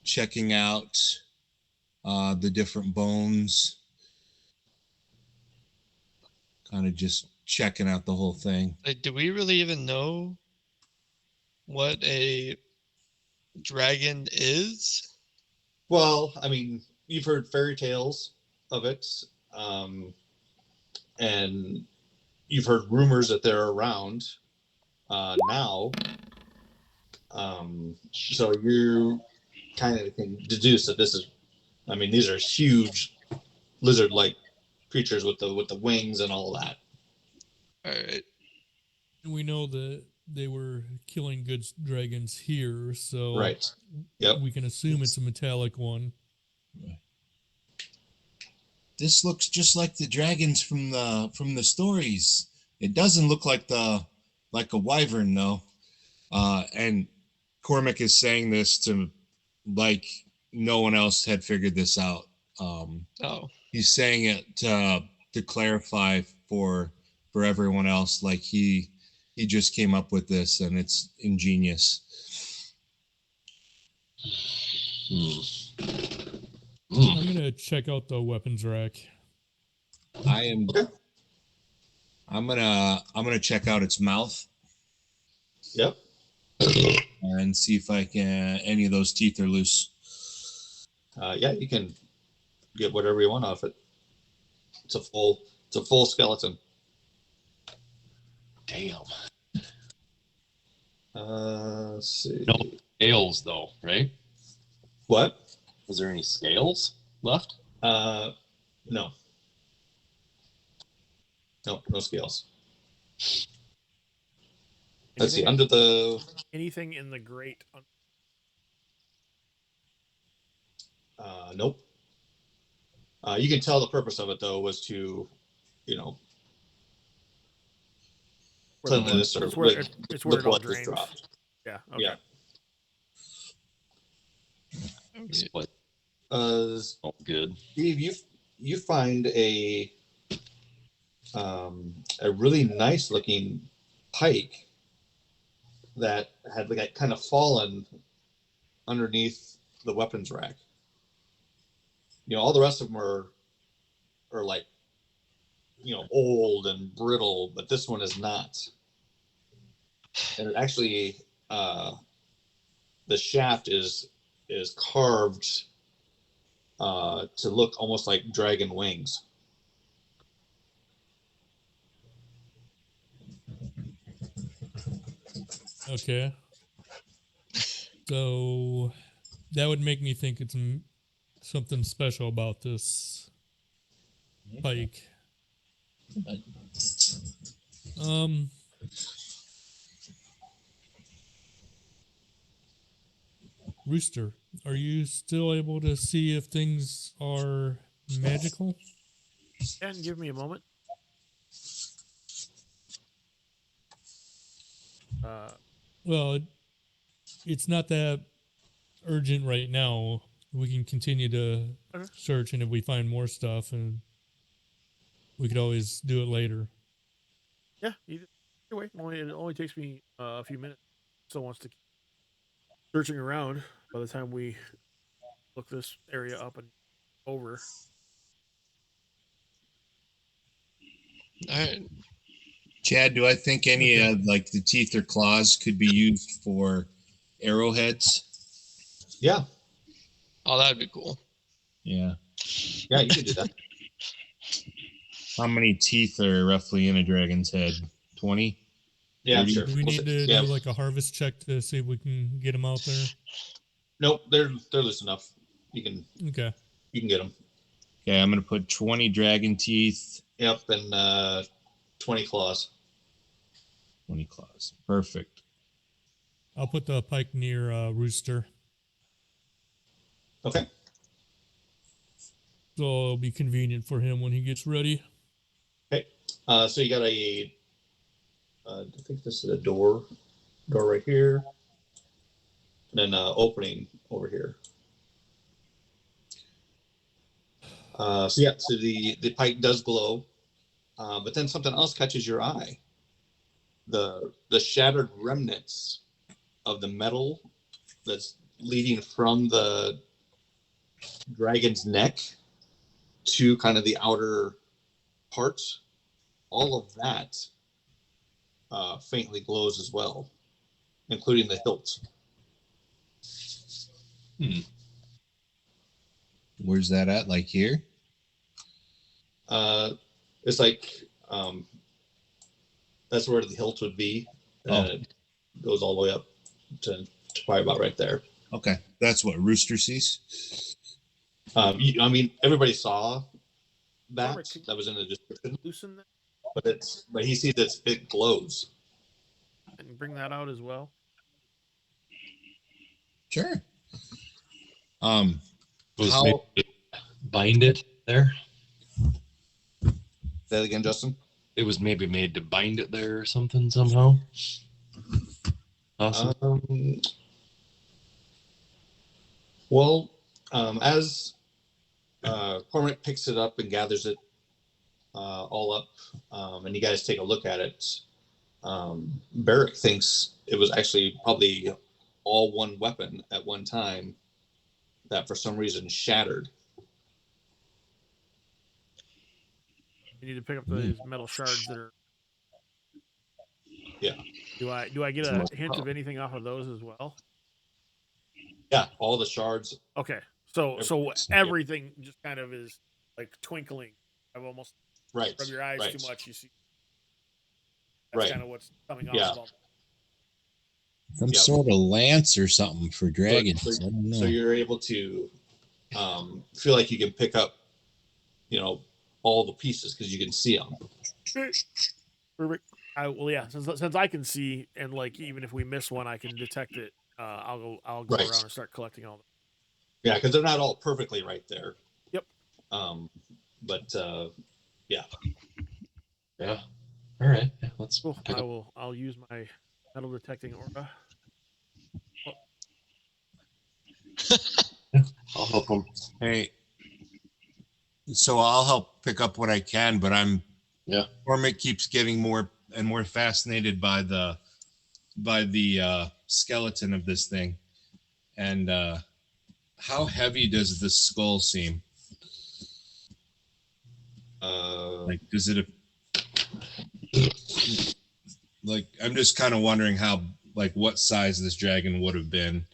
checking out the different bones. Kind of just checking out the whole thing.
Like, do we really even know what a dragon is?
Well, I mean, you've heard fairy tales of it, and you've heard rumors that they're around now. So you kind of can deduce that this is, I mean, these are huge lizard-like creatures with the wings and all that.
All right.
And we know that they were killing good dragons here, so
Right. Yep.
we can assume it's a metallic one.
This looks just like the dragons from the stories. It doesn't look like a wyvern though. And Cormac is saying this to like no one else had figured this out.
Oh.
He's saying it to clarify for everyone else, like he just came up with this and it's ingenious.
I'm gonna check out the weapons rack.
I'm gonna check out its mouth.
Yep.
And see if I can any of those teeth are loose.
Yeah, you can get whatever you want off it. It's a full skeleton.
Damn.
Let's see.
No scales though, right?
What?
Was there any scales left?
No. No scales. Let's see. Under the
anything in the grate.
Nope. You can tell the purpose of it though was to, cleanliness or
it's where
the
it all
blood just
drains.
dropped.
Yeah. Okay.
Yeah.
Split.
Oh,
good.
Steve, you find a really nice looking pike that had like kind of fallen underneath the weapons rack. All the rest of them are like, old and brittle, but this one is not. And it actually, the shaft is carved to look almost like dragon wings.
Okay. So that would make me think it's something special about this pike. Rooster, are you still able to see if things are magical?
And give me a moment.
Well, it's not that urgent right now. We can continue to search, and if we find more stuff, and we could always do it later.
Yeah, either way, it only takes me a few minutes. Still wants to keep searching around by the time we look this area up and over.
All right.
Chad, do I think any like the teeth or claws could be used for arrowheads?
Yeah.
Oh, that'd be cool.
Yeah.
Yeah, you could do that.
How many teeth are roughly in a dragon's head? 20?
Yeah,
30?
sure.
Do we need to do like a harvest check to see if we can get them out there?
Nope, they're loose enough. You can get them.
Okay, I'm gonna put 20 dragon teeth.
Yep, and 20 claws.
20 claws. Perfect.
I'll put the pike near Rooster.
Okay.
So it'll be convenient for him when he gets ready.
Okay. So you got I think this is a door right here, and then opening over here. So the pipe does glow, but then something else catches your eye. The shattered remnants of the metal that's leading from the dragon's neck to kind of the outer parts. All of that faintly glows as well, including the hilt.
Where's that at? Like here?
It's like that's where the hilt would be. It goes all the way up to probably about right there.
Okay, that's what Rooster sees.
I mean, everybody saw that was in the description.
Loosen that.
But he sees it glows.
And bring that out as well.
Sure.
How bind it there?
Say that again, Justin.
It was maybe made to bind it there or something somehow. Awesome.
Well, as Cormac picks it up and gathers it all up, and you guys take a look at it, Barrick thinks it was actually probably all one weapon at one time that for some reason shattered.
You need to pick up those metal shards that are.
Yeah.
Do I get a hint of anything off of those as well?
Yeah, all the shards.
Okay, so everything just kind of is like twinkling. I've almost
Right.
rub your eyes
right.
too much, you see. That's
Right.
kind of what's coming off
Yeah.
of them.
Some
Yep.
sort of lance or something for dragons. I don't know.
So you're able to feel like you can pick up, all the pieces because you can see them.
Perfect. Well, yeah. Since I can see, and like even if we miss one, I can detect it. I'll go
Right.
around and start collecting all of them.
Yeah, because they're not all perfectly right there.
Yep.
But yeah.
Yeah. All right. Yeah, let's
Cool.
pick up.
I'll use my metal detecting aura.
I'll help them.
Hey, so I'll help pick up what I can, but Cormac keeps getting more and more fascinated by the skeleton of this thing. And how heavy does the skull seem? Like, does it like, I'm just kind of wondering how, like, what size this dragon would have been.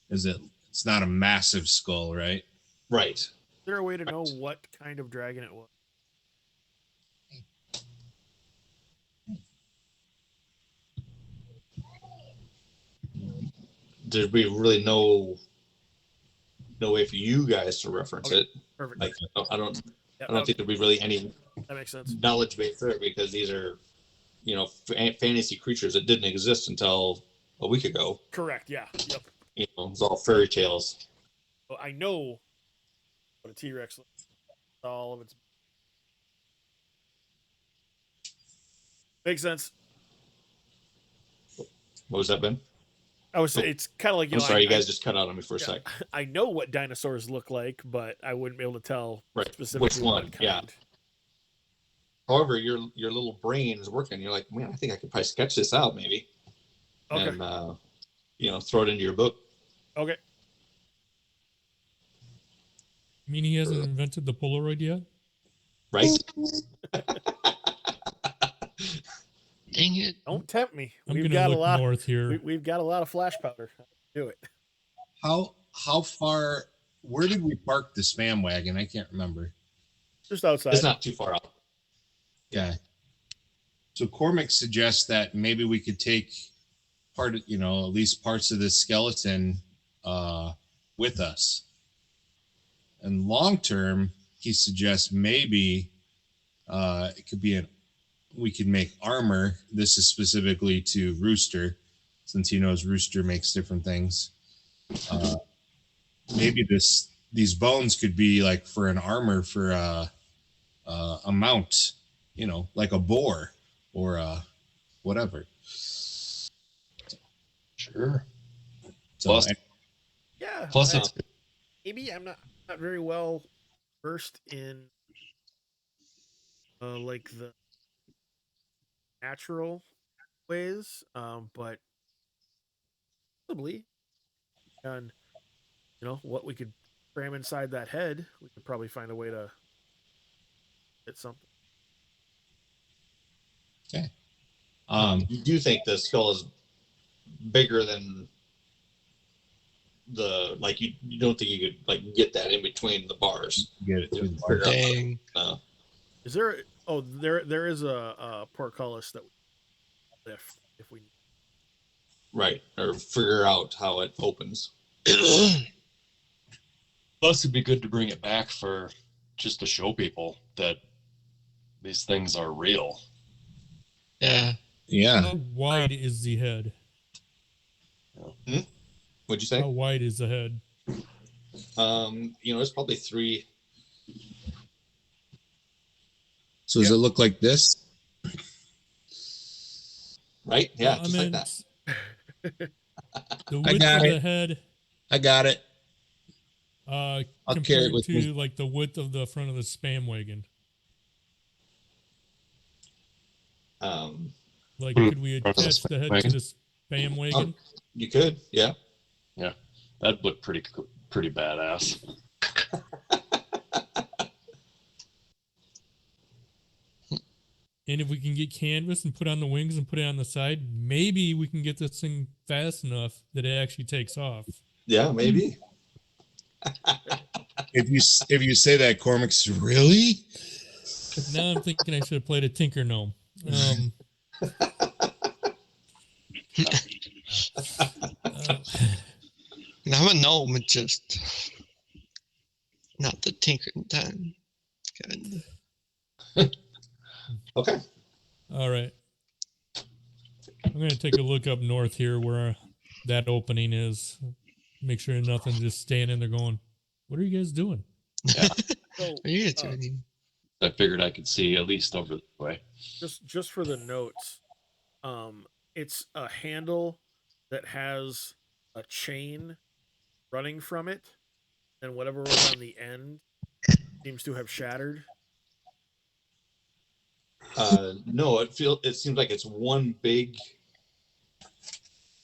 It's not a massive skull, right?
Right.
Is there a way to know what kind of dragon it was?
There'd be really no way for you guys to reference it.
Perfect.
Like I don't
Yep,
think there'd be really any
that makes sense.
knowledge base there because these are fantasy creatures that didn't exist until a week ago.
Correct. Yeah. Yep.
It's all fairy tales.
Well, I know what a T-Rex looks like. All of its makes sense.
What was that, Ben?
I was. It's kind of like
I'm sorry, you guys just cut out on me for a sec.
I know what dinosaurs look like, but I wouldn't be able to tell specifically
which one.
what kind.
Yeah. However, your little brain is working. You're like, man, I think I could probably sketch this out, maybe,
Okay.
and throw it into your book.
Okay.
You mean he hasn't invented the Polaroid yet?
Right.
Dang it.
Don't tempt me.
I'm going to look north here.
We've got a lot of flash powder. Do it.
How far? Where did we park the spam wagon? I can't remember.
Just outside.
It's not too far out.
Yeah. So Cormac suggests that maybe we could take part of, at least parts of this skeleton with us. And long term, he suggests maybe it could be we could make armor. This is specifically to Rooster, since he knows Rooster makes different things. Maybe these bones could be like for an armor for a mount, like a boar or whatever.
Sure.
So,
Yeah.
Plus, it's
maybe I'm not very well versed in like the natural ways, but possibly, and what we could cram inside that head, we could probably find a way to get something.
okay.
You do think the skull is bigger than you don't think you could get that in between the bars?
Get it through the bar.
Dang.
Is there? Oh, there is a portcullis that we lift if we need.
Right, or figure out how it opens.
Plus, it'd be good to bring it back for just to show people that these things are real.
Yeah.
Yeah.
How wide is the head?
What'd you say?
How wide is the head?
It's probably 3.
So does it look like this?
Right? Yeah,
I
just
mean,
like that.
the width
got
of
it.
the head
I got it. I'll carry it
compared
with
to
me.
like the width of the front of the spam wagon. Like, could we attach the head to this spam wagon?
You could, yeah.
Yeah, that'd look pretty badass.
And if we can get canvas and put on the wings and put it on the side, maybe we can get this thing fast enough that it actually takes off.
Yeah, maybe.
If you say that, Cormac's really?
Now I'm thinking I should have played a Tinker Gnome.
I'm a gnome, it's just not the tinkering time. Good.
Okay.
All right. I'm going to take a look up north here where that opening is. Make sure nothing's just standing there going, what are you guys doing?
Yeah.
So,
What are you doing?
I figured I could see at least over the way.
just for the notes, it's a handle that has a chain running from it, and whatever was on the end seems to have shattered.
No, it seems like it's one big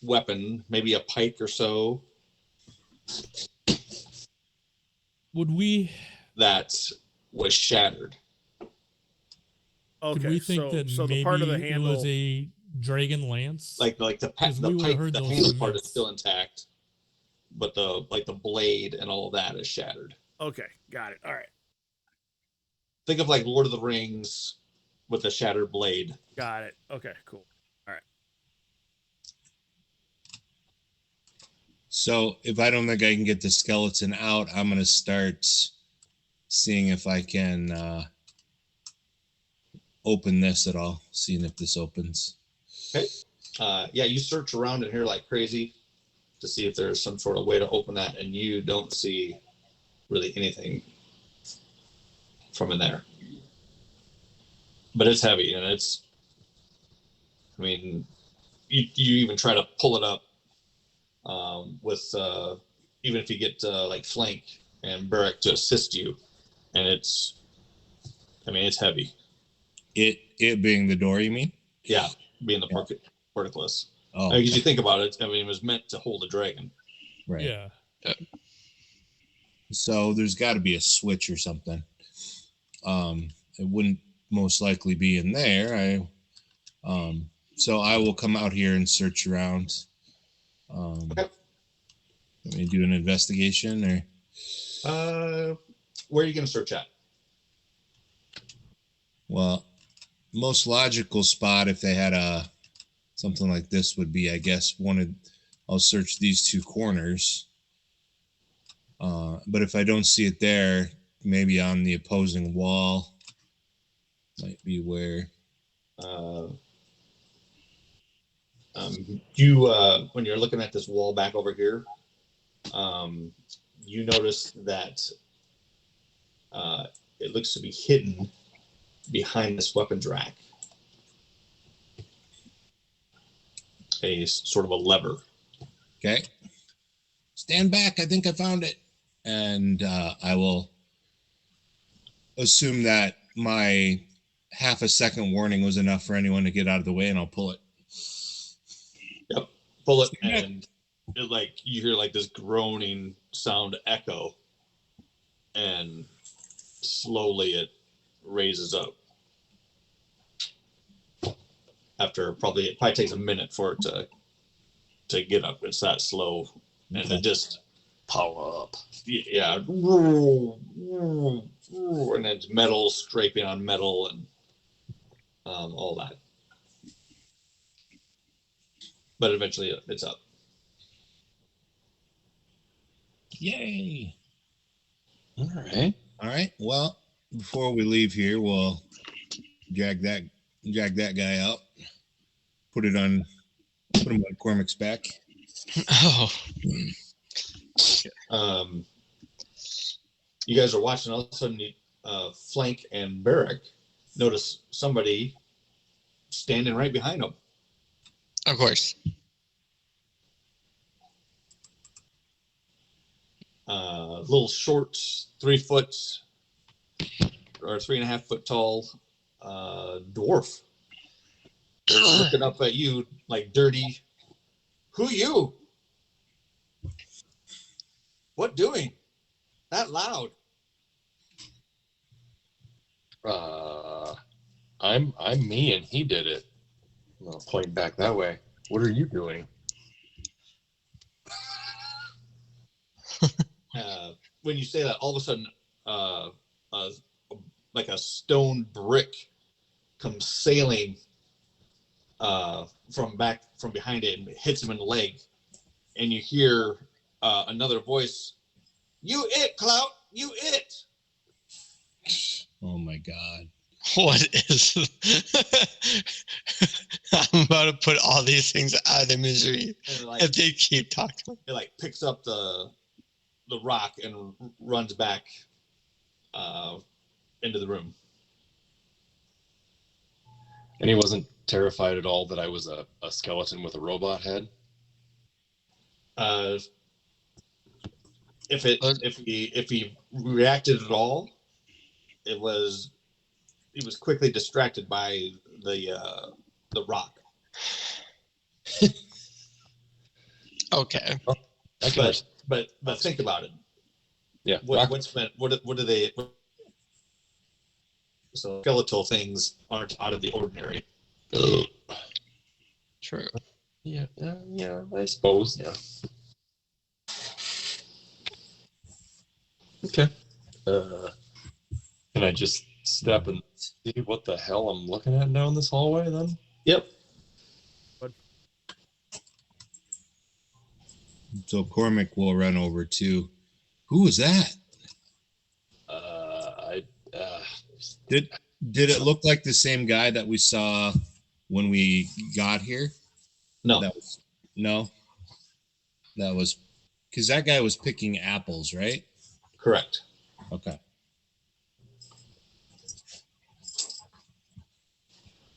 weapon, maybe a pike or so,
Would we
that was shattered.
Okay,
could we think
so
that
so
maybe
the part of the
it
handle,
was a dragon lance?
Like the
Because we
the
would've
pike,
heard
the
those
handle
from
part is
myths.
still intact, but the blade and all of that is shattered.
okay, got it. All right,
Think of like Lord of the Rings with a shattered blade.
got it. Okay, cool. All right.
So if I don't think I can get the skeleton out, I'm going to start seeing if I can open this at all, seeing if this opens.
Okay. Yeah, you search around in here like crazy to see if there's some sort of way to open that, and you don't see really anything from in there. But it's heavy, and I mean, you even try to pull it up with even if you get like Flank and Burrick to assist you, and it's heavy.
It being the door, you mean?
Yeah, being the portcullis.
Oh,
Because you think about it, I mean, it was meant to hold a dragon.
right.
Yeah.
So there's got to be a switch or something. It wouldn't most likely be in there. So I will come out here and search around.
Okay.
Let me do an investigation, or
Where are you going to search at?
well, most logical spot if they had a something like this would be, I guess, I'll search these two corners. But if I don't see it there, maybe on the opposing wall might be where.
When you're looking at this wall back over here, you notice that it looks to be hidden behind this weapons rack. A sort of a lever.
Okay. Stand back. I think I found it. And I will assume that my half a second warning was enough for anyone to get out of the way, and I'll pull it.
Yep. Pull it, and it, like, you hear like this groaning sound echo, and slowly it raises up. After it probably takes a minute for it to get up. It's that slow, and it just
Power up.
yeah, and it's metal scraping on metal and all that. But eventually it's up.
Yay.
All right.
All right. Well, before we leave here, we'll drag that guy out. Put him on Cormac's back.
Oh,
You guys are watching. All of a sudden, Flank and Barrick notice somebody standing right behind them.
of course.
Little short, 3 foot or 3.5 foot tall dwarf. looking up at you like dirty. Who you? What doing? That loud?
I'm me, and he did it. I'll point back that way. What are you doing?
When you say that, all of a sudden, like a stone brick comes sailing from behind it and hits him in the leg, and you hear another voice. You it, Clout. You it.
Oh my god.
What is? I'm about to put all these things out of their misery if they keep talking.
It like picks up the rock and runs back into the room.
And he wasn't terrified at all that I was a skeleton with a robot head?
If he reacted at all, he was quickly distracted by the rock.
Okay.
Well,
but think about it.
Yeah.
What do they? So skeletal things aren't out of the ordinary.
True.
Yeah, I suppose. Yeah. Okay. Can I just step and see what the hell I'm looking at down this hallway then?
Yep.
So Cormac will run over to. Who was that? Did it look like the same guy that we saw when we got here?
No.
That was because that guy was picking apples, right?
Correct.
Okay.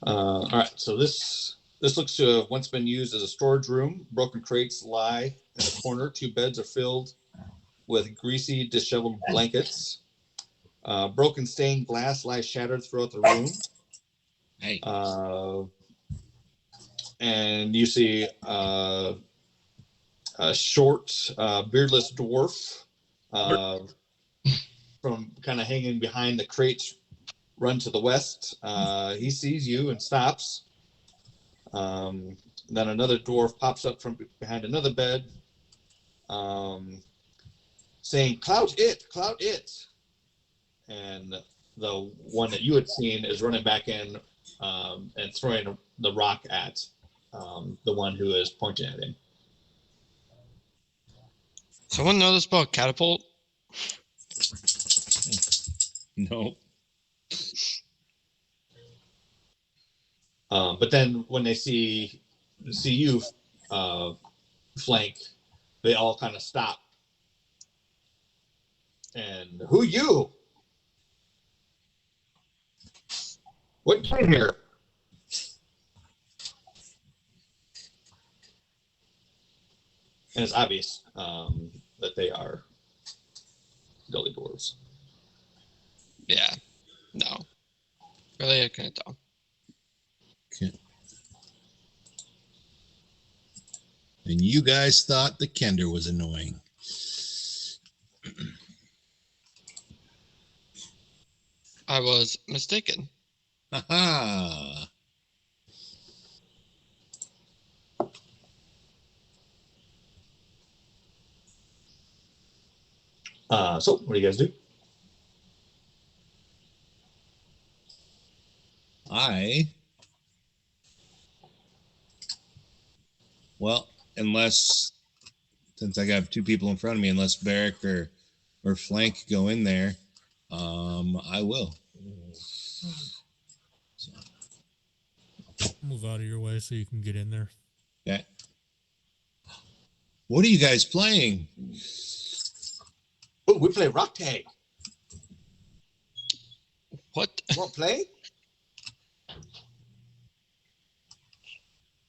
All right. So this looks to have once been used as a storage room. Broken crates lie in the corner. 2 beds are filled with greasy, disheveled blankets. Broken stained glass lies shattered throughout the room.
Hey.
And you see a short, beardless dwarf from kind of hanging behind the crates, run to the west. He sees you and stops. Then another dwarf pops up from behind another bed, saying, Clout it. And the one that you had seen is running back in and throwing the rock at the one who is pointing at him.
Someone know this about catapult?
No.
But then when they see you flank, they all kind of stop. And who you? What came here? And it's obvious that they are gully dwarves.
Yeah. No. Really, I couldn't tell.
Okay. And you guys thought the Kender was annoying.
I was mistaken.
Ha-ha.
So what do you guys do?
Unless, since I got 2 people in front of me, unless Barrick or Flank go in there, I will. So.
Move out of your way so you can get in there.
Okay. What are you guys playing?
Oh, we play rock tag.
What?
You want to play?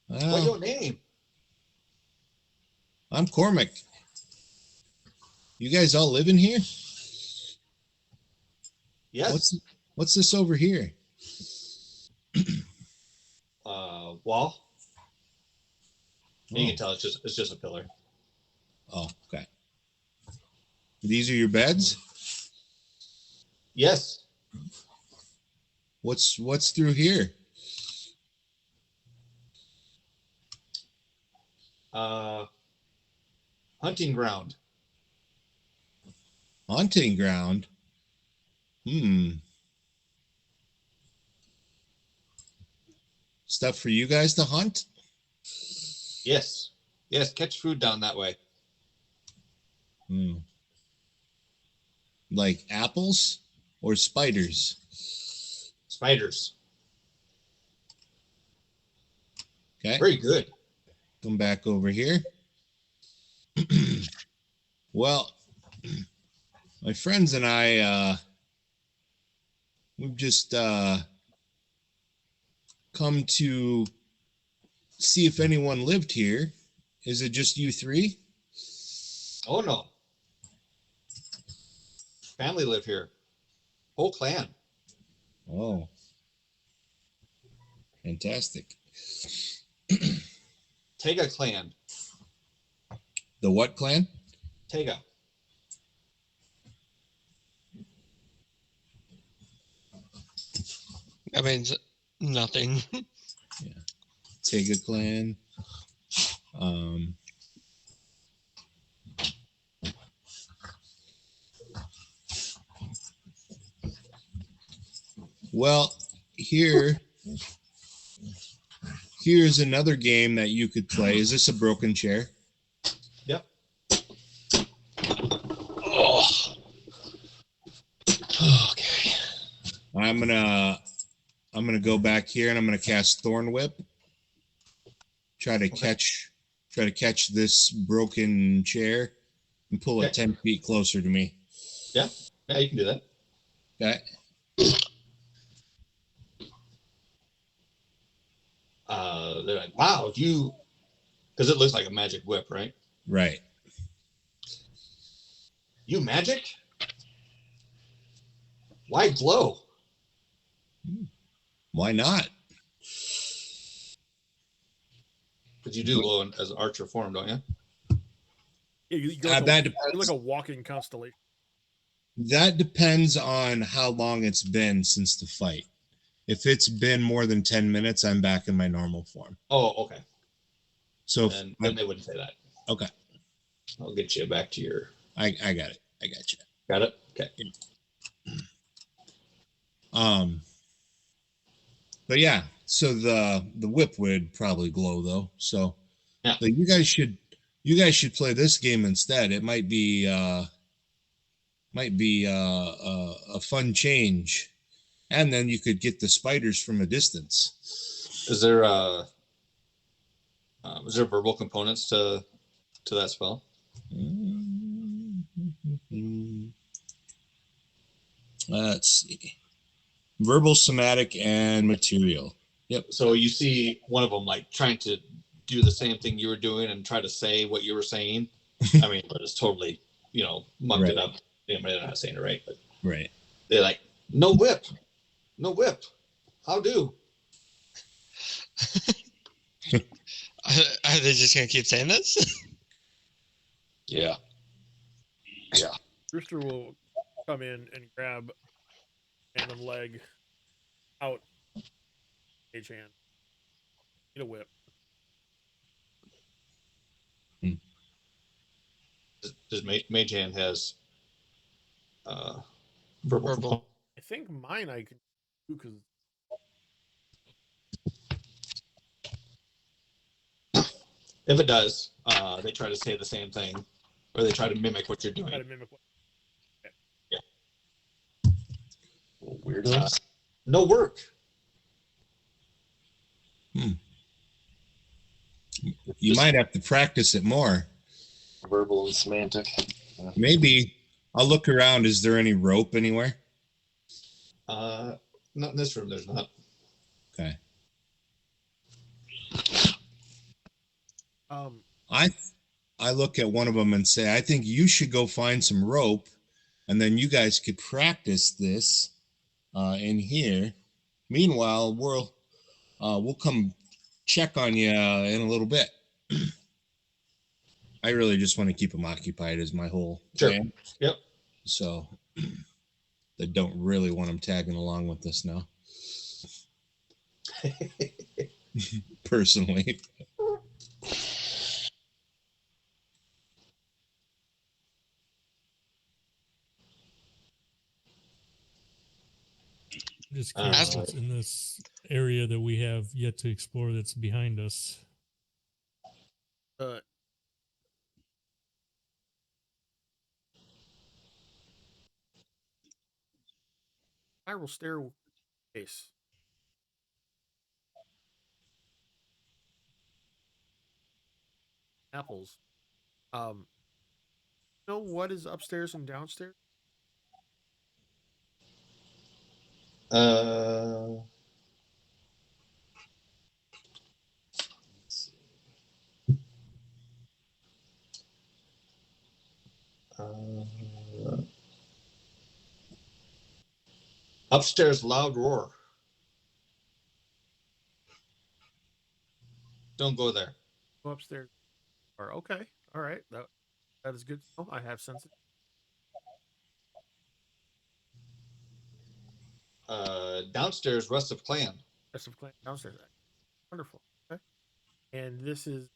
Well,
What's your name?
I'm Cormac. You guys all live in here?
Yes.
What's this over here?
wall.
Oh.
You can tell it's just a pillar.
Oh, okay. These are your beds?
Yes.
What's through here?
Hunting ground.
Hunting ground? Stuff for you guys to hunt?
Yes. Yes, catch food down that way.
Like apples or spiders?
Spiders.
Okay.
Very good.
Come back over here. Well, my friends and I, we've just come to see if anyone lived here. Is it just you three?
Oh no. Family live here. Whole clan.
Oh, fantastic.
Tega clan.
The what clan?
Tega.
That means nothing.
Tega clan. Well, here's another game that you could play. Is this a broken chair?
Yep.
Oh. Okay.
I'm gonna go back here and I'm gonna cast Thorn Whip. Try to catch this broken chair and pull it 10 feet closer to me.
Yeah, you can do that.
Okay.
They're like, wow, because it looks like a magic whip, right?
Right.
You magic? Why glow?
Why not?
Because you do glow as an archer form, don't you?
Yeah, you're like a walking constellation.
That depends on how long it's been since the fight. If it's been more than 10 minutes, I'm back in my normal form.
Oh, okay.
So
then they wouldn't say that.
Okay.
I'll get you back to your...
I got it. I got you.
Got it? Okay.
But yeah, so the whip would probably glow though. So
yeah.
But you guys should play this game instead. It might be a fun change. And then you could get the spiders from a distance.
Is there verbal components to that spell?
Let's see. Verbal, somatic, and material. Yep.
So you see one of them like trying to do the same thing you were doing and try to say what you were saying. I mean, but it's totally, mucked it up. They're not saying it right, but
right.
They're like, no whip. No whip. How do?
Are they just gonna keep saying this?
Yeah.
Rooster will come in and grab random leg out Mage Hand. Get a whip.
Does Mage Hand has verbal?
I think mine I can do because
if it does, they try to say the same thing, or they try to mimic what you're doing.
try to mimic what.
Okay. Yeah.
Weirdos.
No work.
You might have to practice it more.
Verbal and semantic.
Maybe I'll look around. Is there any rope anywhere?
Not in this room. There's not.
Okay. I look at one of them and say, I think you should go find some rope, and then you guys could practice this in here. Meanwhile, we'll come check on you in a little bit. I really just want to keep them occupied as my whole plan.
Yep.
So I don't really want them tagging along with us now. Personally.
I'm just curious
Uh,
what's in this area that we have yet to explore that's behind us.
Spiral staircase. Apples. Know what is upstairs and downstairs?
let's see. Upstairs, loud roar. Don't go there.
Go upstairs. Or okay, all right. That is good. Oh, I have sensitive.
Downstairs, rest of clan.
Rest of clan downstairs. Wonderful. Okay. And this is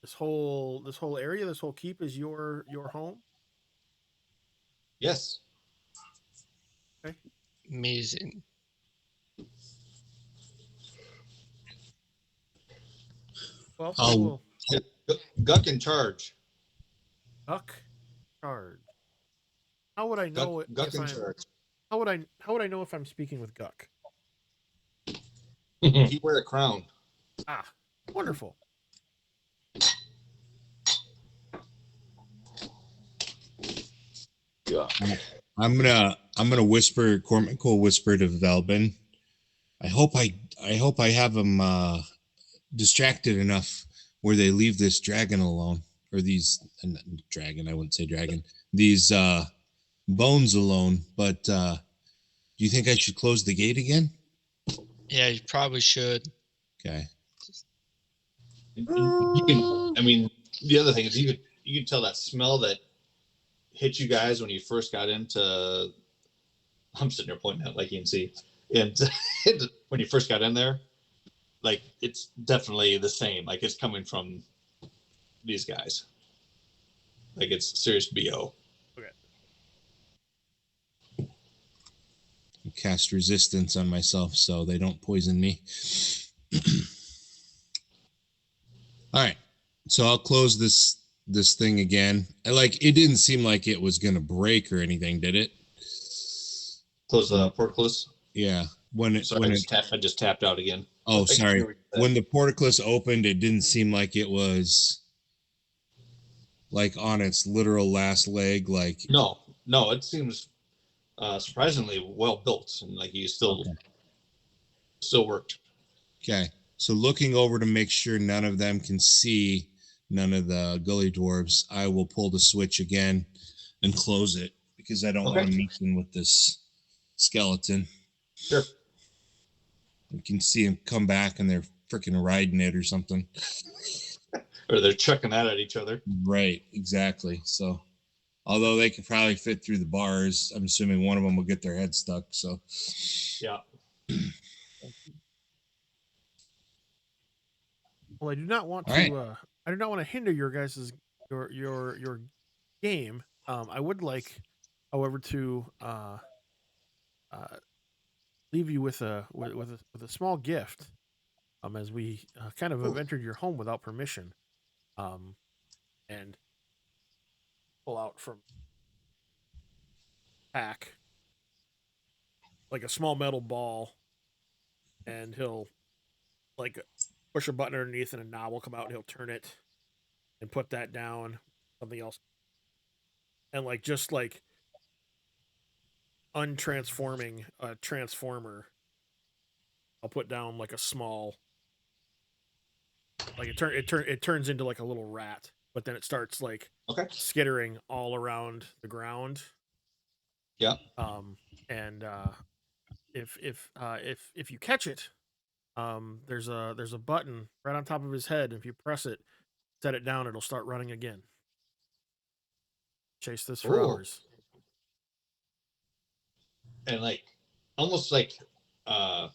this whole area, this whole keep is your home.
Yes.
Okay.
Amazing.
Well,
Oh.
we'll
Guck in charge.
Guck charge. How would I know
Guck
if
in
I'm
charge.
how would I know if I'm speaking with Guck?
He wear a crown.
Ah, wonderful.
Yeah.
I'm gonna whisper. Cormac will whisper to Velbin. I hope I have them distracted enough where they leave this dragon alone, or these dragon. I wouldn't say dragon. These bones alone. But do you think I should close the gate again?
Yeah, you probably should.
Okay.
You can. I mean, the other thing is you can tell that smell that hit you guys when you first got into. I'm sitting there pointing out like you can see, and when you first got in there, like it's definitely the same. Like it's coming from these guys. Like it's serious BO.
Okay.
Cast resistance on myself so they don't poison me. All right, so I'll close this thing again. It didn't seem like it was gonna break or anything, did it?
Close the portcullis.
Yeah. When it
I just tapped out again.
Oh,
Like,
sorry. When the portcullis opened, it didn't seem like it was like on its literal last leg. Like
no, it seems surprisingly well built, and like you still worked.
Okay. So looking over to make sure none of them can see none of the gully dwarves, I will pull the switch again and close it because I don't want to mix in with this skeleton.
Sure.
You can see them come back and they're freaking riding it or something.
Or they're chucking that at each other.
Right, exactly. So although they could probably fit through the bars, I'm assuming one of them will get their head stuck. So
yeah.
Well, I do not want to. I do not want to hinder your guys's your game. I would like, however, to leave you with a small gift. As we kind of have entered your home without permission, and pull out from pack like a small metal ball, and he'll like push a button underneath, and a knob will come out, and he'll turn it and put that down. Something else, and just untransforming a transformer, I'll put down like a small, like it turns into like a little rat, but then it starts like skittering all around the ground.
Yeah.
And if you catch it, There's a button right on top of his head. If you press it, set it down, it'll start running again. Chase this for
Ooh.
hours.
And like almost like all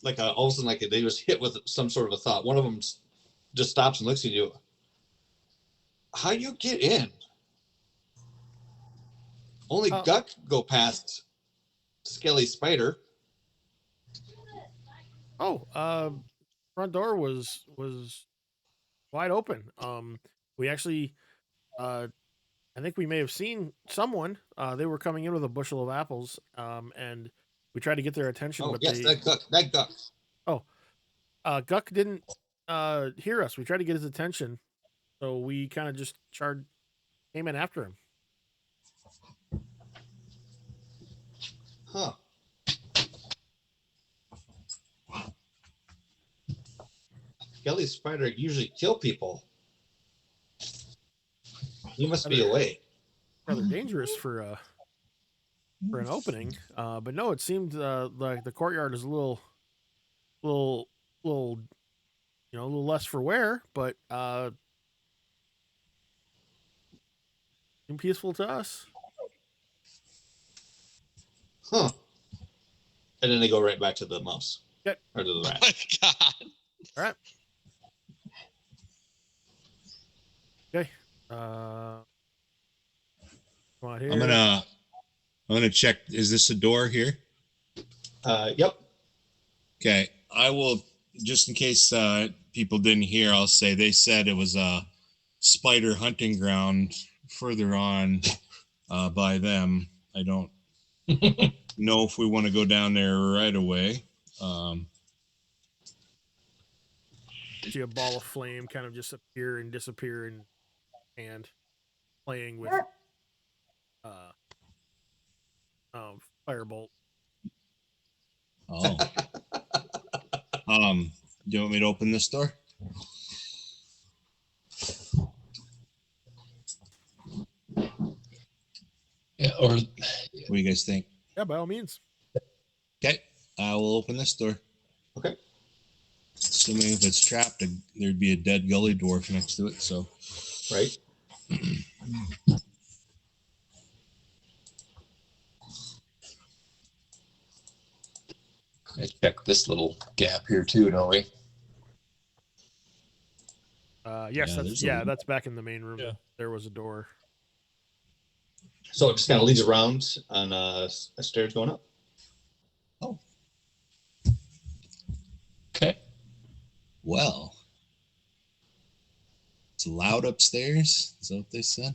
of a sudden like they was hit with some sort of a thought. One of them just stops and looks at you. How you get in? Only Guck go past Skelly Spider.
Front door was wide open. We actually, I think we may have seen someone. They were coming in with a bushel of apples. And we tried to get their attention,
Oh
but
yes, that Guck.
Guck didn't hear us. We tried to get his attention, so we kind of just came in after him.
Huh. Skelly Spider usually kill people. He must be away.
Rather dangerous for an opening, but no, it seemed like the courtyard is a little, a little less for wear, but seemed peaceful to us.
Huh. And then they go right back to the mouse.
Yep.
Or to the
Oh
rat.
my god.
All right. Okay. Come on here.
I'm gonna check. Is this a door here?
Yep.
Okay. I will, just in case people didn't hear, I'll say they said it was a spider hunting ground further on by them. I don't know if we want to go down there right away.
See a ball of flame kind of just appear and disappear and playing with firebolt.
Oh. Do you want me to open this door?
Yeah, or
What do you guys think?
Yeah, by all means.
Okay, I will open this door.
Okay.
Assuming if it's trapped, there'd be a dead gully dwarf next to it. So,
Right.
I check this little gap here too, don't we?
Yes,
Yeah,
that's back in the main room.
Yeah.
There was a door.
So it just kind of leads around on a stairs going up.
Oh. Okay.
well, it's loud upstairs. Is that what they said?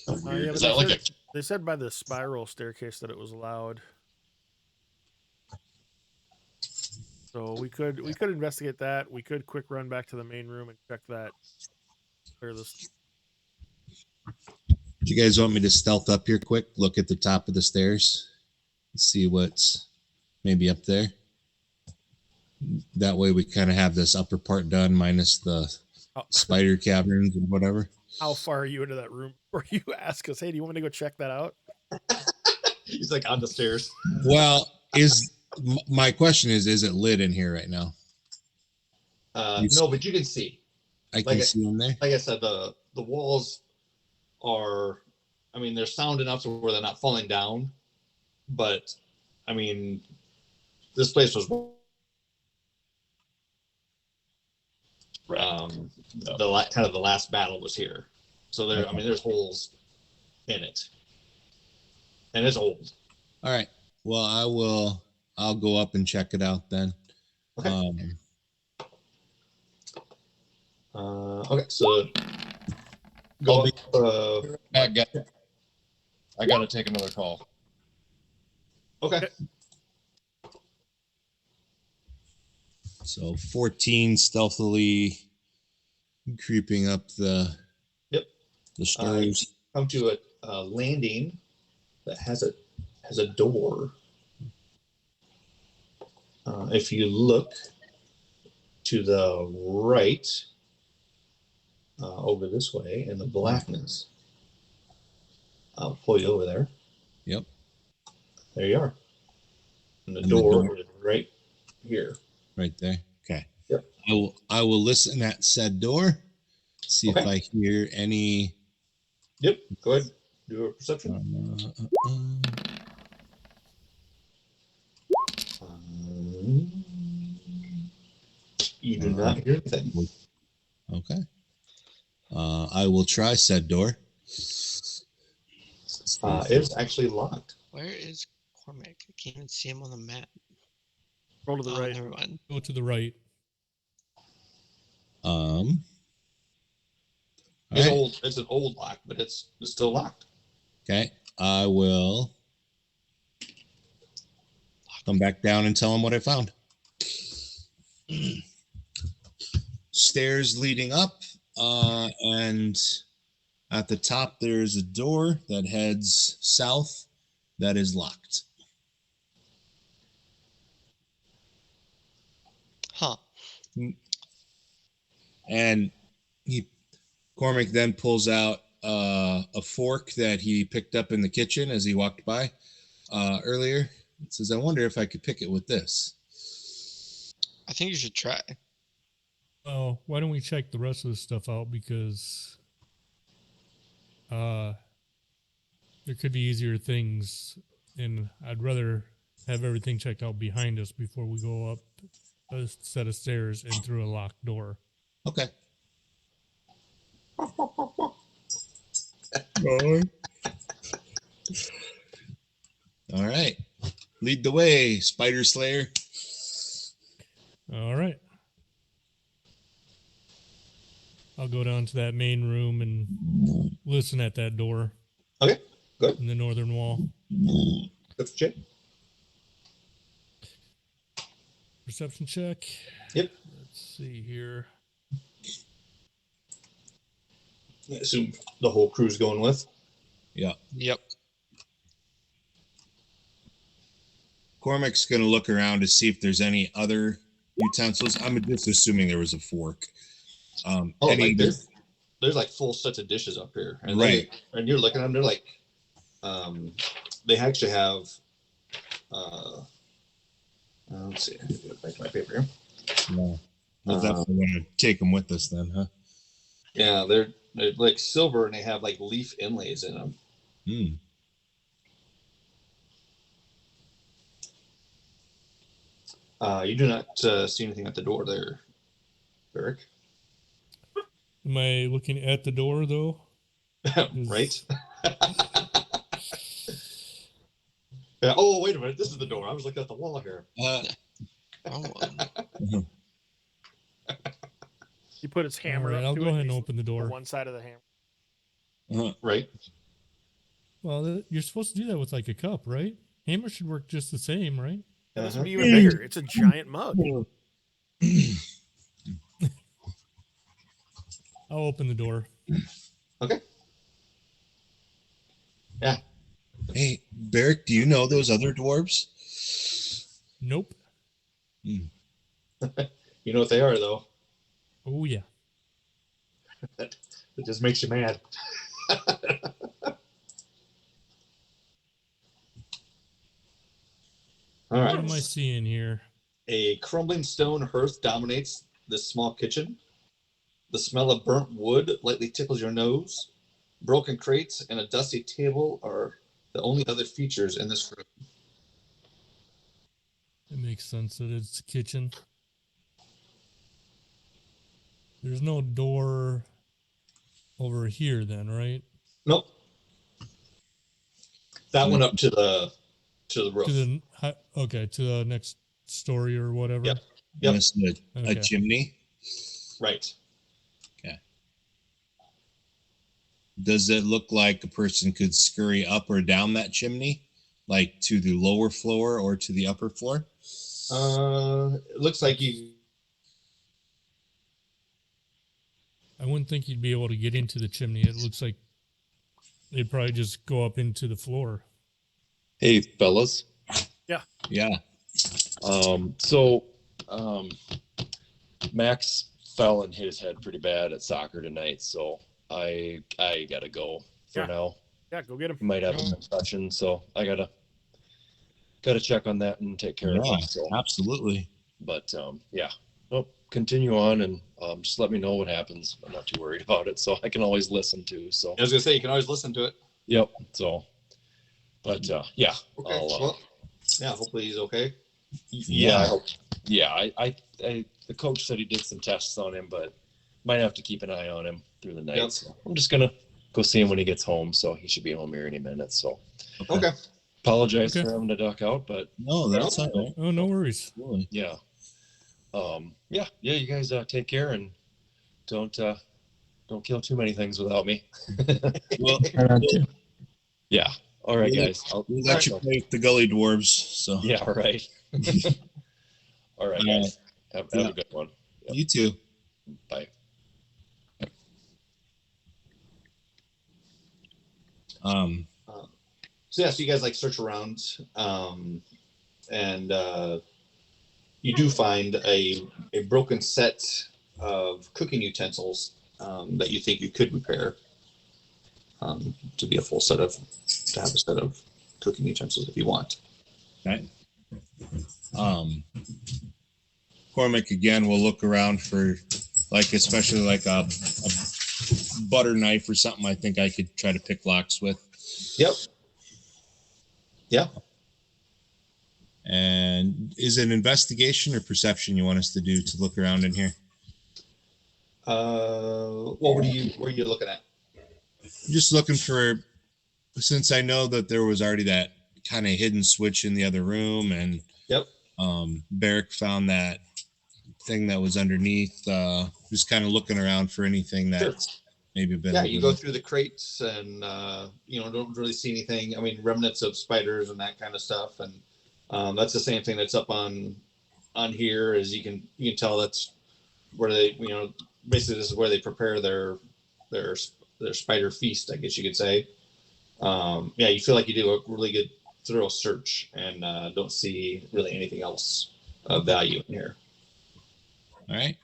Yeah,
Is that like a
they said by the spiral staircase that it was loud. So we could investigate that. We could quick run back to the main room and check that. Clear this.
Do you guys want me to stealth up here quick? Look at the top of the stairs, see what's maybe up there. That way we kind of have this upper part done minus the spider caverns and whatever.
How far are you into that room? Or you ask us, hey, do you want me to go check that out?
He's like on the stairs.
Well, my question is it lit in here right now?
No, but you can see.
I can see in there.
Like I said, the walls are, I mean, they're sound enough to where they're not falling down. But, I mean, this place was the last battle was here. So there, I mean, there's holes in it. And it's old.
All right. Well, I'll go up and check it out then.
Okay. Okay, so go up,
I gotta take another call.
okay.
So 14 stealthily creeping up the stairs.
Come to a landing that has a door. If you look to the right, over this way in the blackness, I'll pull you over there.
Yep.
There you are. And the
And the
door
door?
is right here.
Right there. Okay.
Yep.
I will listen at said door. See if
Okay.
I hear any.
Yep. Go ahead. Do a perception. You do not hear anything.
Okay. I will try said door.
It's actually locked.
Where is Cormac? I can't even see him on the map.
Roll to the
Oh,
right.
never mind.
Go to the right.
All
It's
right.
old. It's an old lock, but it's still locked.
Okay. I will come back down and tell him what I found. Stairs leading up, and at the top there's a door that heads south that is locked.
Huh.
And Cormac then pulls out a fork that he picked up in the kitchen as he walked by earlier. It says, "I wonder if I could pick it with this."
I think you should try.
Oh, why don't we check the rest of the stuff out? Because there could be easier things, and I'd rather have everything checked out behind us before we go up a set of stairs and through a locked door.
Okay. All right. Lead the way, Spider Slayer.
All right. I'll go down to that main room and listen at that door
Okay. Good.
in the northern wall.
Good check.
Perception check.
Yep.
Let's see here.
I assume the whole crew's going with.
Yeah.
Yep.
Cormac's going to look around to see if there's any other utensils. I'm just assuming there was a fork.
Like there's like full sets of dishes up here, and
right.
And you're looking at them. They're like, they actually have. Let's see. I get back to my paper here.
Yeah. We'll definitely want to take them with us then, huh?
Yeah, they're like silver, and they have like leaf inlays in them.
Hmm.
You do not see anything at the door there, Eric.
Am I looking at the door though?
Right. Yeah. Oh, wait a minute. This is the door. I was looking at the wall here.
Wrong one.
You put his hammer
All right,
up
I'll
to
go
it,
ahead and
he's
open the door.
on one side of the hammer.
Right.
Well, you're supposed to do that with like a cup, right? Hammer should work just the same, right?
Yeah, this would be even bigger. It's a giant mug.
I'll open the door.
Okay. Yeah.
Hey, Beric, do you know those other dwarves?
Nope.
You know what they are, though.
Oh yeah.
It just makes you mad. All right.
What am I seeing here?
A crumbling stone hearth dominates this small kitchen. The smell of burnt wood lightly tickles your nose. Broken crates and a dusty table are the only other features in this room.
It makes sense that it's a kitchen. There's no door over here then, right?
Nope. That went up to the roof.
To the next story or whatever.
Yep.
Yes, a
Okay.
chimney.
Right.
Okay. Does it look like a person could scurry up or down that chimney, like to the lower floor or to the upper floor?
It looks like you.
I wouldn't think you'd be able to get into the chimney. It looks like they'd probably just go up into the floor.
Hey, fellas.
Yeah.
Max fell and hit his head pretty bad at soccer tonight, so I gotta go for now.
Yeah, go get him.
He might have a concussion, so I gotta got to check on that and take care of
Yeah,
it. So,
absolutely.
but yeah, well, continue on and just let me know what happens. I'm not too worried about it, so I can always listen to. So
I was gonna say you can always listen to it.
yep. So, but yeah,
Okay.
I'll,
Well, yeah. Hopefully he's okay.
yeah, I hope, yeah. I the coach said he did some tests on him, but might have to keep an eye on him through the night.
Yep.
So I'm just gonna go see him when he gets home. So he should be home here any minute. So
Okay.
apologize
Okay.
for having to duck out, but
No, that's all right.
Oh, no worries.
Really.
yeah, yeah. You guys take care and don't kill too many things without me.
Well,
Right on too.
Yeah. All right,
We'll-
guys.
we let you play with the gully dwarves. So
Yeah. Right. All right,
All
guys. Have
Yeah.
a good one. Yep.
you too.
Bye.
So yeah, so you guys like search around, and you do find a broken set of cooking utensils that you think you could repair to be a full set of to have a set of cooking utensils if you want.
Okay. Cormac again will look around for like especially like a butter knife or something. I think I could try to pick locks with.
Yep. Yeah.
And is it investigation or perception you want us to do to look around in here?
What were you looking at?
Just looking for, since I know that there was already that kind of hidden switch in the other room, and
Yep.
Barrick found that thing that was underneath. Just kind of looking around for anything that's maybe been.
Yeah, you go through the crates and don't really see anything. I mean, remnants of spiders and that kind of stuff, and that's the same thing that's up on here. As you can tell, that's where they basically this is where they prepare their spider feast, I guess you could say. Yeah, you feel like you do a really good thorough search and don't see really anything else of value in here.
All right.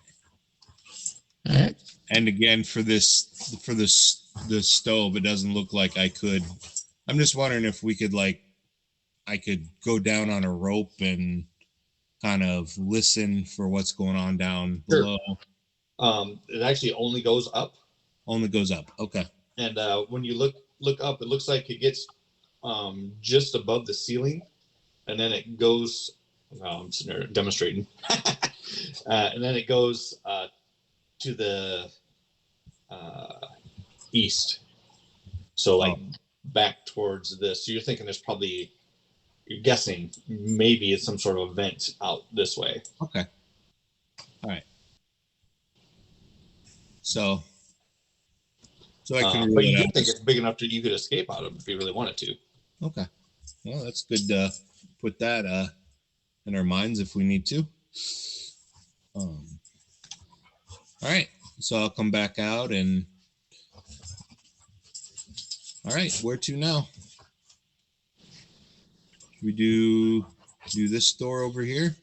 All right.
And again, for the stove, it doesn't look like I could. I'm just wondering if we could I could go down on a rope and kind of listen for what's going on down below.
It actually only goes up.
Only goes up. Okay.
And when you look up, it looks like it gets just above the ceiling, and then it goes. I'm sitting there demonstrating, and then it goes to the east. So back towards this. So you're thinking there's probably. You're guessing maybe it's some sort of vent out this way.
Okay. All right. So I can.
But you do think it's big enough that you could escape out of if you really wanted to.
Okay. Well, that's good to put that in our minds if we need to. All right. So I'll come back out and. All right. Where to now? Should we do this door over here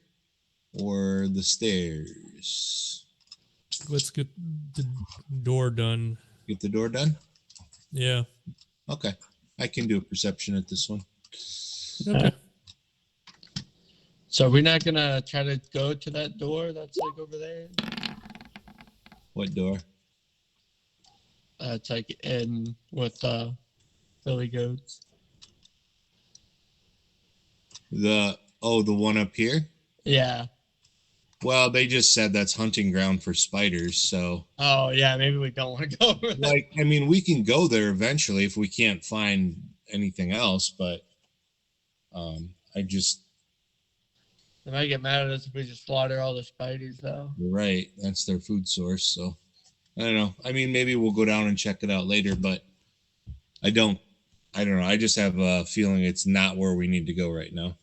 or the stairs?
Let's get the door done.
Get the door done?
Yeah.
Okay. I can do a perception at this one.
Okay.
So we're not gonna try to go to that door that's like over there.
What door?
It's like in with Billy Goats.
The one up here?
Yeah.
Well, they just said that's hunting ground for spiders, so
Oh yeah, maybe we don't want to go over that.
I mean, we can go there eventually if we can't find anything else, but I just
They might get mad at us if we just slaughter all the spiders though.
you're right, that's their food source, so I don't know. I mean, maybe we'll go down and check it out later, but I don't know. I just have a feeling it's not where we need to go right now.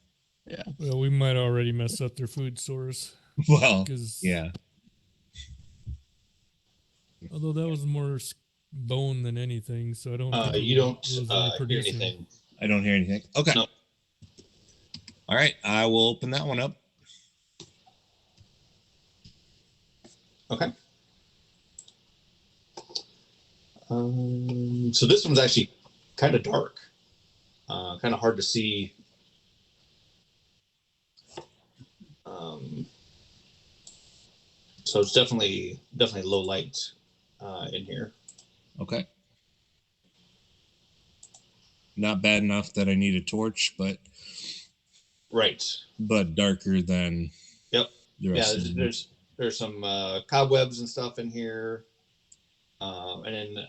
Yeah.
Well, we might already mess up their food source.
Well,
'Cause-
yeah.
Although that was more bone than anything, so I don't think it
You don't
was
hear
reproducing.
anything.
I don't hear anything. Okay.
No.
All right, I will open that one up.
Okay. So this one's actually kind of dark, kind of hard to see So it's definitely low light in here.
Okay. Not bad enough that I need a torch, but
Right.
darker than
Yep.
the rest of them.
There's some cobwebs and stuff in here, and then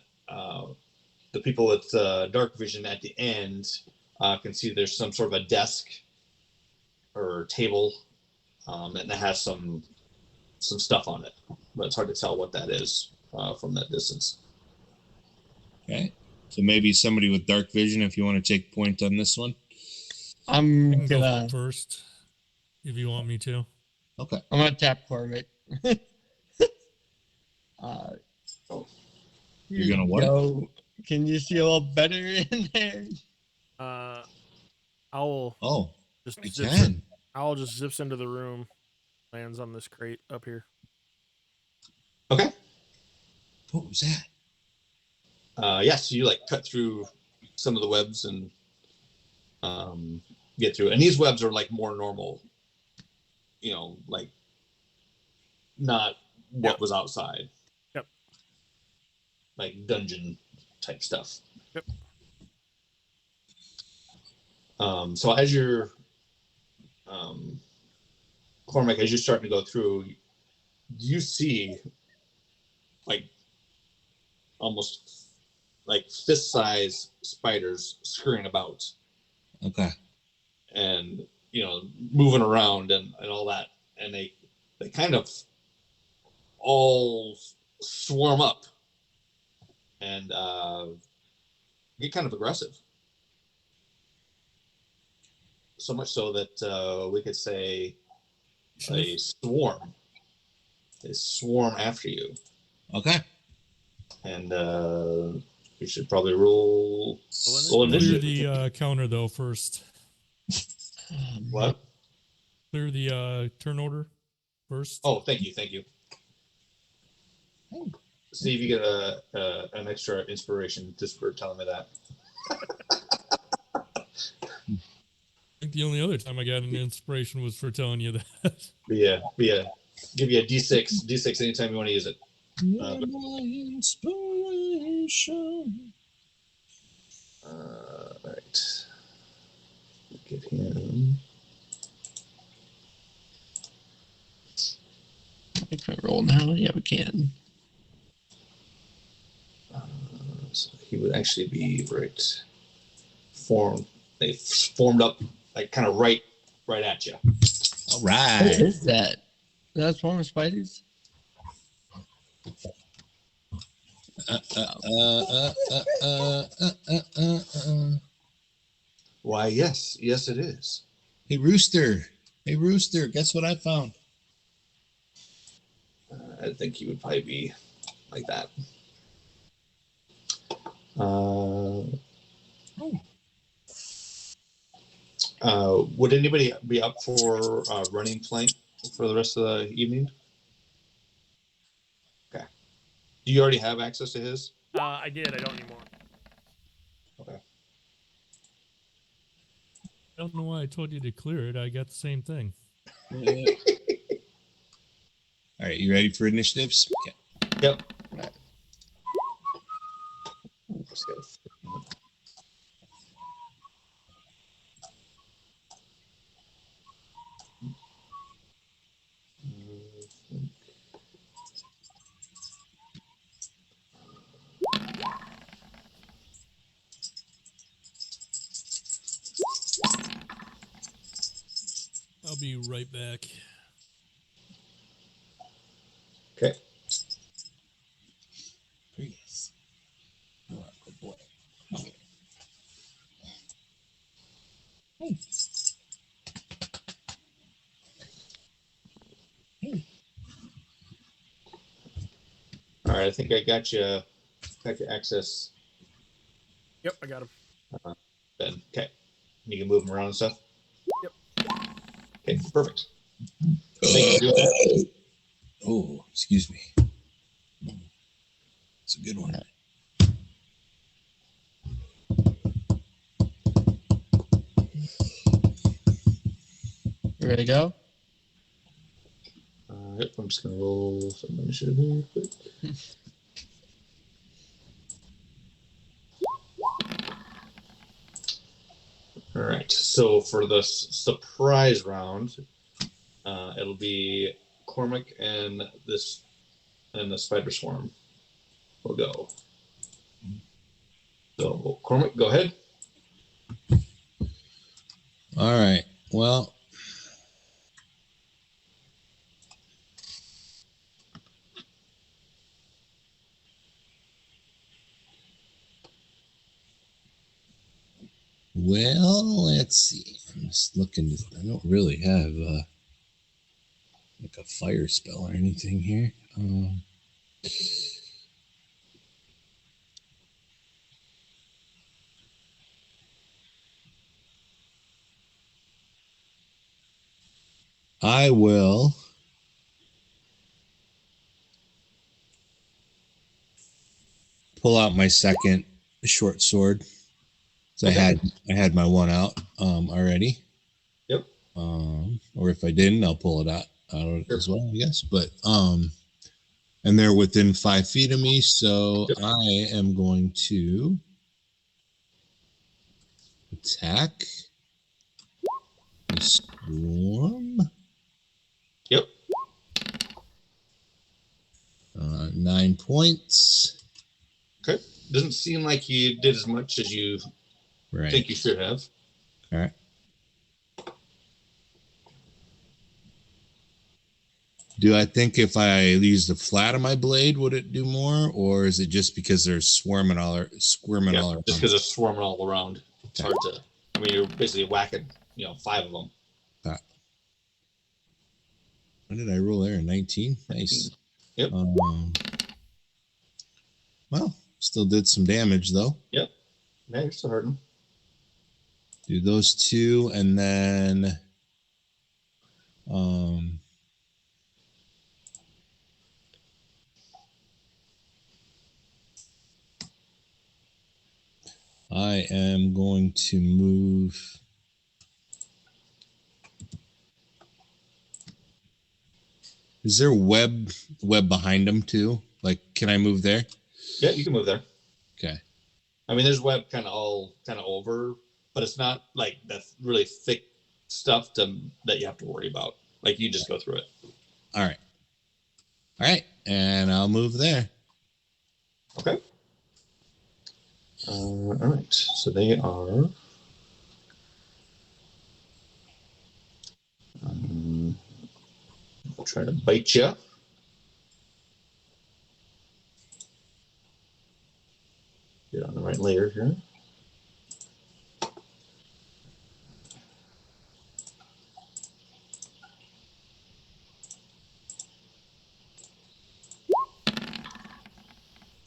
the people with dark vision at the end can see there's some sort of a desk or table, and it has some stuff on it, but it's hard to tell what that is from that distance.
Okay. So maybe somebody with dark vision, if you want to take point on this one.
I
I'm
can go
gonna
first if you want me to.
Okay.
I'm gonna tap Corvic.
You're gonna what?
Go. Can you see a little better in there?
Owl
Oh,
just
I
zips
can.
Owl just zips into the room, lands on this crate up here.
Okay.
What was that?
Yes, you like cut through some of the webs and get through. And these webs are like more normal, like not what was outside.
Yep.
Like dungeon type stuff.
Yep.
So as you're, Cormac, as you're starting to go through, you see like almost like fist-size spiders scurrying about.
Okay.
And moving around and all that, and they kind of all swarm up and get kind of aggressive, so much so that we could say they swarm after you.
Okay.
And you should probably roll
Clear
initiative.
the counter though first.
What?
Clear the turn order first.
Oh, thank you. See if you get an extra inspiration just for telling me that.
I think the only other time I got an inspiration was for telling you that.
Yeah. Give you a D6 anytime you want to use it.
My inspiration.
All right. Get him.
I can roll now. Yeah, we can.
So he would actually be right. They formed up like kind of right at you.
All
What
right.
is that? That's one of Spidey's.
Why, yes, it is.
Hey, Rooster. Guess what I found?
I think he would probably be like that. Would anybody be up for running flank for the rest of the evening? Okay. Do you already have access to his?
I did. I don't anymore.
Okay.
I don't know why I told you to clear it. I got the same thing.
All right, you ready for initiatives? Okay.
Yep.
I'll be right back.
Okay.
Please. Oh, good boy. Hey.
All right. I think I got you. Got your access.
Yep, I got him.
Ben. Okay. You can move him around and stuff.
Yep.
Okay. Perfect. Thank you.
Oh, excuse me. It's a good one.
You ready to go?
Yep, I'm just gonna roll some initiative here quick. All right. So for the surprise round, it'll be Cormac and the Spider Swarm will go. So Cormac, go ahead.
All right. Well, let's see. I'm just looking. I don't really have like a fire spell or anything here. I will pull out my second short sword. So
Okay.
I had my one out already.
Yep.
Or if I didn't, I'll pull it out
Sure.
as well, I guess. But and they're within 5 feet of me, so
Yep.
I am going to attack the swarm.
Yep.
9 points.
Okay. Doesn't seem like you did as much as you
Right.
think you should have.
All right. Do I think if I use the flat of my blade, would it do more, or is it just because they're squirming all around?
Just because it's swarming all around. It's
Okay.
hard to. I mean, you're basically whacking, 5 of them.
What did I roll there? 19? Nice.
Yep.
Well, still did some damage though.
Yep. Yeah, you're still hurting.
Do those 2, and then I am going to move. Is there web behind them too? Like, can I move there?
Yeah, you can move there.
Okay.
I mean, there's web kind of over, but it's not like that really thick stuff that you have to worry about. Like, you just go through it.
All right, and I'll move there.
Okay. All right. So they are. I'll try to bite you. Get on the right layer here.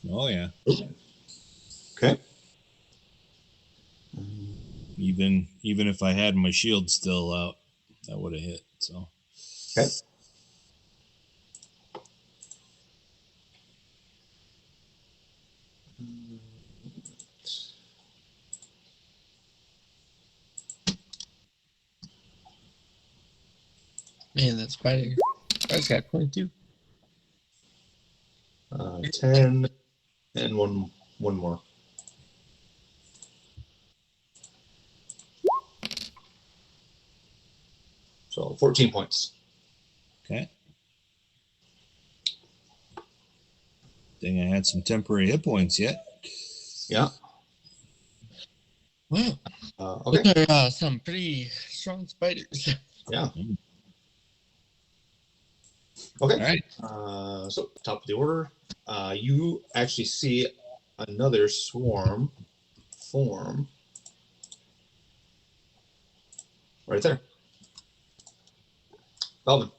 Oh yeah.
Okay.
Even if I had my shield still out, that would have hit. So.
Okay.
Man, that spider's got 22.
10 and one more. So 14 points.
Okay. Dang, I had some temporary hit points yet.
Yeah.
Wow.
Okay.
Those are some pretty strong spiders.
Yeah. Okay.
All right.
So top of the order, you actually see another swarm form right there. Belvin.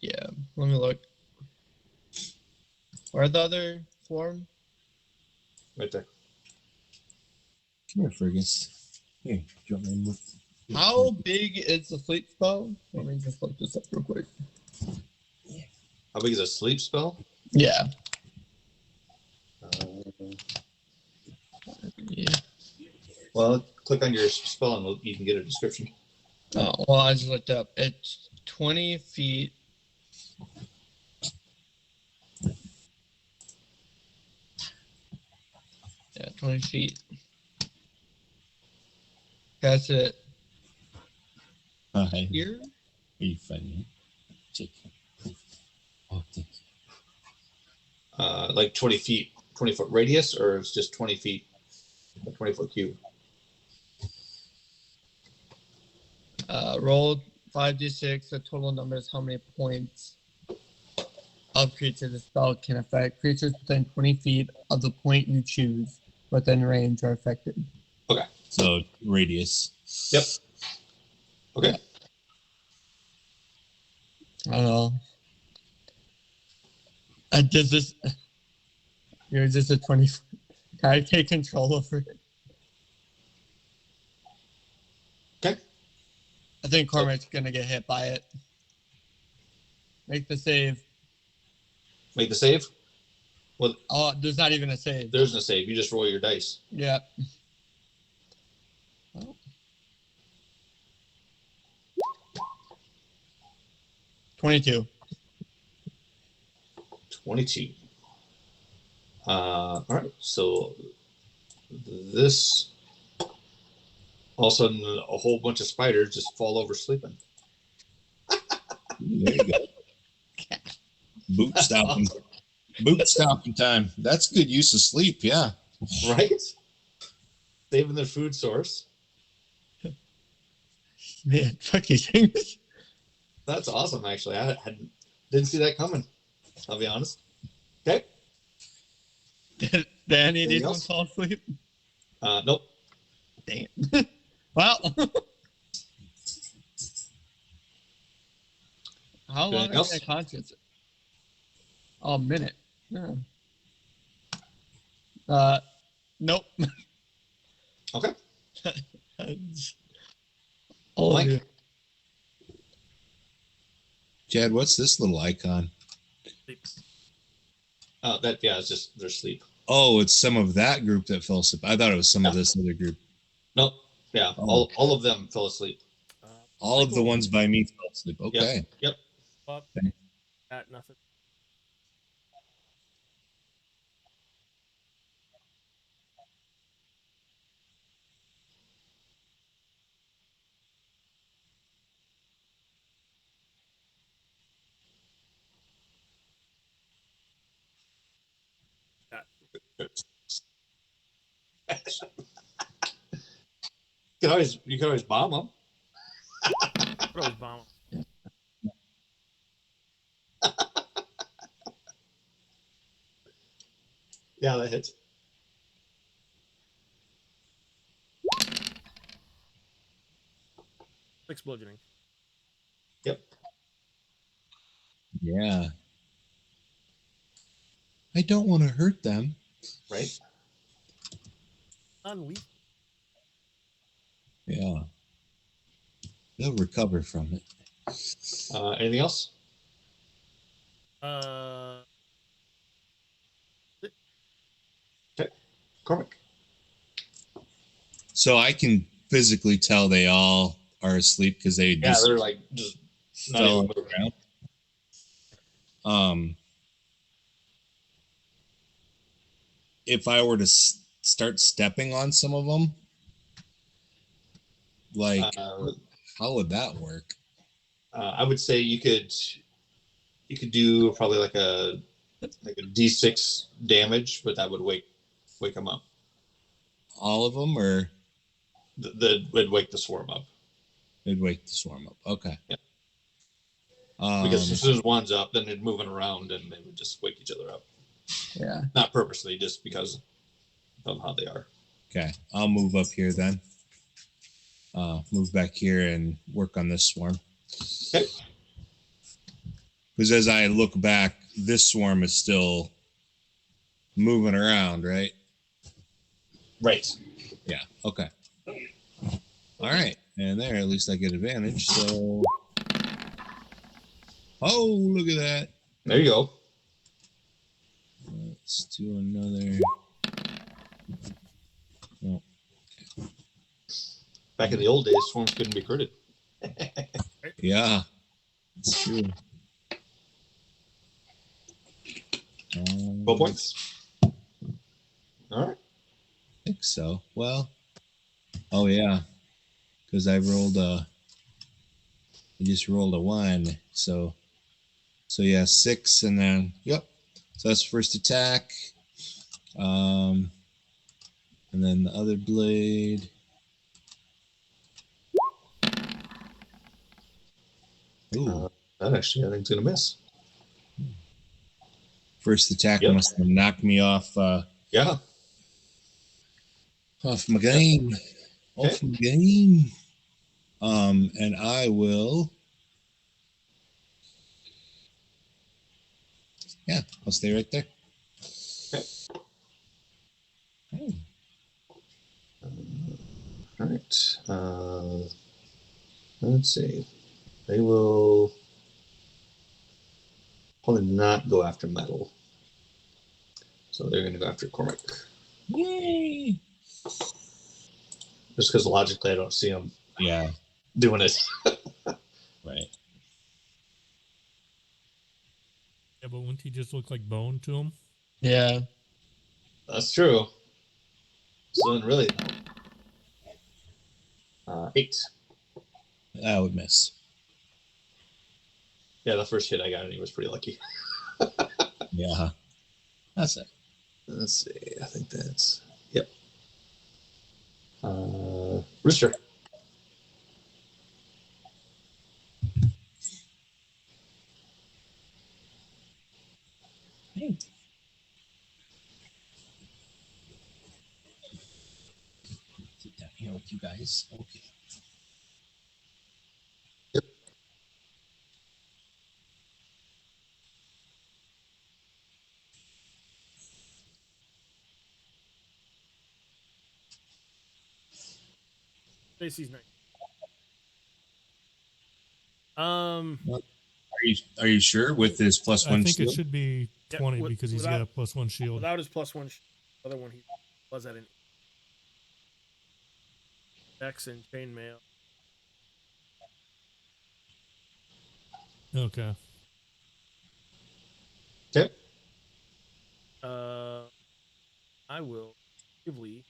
Yeah, let me look. Where the other swarm?
Right there.
Come here, Fergus. Hey, do you want me to move?
How big is the sleep spell? Let me just look this up real quick.
How big is a sleep spell?
Yeah.
Uh,
Yeah.
well, click on your spell and you can get a description.
Oh, well, I just looked up. It's 20 feet 20 feet. That's it.
Hi.
Here?
Are you funny? Take it. Oh, thank you.
Like 20 feet, 20-foot radius, or it's just 20 feet, a 20-foot cube?
Roll 5d6. The total number is how many points of creature the spell can affect. Creatures within 20 feet of the point you choose within range are affected.
Okay.
So radius.
Yep. Okay.
I don't know. Does this? You're just a 20. Can I take control over it?
Okay.
I think Cormac's gonna get hit by it. Make the save.
Make the save. Well,
Oh, there's not even a save.
there's no save. You just roll your dice.
Yeah. Oh. 22.
22. All right. So this, all of a sudden, a whole bunch of spiders just fall over sleeping.
There you go. Boot stopping. Boot stopping time. That's good use of sleep. Yeah.
Right? Saving their food source.
Man, fuck these things.
That's awesome, actually. I didn't see that coming. I'll be honest. Okay.
Did any of these
Anything
ones
else?
fall asleep?
Nope.
Dang it. Well. How long
Anything
are
else?
they conscious? Oh, a minute. Yeah. Nope.
Okay.
Oh,
Mike?
dude.
Chad, what's this little icon?
It's just their sleep.
Oh, it's some of that group that fell asleep. I thought it was some of this other group.
Nope. Yeah.
Oh.
All of them fell asleep.
All of the ones by me fell asleep. Okay.
Yep.
Up. Got nothing.
You can always bomb them.
Could always bomb 'em.
Yeah, that hits.
Explosioning.
Yep.
Yeah. I don't want to hurt them.
Right.
Unleash.
Yeah. They'll recover from it.
Anything else? Cormac.
So I can physically tell they all are asleep because they
Yeah,
just
they're like just not
fell
even moving.
around. If I were to start stepping on some of them, like how would that work?
I would say you could do probably like a D6 damage, but that would wake them up.
All of them, or
Would wake the swarm up.
it'd wake the swarm up. Okay.
Yeah. Because as
Um,
soon as one's up, then they're moving around and they would just wake each other up.
Yeah.
Not purposely, just because of how they are.
okay. I'll move up here then. Move back here and work on this swarm.
Okay.
Because as I look back, this swarm is still moving around, right?
Right.
Yeah. Okay. All right. And there, at least I get advantage. So, oh, look at that.
There you go.
Let's do another. Oh,
Back in the old days, swarms couldn't be critted.
yeah, it's true.
12 points. All right.
so. Well, oh yeah, because I just rolled a 1. So yeah, 6, and then yep. So that's first attack. And then the other blade. Ooh.
That actually, I think, is going to miss.
First attack
Yep.
must have knocked me off
Yeah.
off my game.
Okay.
Off my game. And I will. Yeah, I'll stay right there.
Okay.
Oh.
All right. Let's see. They will probably not go after metal. So they're going to go after Cormac.
Yay!
Just because logically I don't see them
Yeah,
doing it.
right.
Yeah, but wouldn't he just look like bone to him?
Yeah.
That's true. So then really, 8.
I would miss.
Yeah, the first hit I got, and he was pretty lucky.
Yeah. That's it.
Let's see. I think that's yep. Rooster.
Hey. Sit down here with you guys. Okay.
Stacy's nice.
Are you sure with this +1
I think
shield?
it should be
Yeah,
20 because he's got a +1 shield.
Without his +1 shield, the other one he was at an X and chainmail.
Okay.
Okay.
I will actively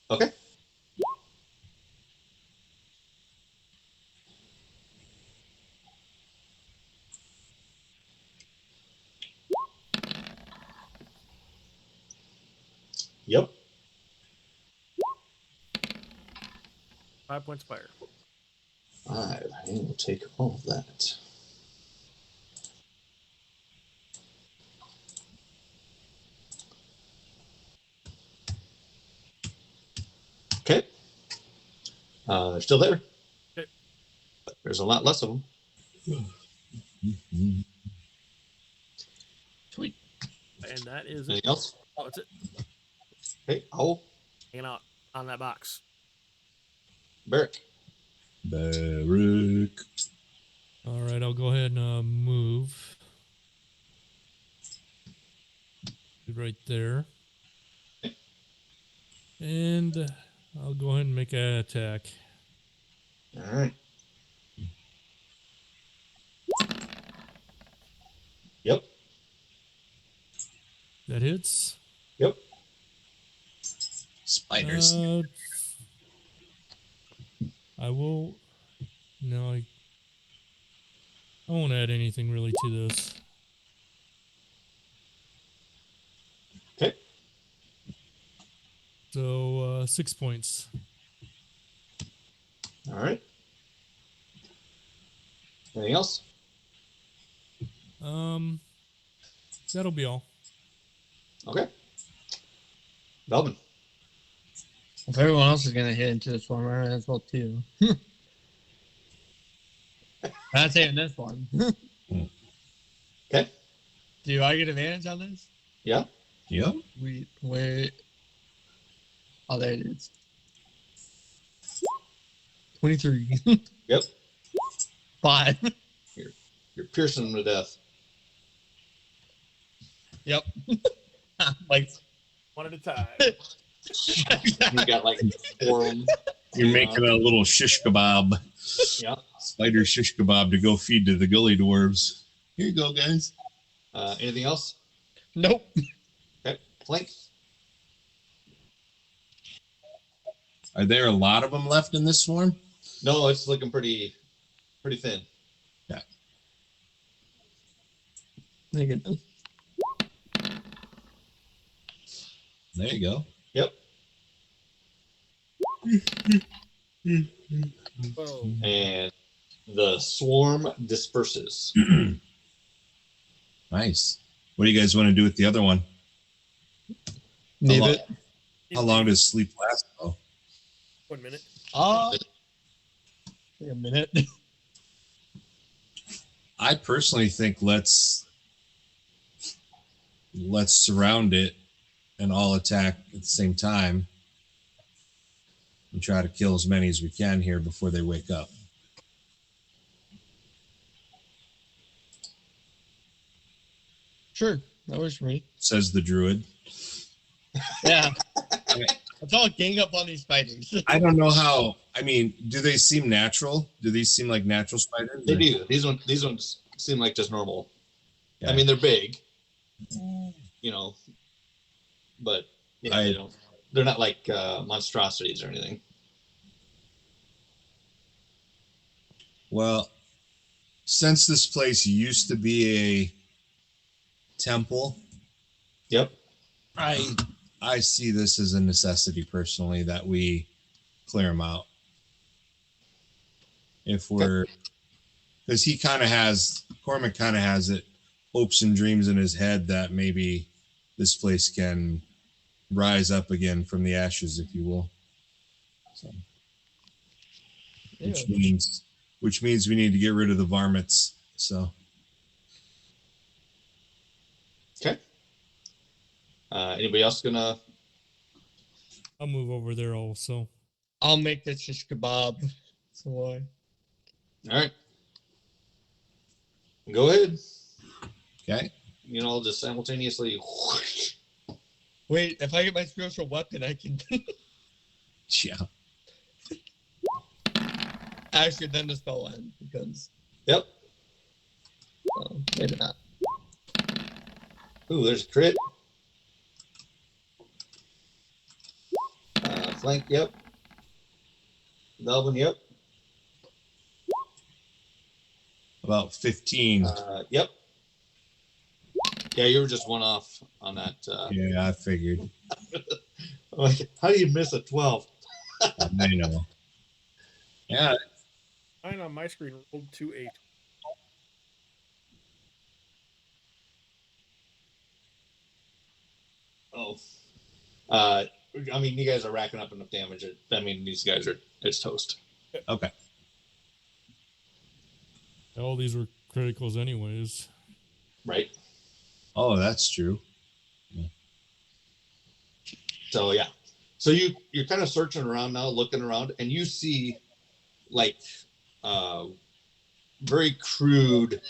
Okay. Yep.
5 points fire.
5. I will take all of that. Okay. They're still there.
Okay.
But there's a lot less of them.
Sweet.
And that is
Anything
it.
else?
Oh, that's it.
Okay. Owl.
Hanging out on that box.
Barrick.
Barrick.
All right, I'll go ahead and move. Right there. And I'll go ahead and make an attack.
All right. Yep.
That hits.
Yep.
Spiders.
I will. No, I won't add anything really to this.
Okay.
So 6 points.
All right. Anything else?
That'll be all.
Okay. Belvin.
If everyone else is gonna hit into this one, I might as well too. Not saying this one.
Okay.
Do I get advantage on this?
Yeah.
Yep.
Wait. Oh, there it is. 23.
Yep.
5.
You're piercing them to death.
Yep. Like
One at a time.
You got like 4 of them.
You're making a little shish kebab.
Yeah.
Spider shish kebab to go feed to the gully dwarves. Here you go, guys.
Anything else?
Nope.
Okay, flank.
Are there a lot of them left in this swarm?
No, it's looking pretty thin.
Yeah.
There you go.
There you go.
Yep.
Whoa.
And the swarm disperses.
Nice. What do you guys want to do with the other one?
Leave
long-
it.
How long does sleep last, though?
1 minute?
Like a minute.
I personally think let's surround it and all attack at the same time and try to kill as many as we can here before they wake up.
Sure, that works for me.
Says the druid.
Yeah. Let's all gang up on these spiders.
I don't know how. I mean, do they seem natural? Do these seem like natural spiders?
They do. These ones seem like just normal.
Yeah.
I mean, they're big, you know, but yeah, they're not like monstrosities or anything.
Well, since this place used to be a temple,
Yep.
I see this as a necessity personally that we clear them out. If we're, because Cormac kind of has it, hopes and dreams in his head that maybe this place can rise up again from the ashes, if you will. So, which means we need to get rid of the varmints. So.
Okay. Anybody else gonna?
I'll move over there also.
I'll make this shish kebab. So why?
All right. Go ahead.
Okay.
You know, just simultaneously.
Wait, if I get my spiritual weapon, I can.
Yeah.
Actually, then the spell ends because.
Yep.
Maybe not.
Ooh, there's a crit. Flank, yep. Melvin, yep.
About 15.
Yep. Yeah, you were just one off on that.
Yeah, I figured.
Like, how do you miss a 12?
I know. Yeah.
Mine on my screen rolled 2-8.
Oh. I mean, you guys are racking up enough damage. I mean, these guys it's toast.
Okay.
All these were criticals anyways.
Right.
Oh, that's true.
So yeah. So you're kind of searching around now, looking around, and you see like very crude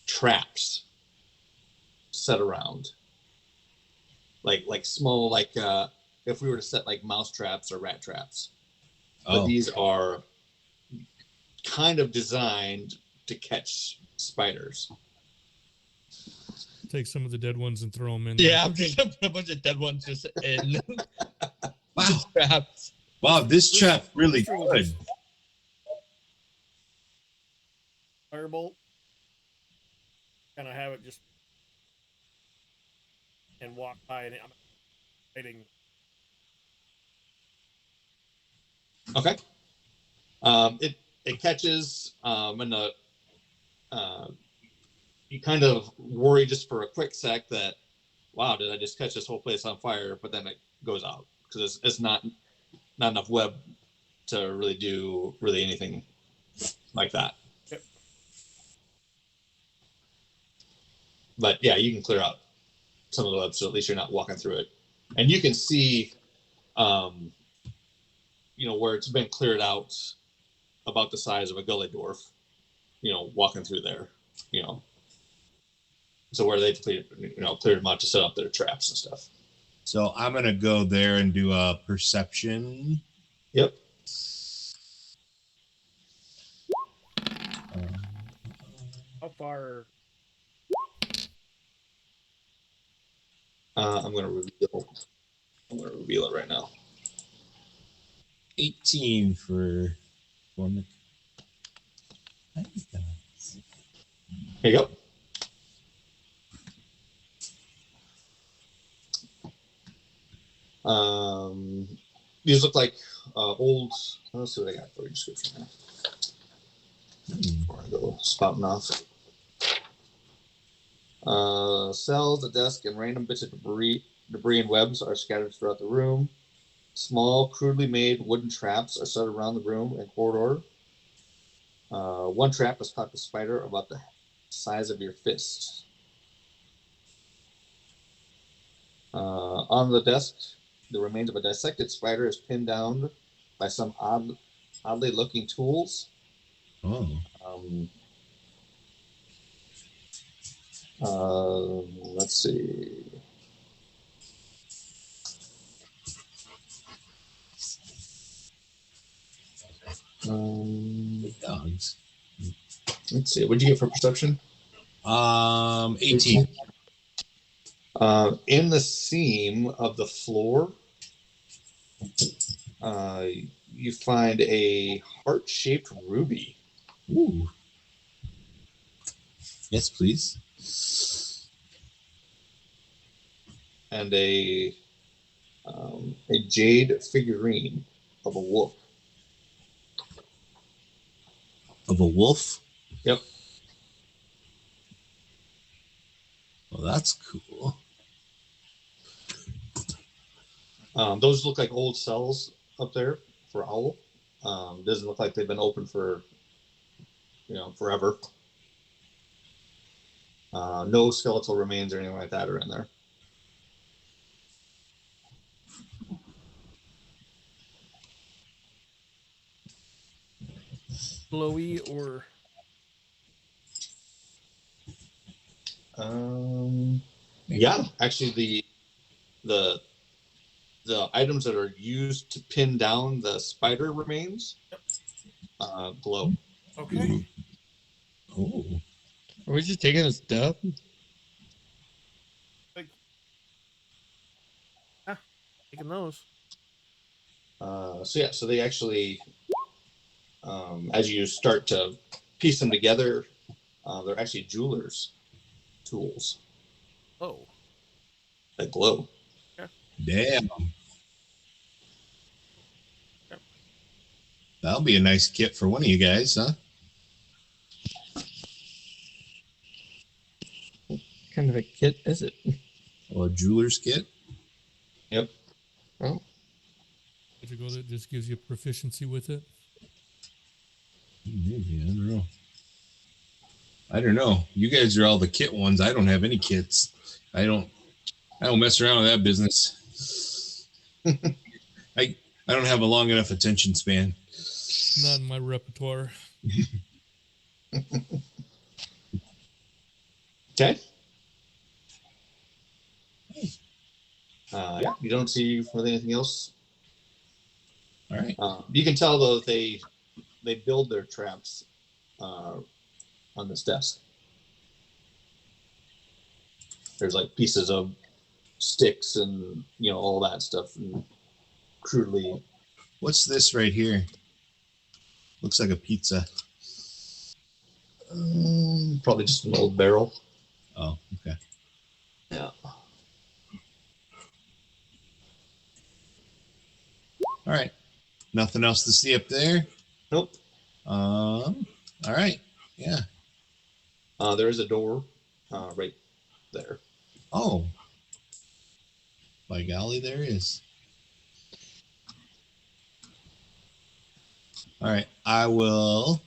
traps set around. Like small, like if we were to set like mouse traps or rat traps. But these are kind of designed to catch spiders.
Take some of the dead ones and throw them in.
Yeah, I'm just gonna put a bunch of dead ones just in.
Wow.
Traps.
Wow, this trap really good.
Firebolt. Kind of have it just and walk by, and I'm hiding.
Okay. It catches, and you kind of worry just for a quick sec that, wow, did I just catch this whole place on fire? But then it goes out because it's not enough web to really do anything like that.
Yep.
But yeah, you can clear out some of the web, so at least you're not walking through it, and you can see, where it's been cleared out, about the size of a gully dwarf, walking through there, so where they've cleared them out to set up their traps and stuff.
So I'm going to go there and do a perception.
Yep.
How far?
I'm going to reveal it right now.
18 for Cormac.
Here you go. These look like old. Let's see what I got for a description now. Before I go spouting off. Cells, a desk, and random bits of debris and webs are scattered throughout the room. Small, crudely made wooden traps are set around the room and corridor. One trap has caught the spider about the size of your fist. On the desk, the remains of a dissected spider is pinned down by some oddly looking tools.
Oh.
Let's see.
Dogs.
Let's see. What'd you get for perception?
18.
In the seam of the floor, you find a heart-shaped ruby.
Ooh. Yes, please.
And a jade figurine of a wolf.
Of a wolf?
Yep.
Well, that's cool.
Those look like old cells up there for owl. Doesn't look like they've been open for forever. No skeletal remains or anything like that are in there.
Glowy or
Yeah, actually the items that are used to pin down the spider remains glow.
okay.
Oh.
Are we just taking this stuff?
Like, taking those.
So they actually, as you start to piece them together, they're actually jewelers' tools
Oh,
that glow.
Damn.
Yep.
That'll be a nice kit for one of you guys, huh?
What kind of a kit is it?
Well, a jeweler's kit.
Yep.
Oh,
Magical that just gives you proficiency with it.
Maybe, I don't know. You guys are all the kit ones. I don't have any kits. I don't mess around with that business. I don't have a long enough attention span.
Not in my repertoire.
Okay. Yeah, you don't see really anything else.
All right.
You can tell though they build their traps on this desk. There's like pieces of sticks and all that stuff and crudely.
What's this right here? Looks like a pizza.
Probably just an old barrel.
Oh, okay.
Yeah.
All right. Nothing else to see up there?
Nope.
All right. Yeah.
There is a door right there.
Oh. By golly, there is. All right. I will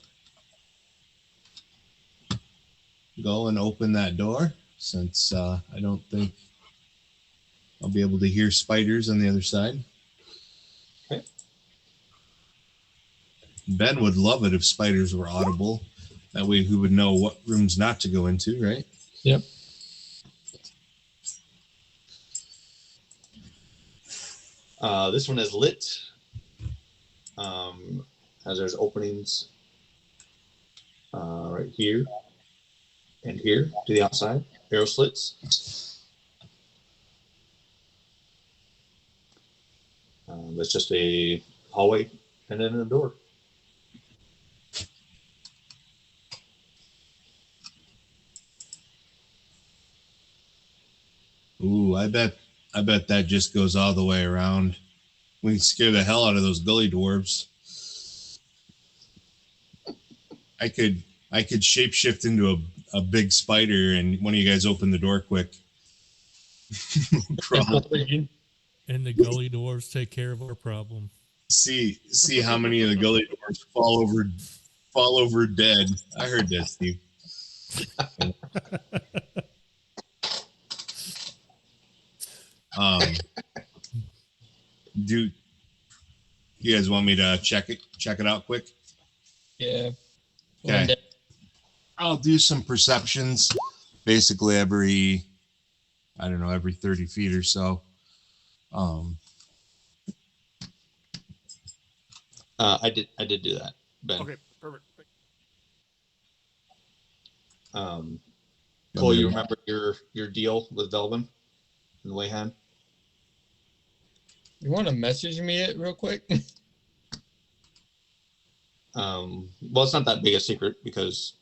go and open that door since I don't think I'll be able to hear spiders on the other side.
Okay.
Ben would love it if spiders were audible. That way he would know what rooms not to go into, right?
yep.
This one is lit. As there's openings right here and here to the outside, arrow slits. That's just a hallway and then a door.
Ooh, I bet that just goes all the way around. We can scare the hell out of those gully dwarves. I could shapeshift into a big spider, and one of you guys open the door quick. Crawl.
And the gully dwarves take care of our problem.
See how many of the gully dwarves fall over dead. I heard that, Steve. Do you guys want me to check it out quick?
Yeah.
Okay. I'll do some perceptions, basically every 30 feet or so.
I did do that, Ben.
Okay, perfect.
Cole, you remember your deal with Velvin and Wayhan?
You want to message me it real quick?
Well, it's not that big a secret because,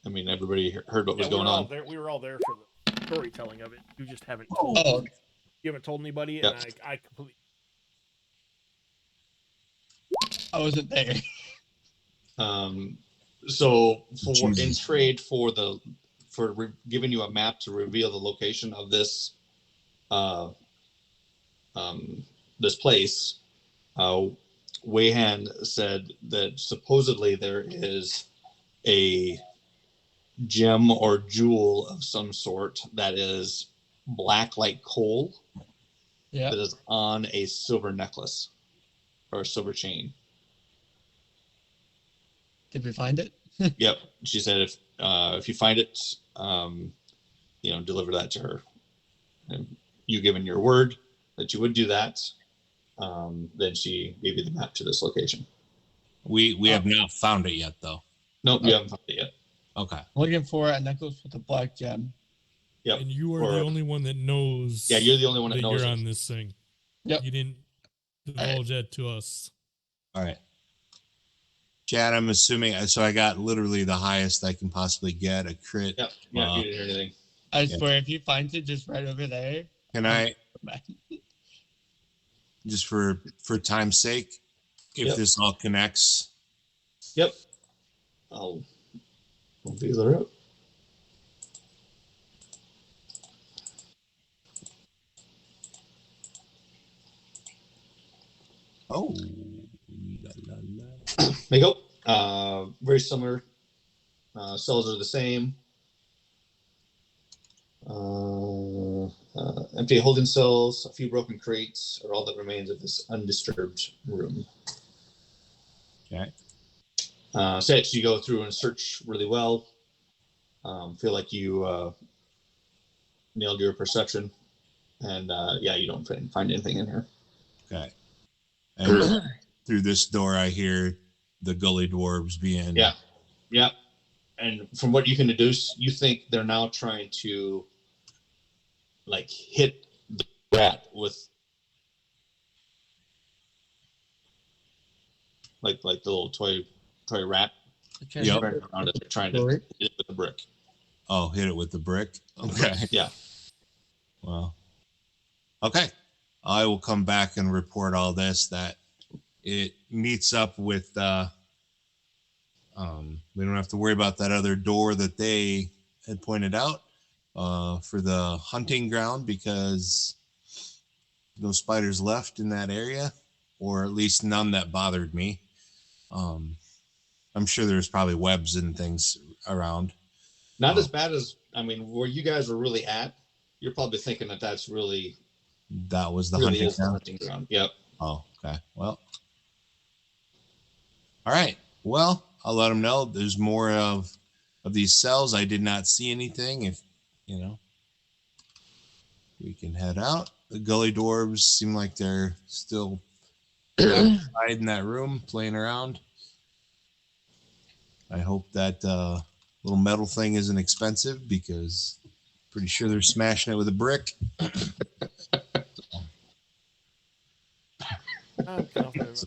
I mean, everybody heard what was going on.
We were all there for the storytelling of it. You just haven't told.
Oh.
You haven't told anybody,
Yep.
and I completely.
I wasn't there.
So in
Jesus.
trade for giving you a map to reveal the location of this this place, Wayhan said that supposedly there is a gem or jewel of some sort that is black like coal.
Yeah.
That is on a silver necklace or a silver chain.
Did we find it?
Yep. She said if you find it, deliver that to her. And you given your word that you would do that, then she gave you the map to this location.
We have not found it yet, though.
Nope, you haven't found it yet.
Okay.
Looking for a necklace with a black gem.
Yep.
And you are the only one that knows.
Yeah, you're the only one that knows
you're
it.
on this thing.
Yep.
You didn't divulge that to us.
All right. Chad, I'm assuming. So I got literally the highest I can possibly get, a crit.
Yep. Yeah, you didn't hear anything.
I swear, if he finds it just right over there.
Can I, just for time's sake, if this all connects?
Yep. I'll figure it out.
Oh.
There you go. Very similar. Cells are the same. Empty holding cells, a few broken crates are all that remains of this undisturbed room.
Okay.
So you go through and search really well. Feel like you nailed your perception, and you don't find anything in here.
Okay. And through this door, I hear the gully dwarves being.
Yeah. And from what you can deduce, you think they're now trying to hit the rat with like the little toy rat.
Yep.
Around it. They're trying to hit it with a brick.
Oh, hit it with the brick. Okay.
Yeah.
Well. Okay. I will come back and report all this, that it meets up with we don't have to worry about that other door that they had pointed out for the hunting ground, because no spiders left in that area, or at least none that bothered me. I'm sure there's probably webs and things around.
Not as bad as, where you guys are really at. You're probably thinking that that's really
that was the
really
hunting
ground. Yep.
Oh, okay. Well, all right. Well, I'll let them know there's more of these cells. I did not see anything. If we can head out. The gully dwarves seem like they're still outside in that room playing around. I hope that little metal thing isn't expensive, because pretty sure they're smashing it with a brick.
I'm confident.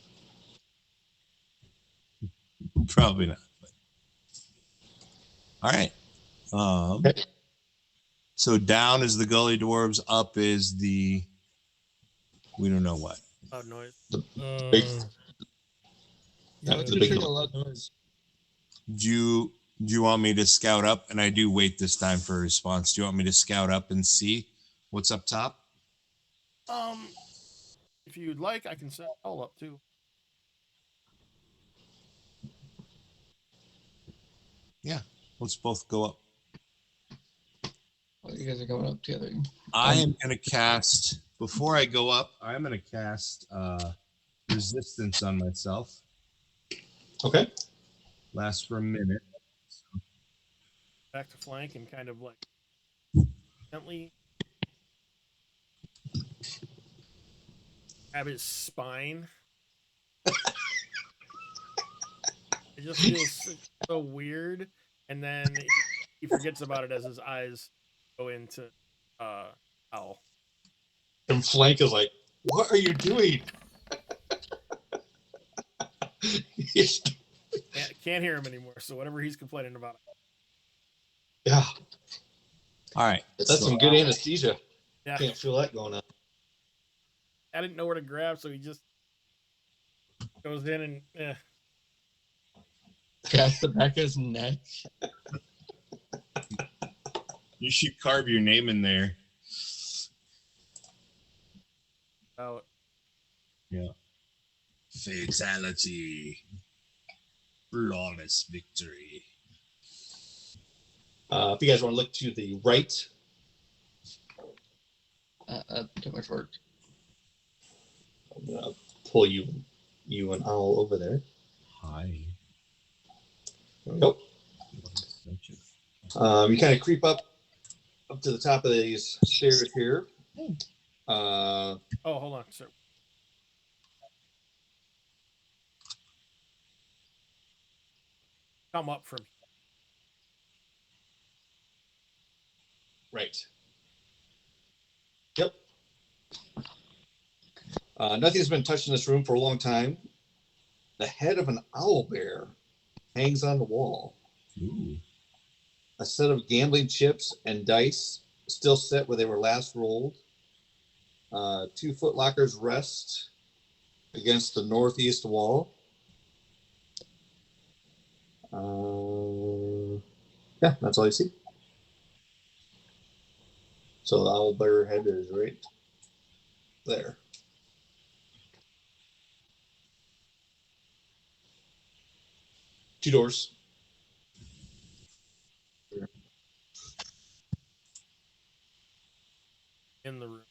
Probably not. All right.
Okay.
So down is the gully dwarves. Up is the we don't know what.
Loud noise.
Big,
yeah,
the
It's
big
between a lot of noise.
Do you want me to scout up? And I do wait this time for a response. Do you want me to scout up and see what's up top?
If you'd like, I can set all up too.
Yeah, let's both go up.
Oh, you guys are going up together.
I am going to cast, before I go up, I'm going to cast resistance on myself.
Okay.
Lasts for a minute.
Back to flank and kind of like gently grab his spine. It just feels so weird, and then he forgets about it as his eyes go into Owl.
And Flank is like, "What are you doing?"
Can't hear him anymore. So whatever he's complaining about.
Yeah,
All right.
that's some good anesthesia.
Yeah,
Can't feel that going on.
I didn't know where to grab, so he just goes in and
Cast the back of his neck.
You should carve your name in there.
out.
Yeah. Fatality. Flawless victory.
If you guys want to look to the right,
Too much work.
I'm gonna pull you and Owl over there.
Hi.
There we go. You kind of creep up to the top of these stairs here.
Oh, hold on, sir. Come up from
Right. Yep. Nothing's been touched in this room for a long time. The head of an owl bear hangs on the wall.
Ooh.
A set of gambling chips and dice still set where they were last rolled. 2 foot lockers rest against the northeast wall. Yeah, that's all you see. So the owl bear head is right there. Two doors.
in the room.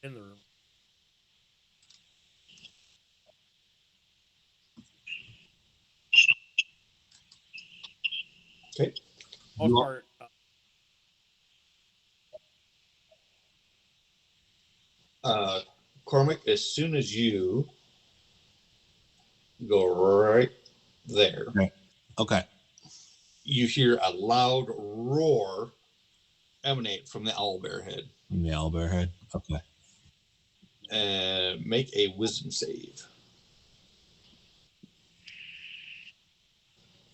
In the room.
Okay.
Most part.
Cormac, as soon as you go right there,
Okay.
you hear a loud roar emanate from the owlbear head.
From the owlbear head. Okay.
And make a wisdom save.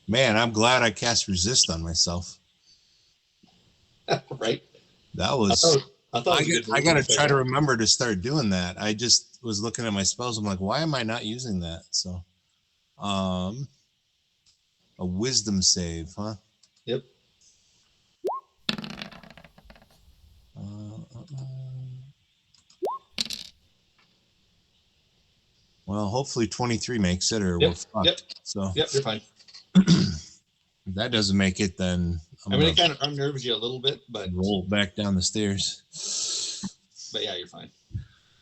Man, I'm glad I cast resist on myself.
Right?
That was.
I thought it was a good
I
move
got to
to
try to
check
remember to start doing that. I just was looking at my spells. I'm like, why am I not using that? So, a wisdom save, huh?
Yep.
Well, hopefully 23 makes it, or
Yep,
we're fucked.
yep.
So,
Yep, you're fine.
if that doesn't make it, then
I mean, it kind of unnerves you a little bit, but
roll back down the stairs.
But yeah, you're fine.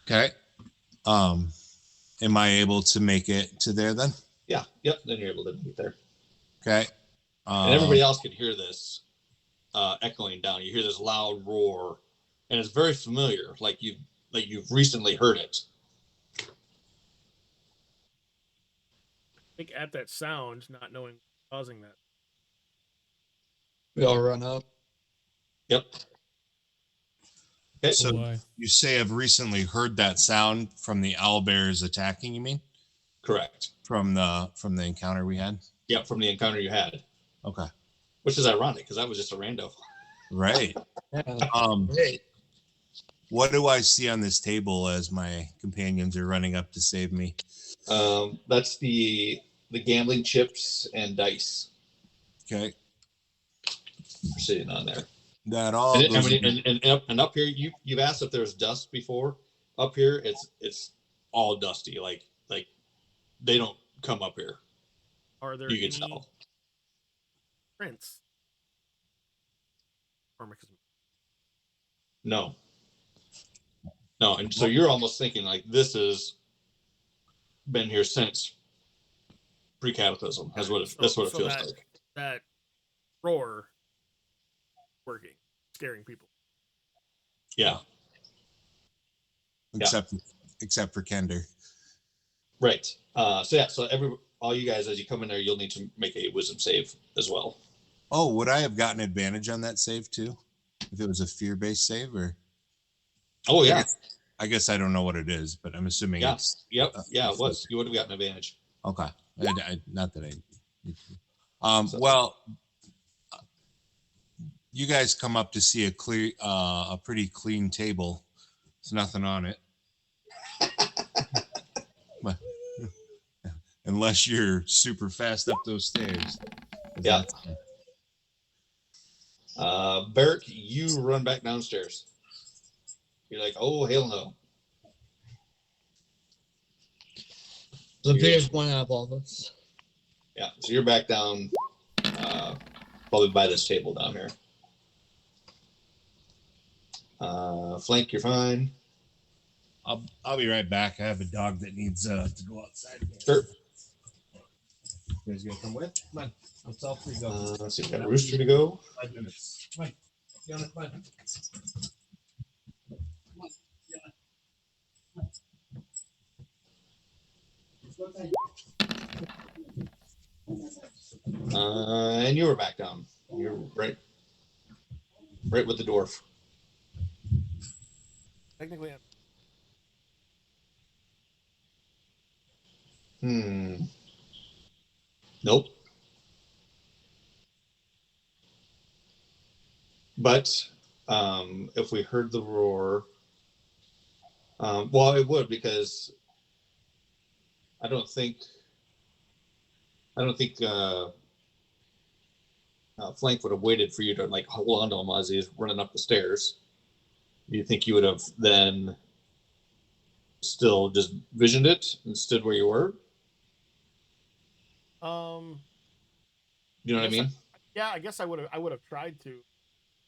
Okay. Am I able to make it to there then?
Yeah. Yep. Then you're able to get there.
Okay.
And everybody else can hear this echoing down. You hear this loud roar, and it's very familiar, like you've recently heard it.
I think at that sound, not knowing what's causing that.
We all run up.
Yep. Okay.
So
why.
you say I've recently heard that sound from the owlbears attacking, you mean?
Correct.
From the encounter we had?
Yep, from the encounter you had.
Okay.
Which is ironic because that was just a rando.
Right.
Great.
What do I see on this table as my companions are running up to save me?
That's the gambling chips and dice
Okay.
are sitting on there.
That all
And,
goes.
and up here, you've asked if there's dust before. Up here, it's all dusty. Like they don't come up here.
Are there
You can
any
tell.
prints?
No. No, and so you're almost thinking like this has been here since pre-cataclysm. That's what it feels like.
That roar working, scaring people.
Yeah.
Except for Kender.
Right. So all you guys, as you come in there, you'll need to make a wisdom save as well.
Oh, would I have gotten advantage on that save too? If it was a fear-based save, or?
Oh yeah.
I guess I don't know what it is, but I'm assuming it's.
Yep. It was. You would have gotten advantage.
Okay. Not that I. Well, you guys come up to see a pretty clean table. There's nothing on it. Unless you're super fast up those stairs.
Yeah. Beric, you run back downstairs. You're like, oh, hell no.
The biggest one out of all of us.
Yeah, so you're back down, probably by this table down here. Flank, you're fine.
I'll be right back. I have a dog that needs to go outside.
Sure.
You guys gonna come with? Come on. Let's all three go.
Let's see, we got a rooster to go.
5 minutes. Come on. Come on.
And you were back down. You're right with the dwarf.
Technically,
Nope. But if we heard the roar, well, it would, because I don't think Flank would have waited for you to like hold on to him as he's running up the stairs. Do you think you would have then still just visioned it and stood where you were? You know what I mean?
I guess I would have tried to,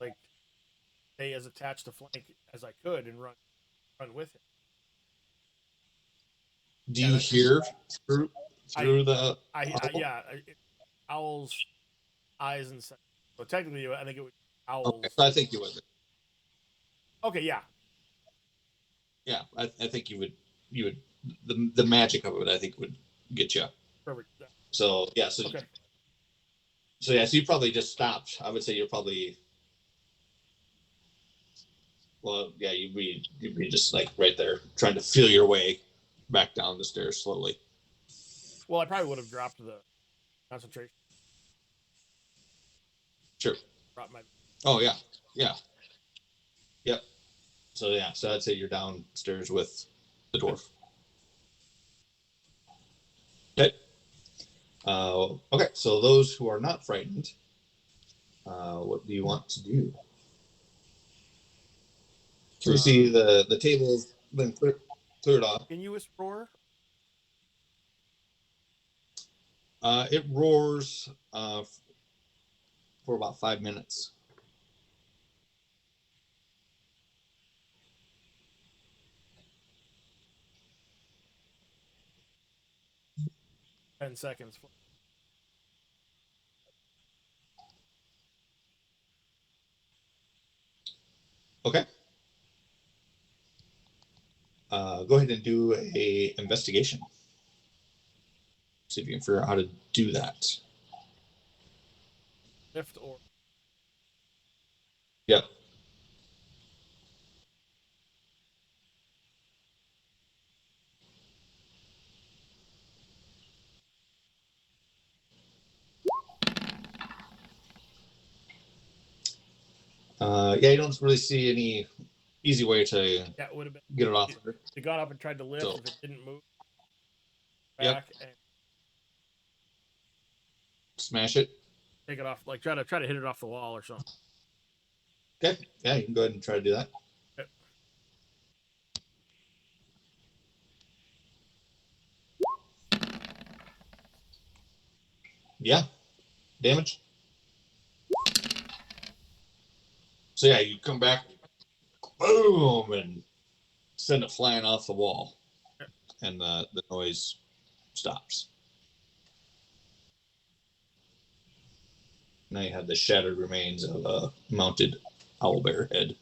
like, stay as attached to Flank as I could and run with him.
Do you hear through the?
Owl's eyes and so technically, I think it would owls.
Okay, so I think you would.
Okay, yeah.
Yeah, I think you would the magic of it, I think, would get you.
Perfect. Yeah.
So yeah, so you probably just stopped. I would say you're probably. Well, yeah, you'd be just like right there, trying to feel your way back down the stairs slowly.
Well, I probably would have dropped the concentration.
Sure. Oh yeah. Yep. So yeah, so I'd say you're downstairs with the dwarf. Okay. Okay. So those who are not frightened, what do you want to do? So you see the table's been cleared off.
Can you roar?
It roars for about 5 minutes.
$10.
Okay. Go ahead and do a investigation. See if you can figure out how to do that.
Lift or.
Yep. Yeah, you don't really see any easy way to
Yeah, it would have been.
get it off there.
They got up and tried to lift.
So-
If it didn't move
Yep.
back and
Smash it.
take it off, like try to hit it off the wall or something.
Okay. Yeah, you can go ahead and try to do that.
Yep.
Yeah. Damage. So yeah, you come back, boom, and send it flying off the wall, and the noise stops. Now you have the shattered remains of a mounted owlbear head.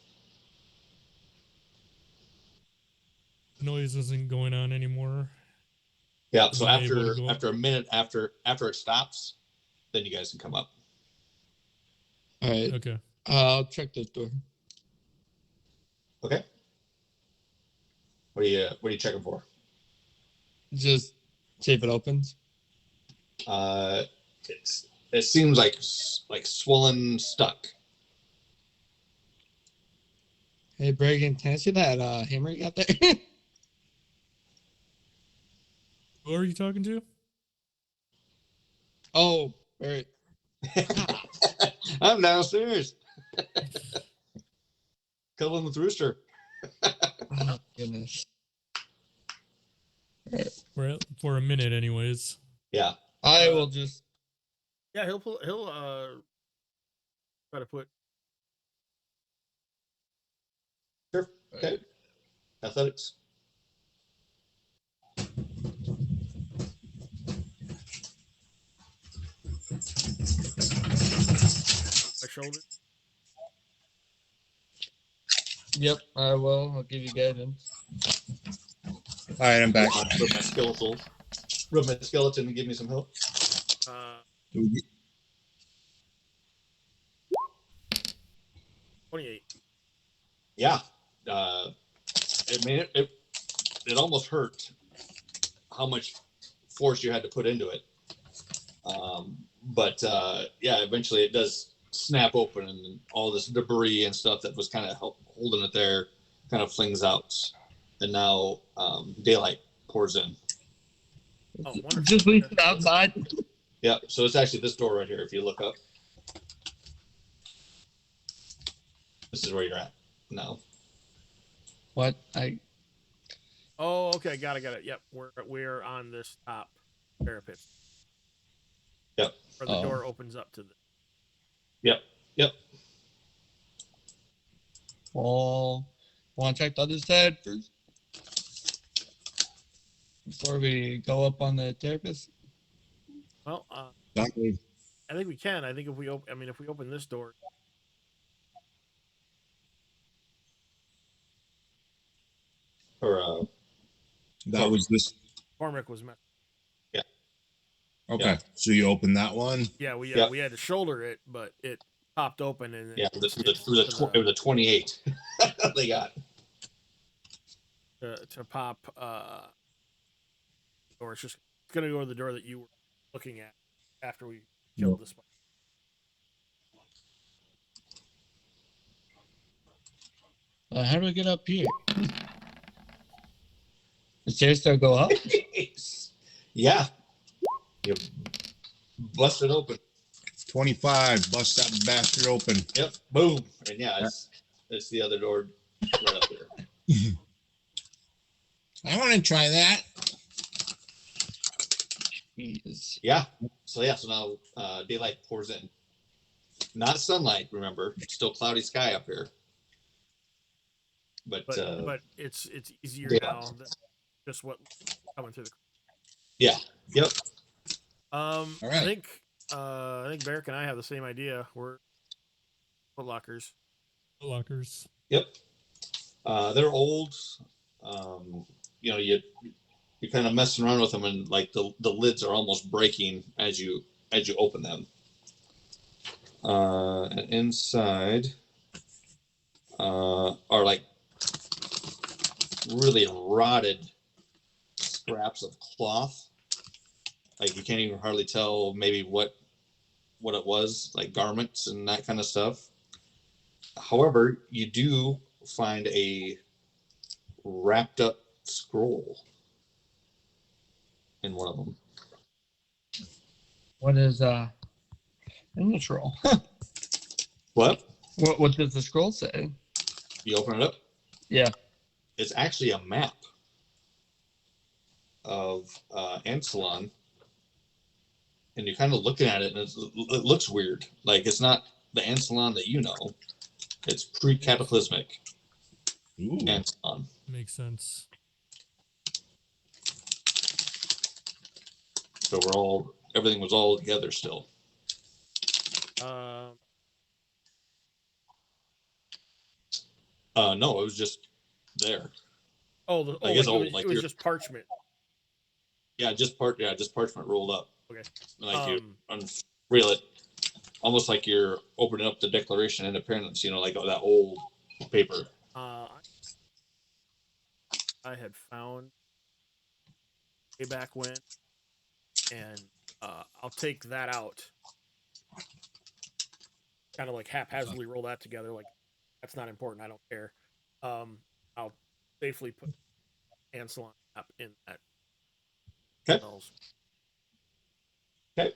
The noise isn't going on anymore.
Yeah. So
Am I able to
after
go up?
after a minute after it stops, then you guys can come up.
All right.
Okay.
I'll check this door.
Okay. What are you checking for?
Just see if it opens.
It seems like swollen, stuck.
Hey, Bragan, can I see that hammer you got there?
Who are you talking to?
Oh, right.
I'm downstairs. Cuddling with Rooster.
Oh, goodness.
For a minute, anyways.
Yeah.
I will just.
Yeah, he'll try to put.
Sure. Okay. Athletics.
My shoulder.
Yep, I will. I'll give you guidance.
All right, I'm back.
Rub my skeleton and give me some help.
28.
Yeah. It almost hurt how much force you had to put into it. But yeah, eventually it does snap open, and all this debris and stuff that was kind of holding it there kind of flings out, and now daylight pours in.
Oh, wonderful.
Just leave it outside.
Yeah, so it's actually this door right here. If you look up, this is where you're at now.
What?
Oh, okay, got it. Yep, we're on this top parapet.
Yep.
Where the door opens up to the.
Yep.
Well, want to check the other side first before we go up on the terrace?
Well,
Exactly.
I think we can. I think if we open this door.
Or
That was this.
Cormac was messed.
Okay,
Yeah.
so you open that one.
Yeah, we
Yep.
we had to shoulder it, but it popped open and
yeah, it was a 28. They got
to pop. Or it's gonna go to the door that you were looking at after we killed this one.
How do we get up here? The stairs still go up?
Yeah. You bust it open.
25. Bust that bastard open.
Yep. Boom. And yeah, it's the other door right up there.
I want to try that.
Jeez.
Yeah. So now daylight pours in. Not sunlight, remember. Still cloudy sky up here. But
it's easier
daylight.
now than just what coming through the.
Yeah. Yep.
right.
I think Barrick and I have the same idea. We're footlockers.
Lockers.
Yep. They're old. You're kind of messing around with them, and like the lids are almost breaking as you open them. And inside are like really rotted scraps of cloth. Like you can't even hardly tell maybe what it was, like garments and that kind of stuff. However, you do find a wrapped up scroll in one of them.
What is in the scroll?
What?
What does the scroll say?
You open it up?
Yeah.
It's actually a map of Ansalon, and you're kind of looking at it, and it looks weird. Like, it's not the Ansalon that you know. It's pre-cataclysmic
Ooh.
Ansalon.
Makes sense.
So everything was all together still. No, it was just there.
It's old. It was just parchment.
Yeah, just parchment rolled up.
Okay.
Like you unreel it, almost like you're opening up the Declaration of Independence. Like that old paper.
I had found way back when, and I'll take that out. Kind of like haphazardly roll that together. Like, that's not important. I don't care. I'll safely put Ansalon up in that.
Okay. Okay.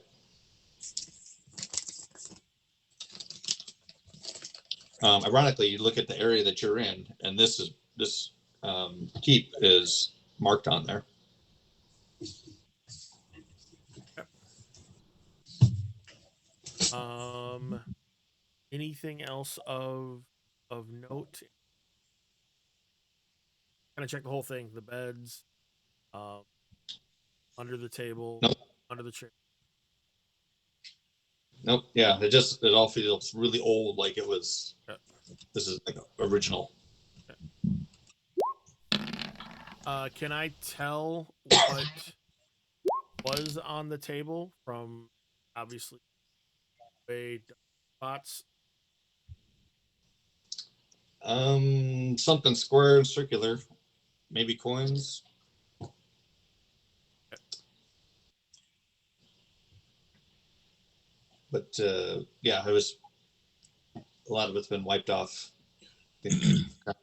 Ironically, you look at the area that you're in, and this keep is marked on there.
Anything else of note? Kind of check the whole thing. The beds, under the table,
nope.
Under the chair.
Nope. Yeah, it all feels really old, like it was. Yeah. This is like original.
Can I tell what was on the table from obviously spots?
Something square and circular, maybe coins. But yeah, it was a lot of it's been wiped off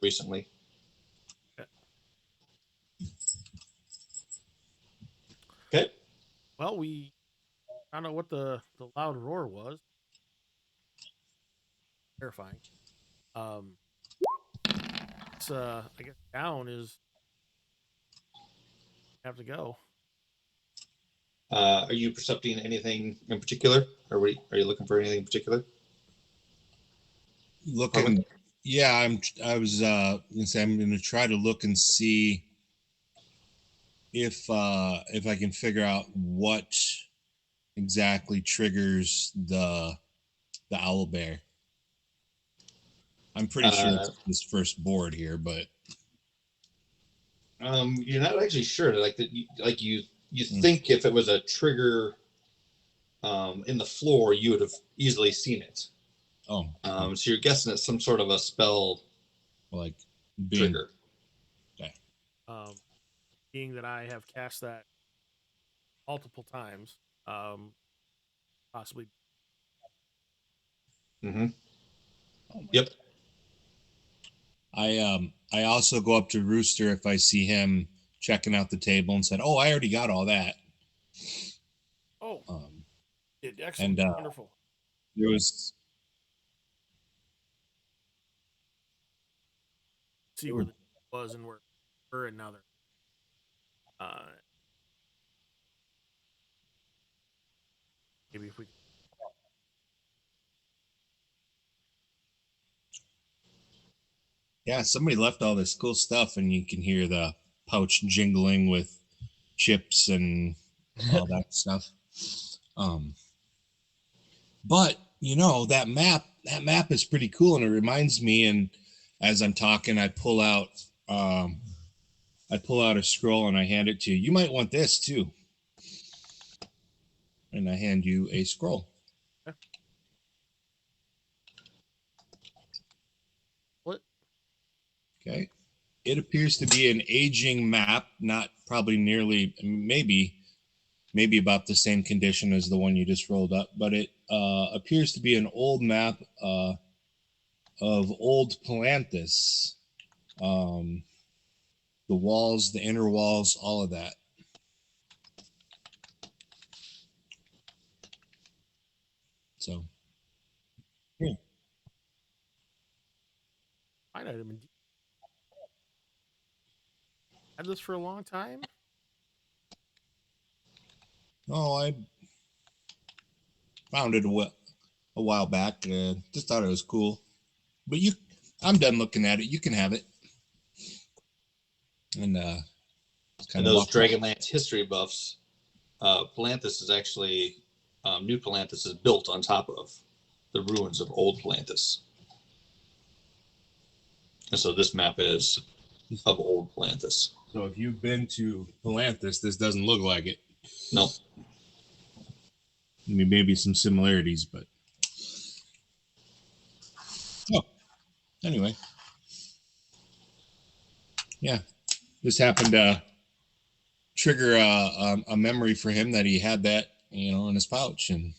recently. Okay.
Well, I don't know what the loud roar was. Terrifying. It's I guess down is have to go.
Are you percepting anything in particular? Are you looking for anything in particular?
Looking, yeah. I was gonna say I'm gonna try to look and see if I can figure out what exactly triggers the owl bear. I'm pretty sure it's this first board here, but
you're not actually sure. Like that, you think if it was a trigger in the floor, you would have easily seen it.
Oh.
So you're guessing it's some sort of a spell,
like
trigger.
Okay.
Being that I have cast that multiple times, possibly.
Mm-hmm. Yep.
I also go up to Rooster if I see him checking out the table and said, "Oh, I already got all that."
Oh. Excellent. And wonderful.
There was.
See where the was and where we're another. Maybe if we.
Yeah, somebody left all this cool stuff, and you can hear the pouch jingling with chips and all that stuff. But that map is pretty cool, and it reminds me. And as I'm talking, I pull out a scroll and I hand it to you. You might want this too. And I hand you a scroll.
What?
Okay. It appears to be an aging map, not probably nearly, maybe about the same condition as the one you just rolled up, but it appears to be an old map of old Palanthas. The walls, the inner walls, all of that. So, yeah.
Fine item. Had this for a long time.
Oh, I found it a while back. Just thought it was cool. But I'm done looking at it. You can have it. And it's
And
kind of
those Dragonlance history buffs, Palanthas is actually new Palanthas is built on top of the ruins of old Palanthas. And so this map is of old Palanthas.
So if you've been to Palanthas, this doesn't look like it.
No.
I mean, maybe some similarities, but anyway, yeah, this happened to trigger a memory for him that he had that, in his pouch. And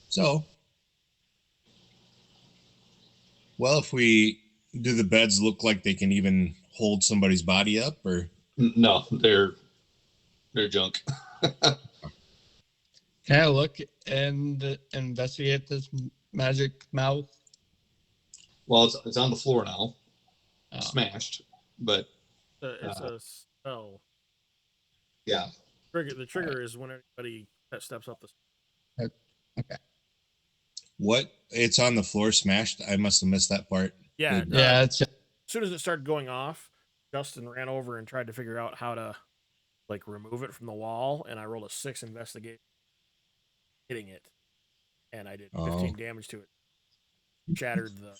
so, well, if we do the beds look like they can even hold somebody's body up, or
No, they're junk.
Can I look and investigate this magic mouth?
Well, it's on the floor now,
Oh.
smashed, but
It's a spell.
yeah.
The trigger is when anybody that steps up the.
Okay.
what? It's on the floor, smashed. I must have missed that part.
Yeah,
Good.
Yeah, it's
as soon as it started going off, Justin ran over and tried to figure out how to remove it from the wall, and I rolled a 6 investigate, hitting it, and I did 15 damage to it. Shattered the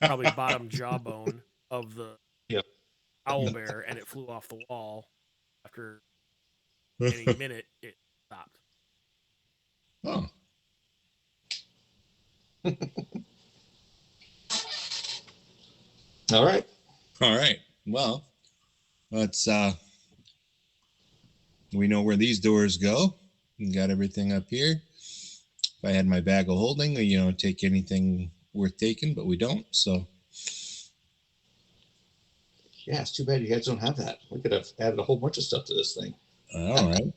probably bottom jawbone of the owl bear, and it flew off the wall. After any minute, it stopped.
Oh.
All right.
All right. Well, let's we know where these doors go. We got everything up here. If I had my bag of holding, take anything worth taking, but we don't. So
Yeah, it's too bad you guys don't have that. We could have added a whole bunch of stuff to this thing.
all right.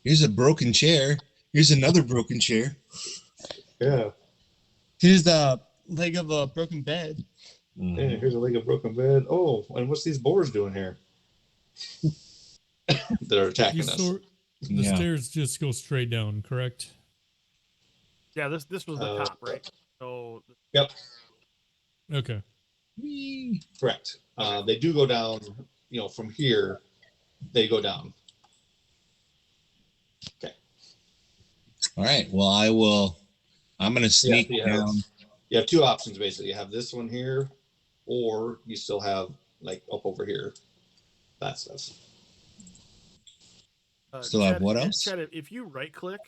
Here's a broken chair. Here's another broken chair.
Yeah.
here's the leg of a broken bed.
Mm-hmm.
Yeah, here's a leg of broken bed. Oh, and what's these boars doing here? They're attacking us.
The stairs just go straight down, correct?
Yeah, this was the top, right? So.
Yep.
Okay.
Correct. They do go down. From here, they go down. Okay.
All right. Well, I'm going to sneak down.
You have two options, basically. You have this one here, or you still have, up over here, that stuff.
Still
Chad,
have what else?
Chad, if you right-click,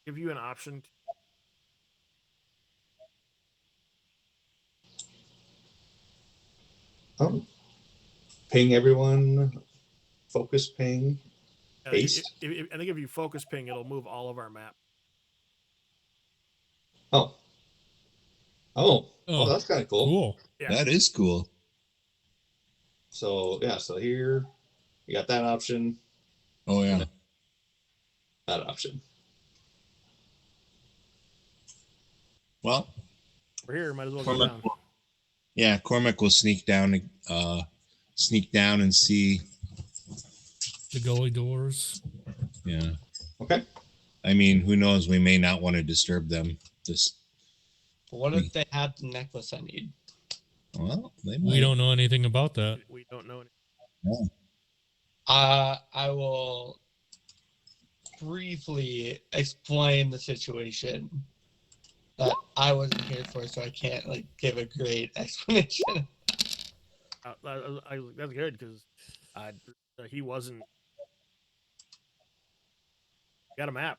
give you an option.
Ping everyone. Focus ping. Paste.
I think if you focus ping, it'll move all of our map.
Oh, that's kind of cool.
Cool.
Yeah.
That is cool.
So here you got that option.
Oh yeah.
That option.
Well,
we're here. Might as well go down.
Yeah, Cormac will sneak down and see
the gully doors.
Yeah.
Okay.
I mean, who knows? We may not want to disturb them.
What if they have the necklace I need?
Well,
we don't know anything about that.
We don't know
anything.
I will briefly explain the situation that I wasn't here for, so I can't give a great explanation.
That's good because he wasn't. Got a map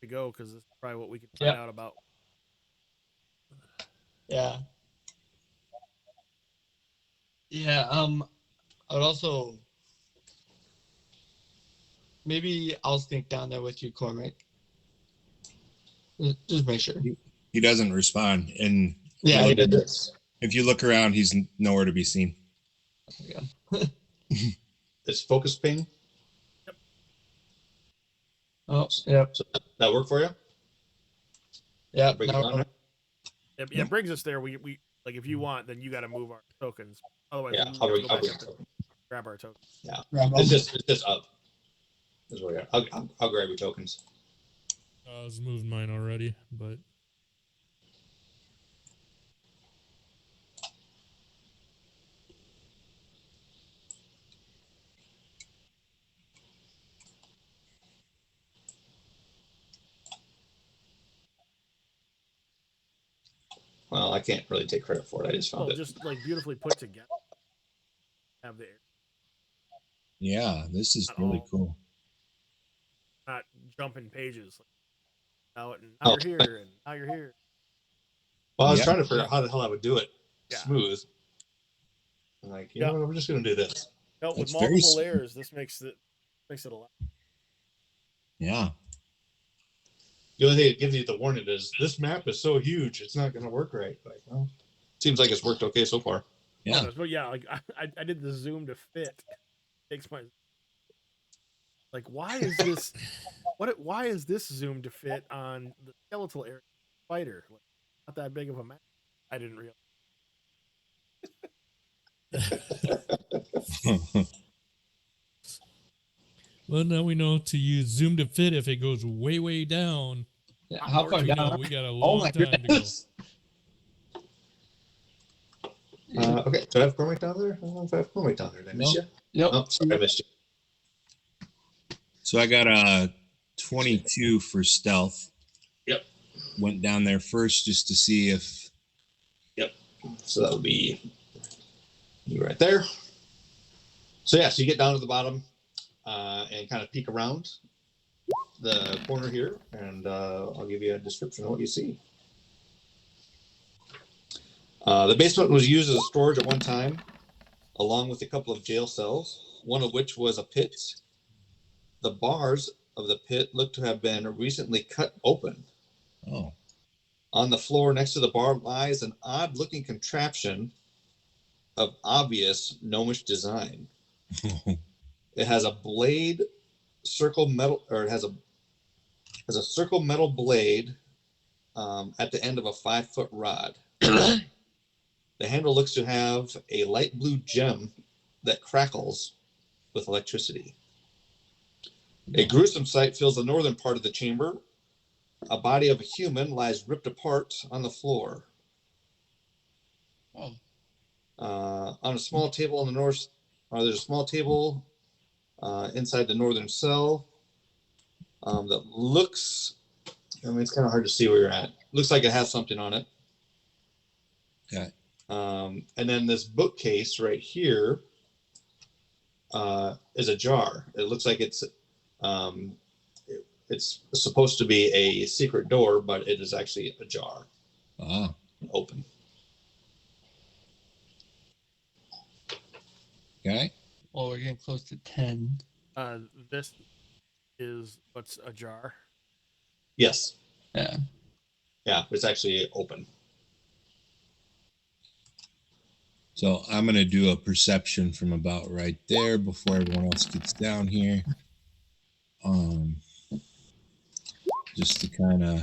to go because this is probably what we can find out about.
Yeah. Yeah. I would also maybe I'll sneak down there with you, Cormac. Just make sure.
He doesn't respond, and
Yeah,
No,
he
it did
did.
this.
if you look around, he's nowhere to be seen.
It's focus ping.
Oh, yep.
So that work for you?
Yep.
Bring it down there?
It brings us there. We like if you want, then you got to move our tokens. Otherwise,
Yeah,
we
I'll
have to
bring,
go
I'll
back
bring
up to
token.
grab our tokens.
Yeah,
Grab
it's
them.
just up. That's where we are. I'll grab your tokens.
I was moving mine already, but
Well, I can't really take credit for it. I just found
Well,
it.
just like beautifully put together. Have the air,
Yeah, this is
Not
really
all.
cool.
not jumping pages. Now and now
Oh.
you're here, and now you're here.
Well, I was
Yeah.
trying to figure out how the hell I would do it
Yeah.
smooth. I'm like, you
Yeah.
know what? I'm just gonna do this.
No, with
That's very
multiple
smooth.
layers, this makes it a lot.
Yeah.
The only thing it gives you the warning is this map is so huge, it's not gonna work right. Like, well, seems like it's worked okay so far.
Yeah.
But yeah, like I did the zoom to fit. Takes my like why is this why is this zoom to fit on the skeletal area spider? Like, not that big of a map. I didn't realize.
well, now we know to use zoom to fit if it goes way, way down.
Yeah, how far
We
down?
know we got a
Oh
long
my
time to go.
goodness.
Okay, do I have Cormac down there? I don't know if I have Cormac down there. Did I miss
No.
you?
Yep.
Oh, sorry, I missed you.
So I got a 22 for stealth.
Yep.
Went down there first just to see if.
So that would be you right there. So yeah, so you get down to the bottom and kind of peek around the corner here, and I'll give you a description of what you see. The basement was used as a storage at one time, along with a couple of jail cells, one of which was a pit. The bars of the pit looked to have been recently cut open.
Oh.
On the floor next to the bar lies an odd-looking contraption of obvious gnomish design. It has a blade, circle metal, or it has a circle metal blade at the end of a 5-foot rod. The handle looks to have a light blue gem that crackles with electricity. A gruesome sight fills the northern part of the chamber. A body of a human lies ripped apart on the floor.
Oh.
On a small table on the north, there's a small table inside the northern cell that looks, I mean, it's kind of hard to see where you're at. Looks like it has something on it.
Okay.
And then this bookcase right here is a jar. It looks like it's supposed to be a secret door, but it is actually a jar. Open.
Okay.
Well, we're getting close to 10.
This is what's a jar.
Yes.
Yeah.
Yeah, it's actually open.
So I'm going to do a perception from about right there before everyone else gets down here. Just to kind of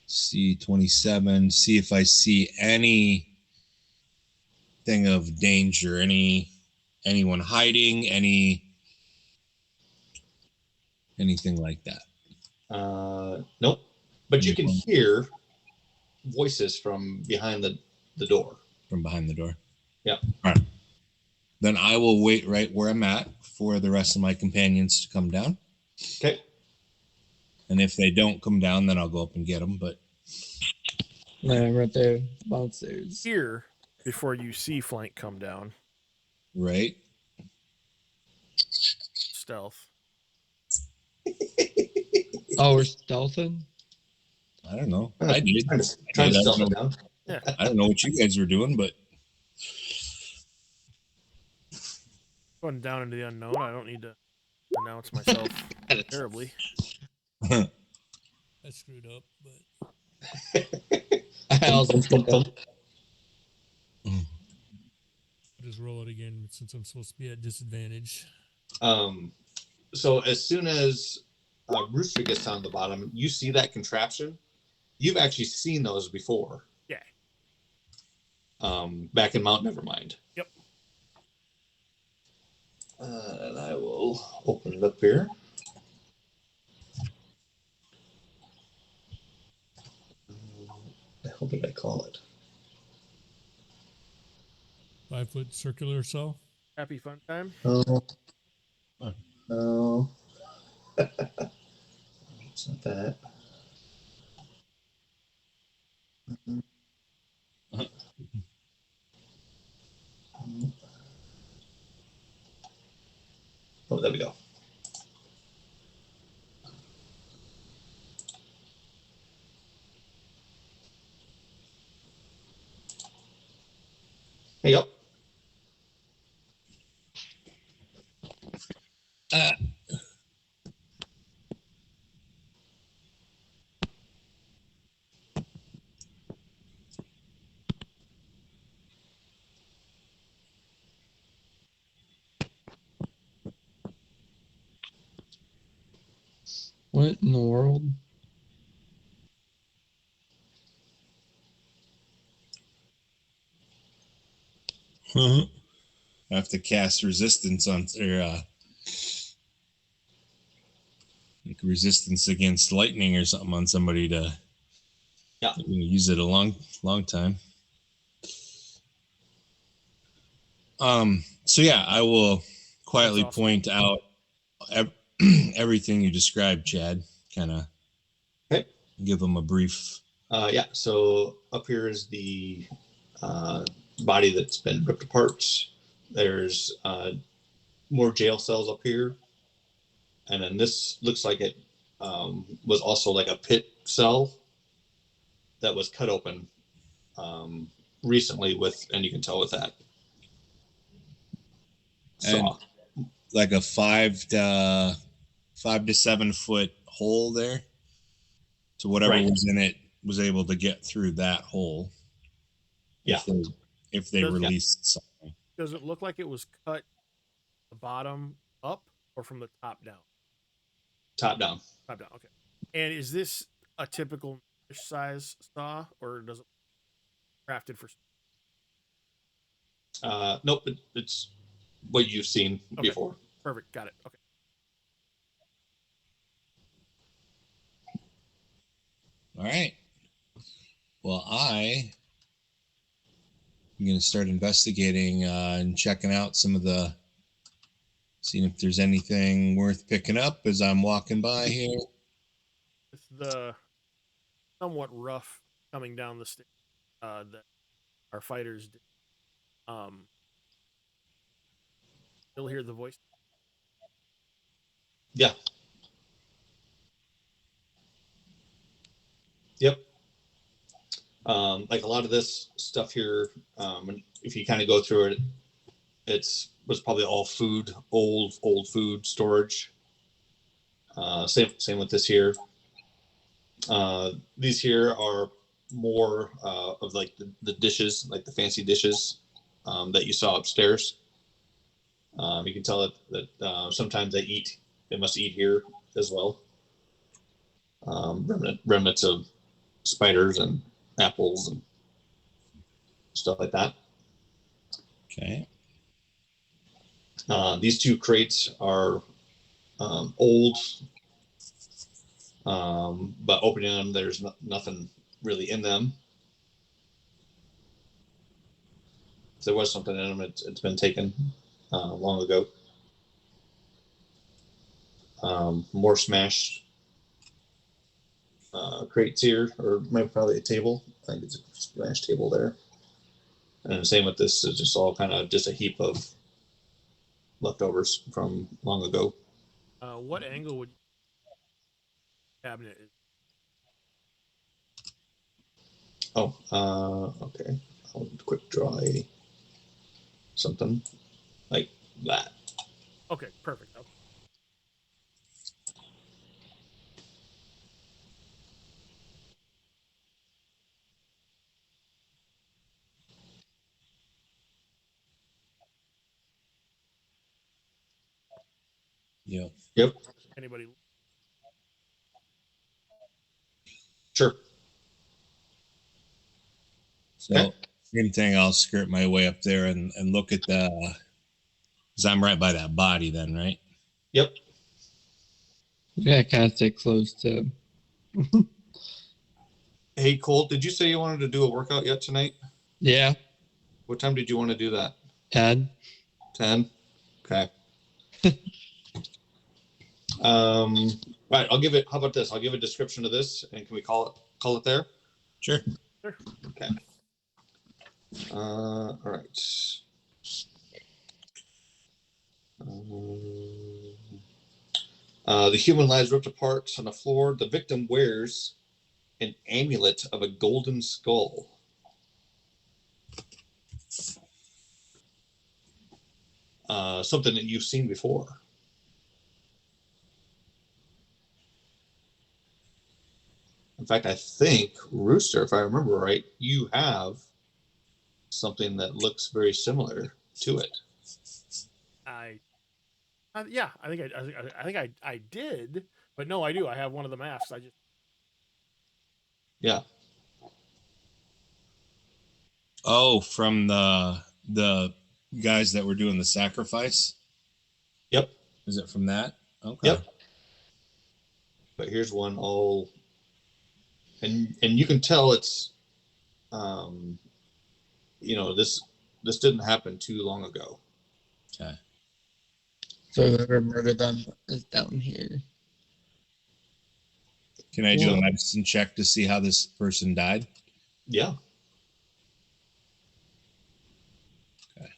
see 27, see if I see anything of danger, anyone hiding, anything like that.
Nope. But you can hear voices from behind the door.
From behind the door.
Yeah.
All right. Then I will wait right where I'm at for the rest of my companions to come down.
Okay.
And if they don't come down, then I'll go up and get them. But
Yeah, right there. Bouncers.
Here, before you see flank come down,
right.
stealth.
Oh, we're stealthing?
I don't know. I did.
Trying to
I
stealth
don't
it
know.
down.
Yeah.
I don't know what you guys were doing, but
Going down into the unknown. I don't need to announce myself terribly.
I screwed up, but
I also screwed up.
I'll just roll it again since I'm supposed to be at disadvantage.
So as soon as Rooster gets down the bottom, you see that contraption. You've actually seen those before.
Yeah.
Back in Mount Nevermind.
Yep.
And I will open it up here. What the hell did I call it?
5 foot circular cell.
Happy fun time.
Oh. No. It's not that. Oh, there we go. Hey, yep.
What in the world?
I have to cast resistance on like resistance against lightning or something on somebody to use it a long time. So yeah, I will quietly
That's awesome.
point out everything you described, Chad. Kind of give them a brief.
Yeah, so up here is the body that's been ripped apart. There's more jail cells up here. And then this looks like it was also like a pit cell that was cut open recently with, and you can tell with that saw.
And like a 5 to 7 foot hole there. So whatever was in it was able to get through that hole.
Yeah.
If they released something.
Does it look like it was cut the bottom up or from the top down?
Top down.
Top down. Okay. And is this a typical size saw, or does it crafted for?
Nope. It's what you've seen before.
Perfect. Got it. Okay.
All right. Well, I'm going to start investigating and checking out seeing if there's anything worth picking up as I'm walking by here.
With the somewhat rough coming down the stairs that our fighters did, you'll hear the voice.
Yeah. Yep. Like a lot of this stuff here, if you kind of go through it, was probably all food, old food storage. Same with this here. These here are more of like the dishes, like the fancy dishes that you saw upstairs. You can tell that sometimes they must eat here as well. Remnants of spiders and apples and stuff like that.
Okay.
These two crates are old, but opening them, there's nothing really in them. If there was something in them, it's been taken long ago. More smashed crates here, or maybe probably a table. I think it's a smashed table there. And the same with this, it's just all kind of just a heap of leftovers from long ago.
What angle would cabinet is?
Okay. I'll quick draw something like that.
Okay, perfect. Okay.
Yeah.
Yep.
Anybody?
Sure.
So
Okay.
same thing. I'll skirt my way up there and look at the. Because I'm right by that body, then, right?
Yep.
Yeah, kind of stay close to.
Hey, Colt, did you say you wanted to do a workout yet tonight?
Yeah,
What time did you want to do that?
10.
10? Okay. Right, I'll give it, how about this? I'll give a description of this, and can we call it there?
Sure.
Okay. All right. The human lies ripped apart on the floor. The victim wears an amulet of a golden skull. Something that you've seen before. In fact, I think, Rooster, if I remember right, you have something that looks very similar to it.
Yeah, I think I did, but no, I do. I have one of the masks.
Yeah.
Oh, from the guys that were doing the sacrifice?
Yep.
Is it from that? Okay.
Yep. But here's one all, and you can tell it's, this didn't happen too long ago.
Okay.
So whoever murdered them is down here.
Can I do a medicine check to see how this person died?
Yeah.
Okay.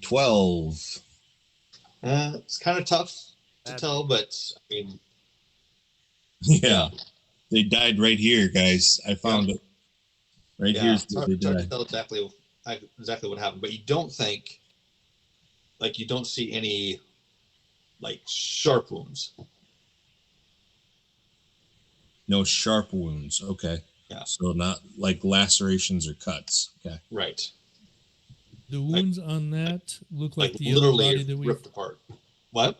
12.
It's kind of tough to
Bad.
tell, but I mean,
Yeah. They died right here, guys. I found it. Right
yeah,
here's
it's
where
hard,
they
to
died.
tell exactly what happened. But you don't think, like, you don't see any, like, sharp wounds.
No sharp wounds. Okay.
Yeah.
So not like lacerations or cuts. Okay.
Right.
The wounds on that look like
Like
the other
literally
body that we.
ripped apart. What?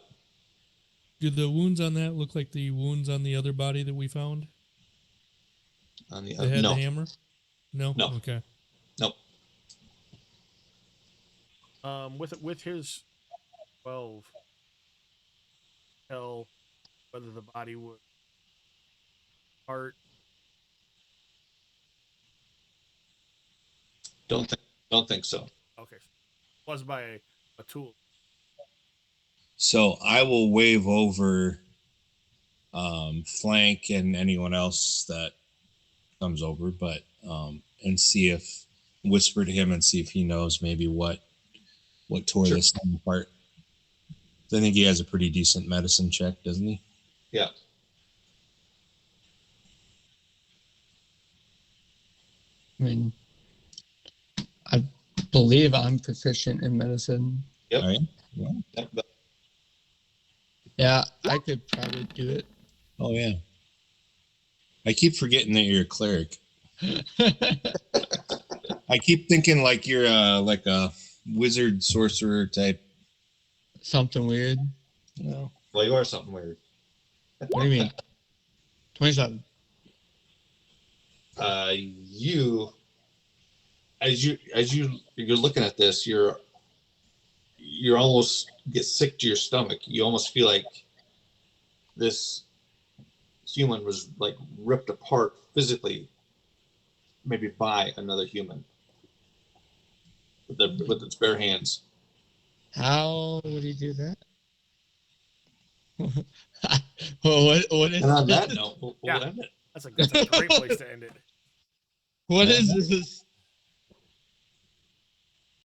Do the wounds on that look like the wounds on the other body that we found?
On the
That had
no.
the hammer? No.
No.
Okay.
Nope.
With his 12, tell whether the body would part.
Don't think so.
Okay, was by a tool.
So I will wave over Flank and anyone else that comes over, but and see if whisper to him and see if he knows maybe what tore
Sure.
this thing apart. I think he has a pretty decent medicine check, doesn't he?
Yeah.
I mean, I believe I'm proficient in medicine.
Yep.
All right.
Yep.
Yeah, I could probably do it.
Oh yeah. I keep forgetting that you're a cleric. I keep thinking like you're like a wizard sorcerer type.
Something weird.
No.
Well, you are something weird.
What do you mean? 27.
You, as you're looking at this, you're almost get sick to your stomach. You almost feel like this human was like ripped apart physically, maybe by another human with its bare hands.
How would he do that? Well, what is
And on
this?
that note, we'll
Yeah.
end it.
That's a great place to end it.
What is this?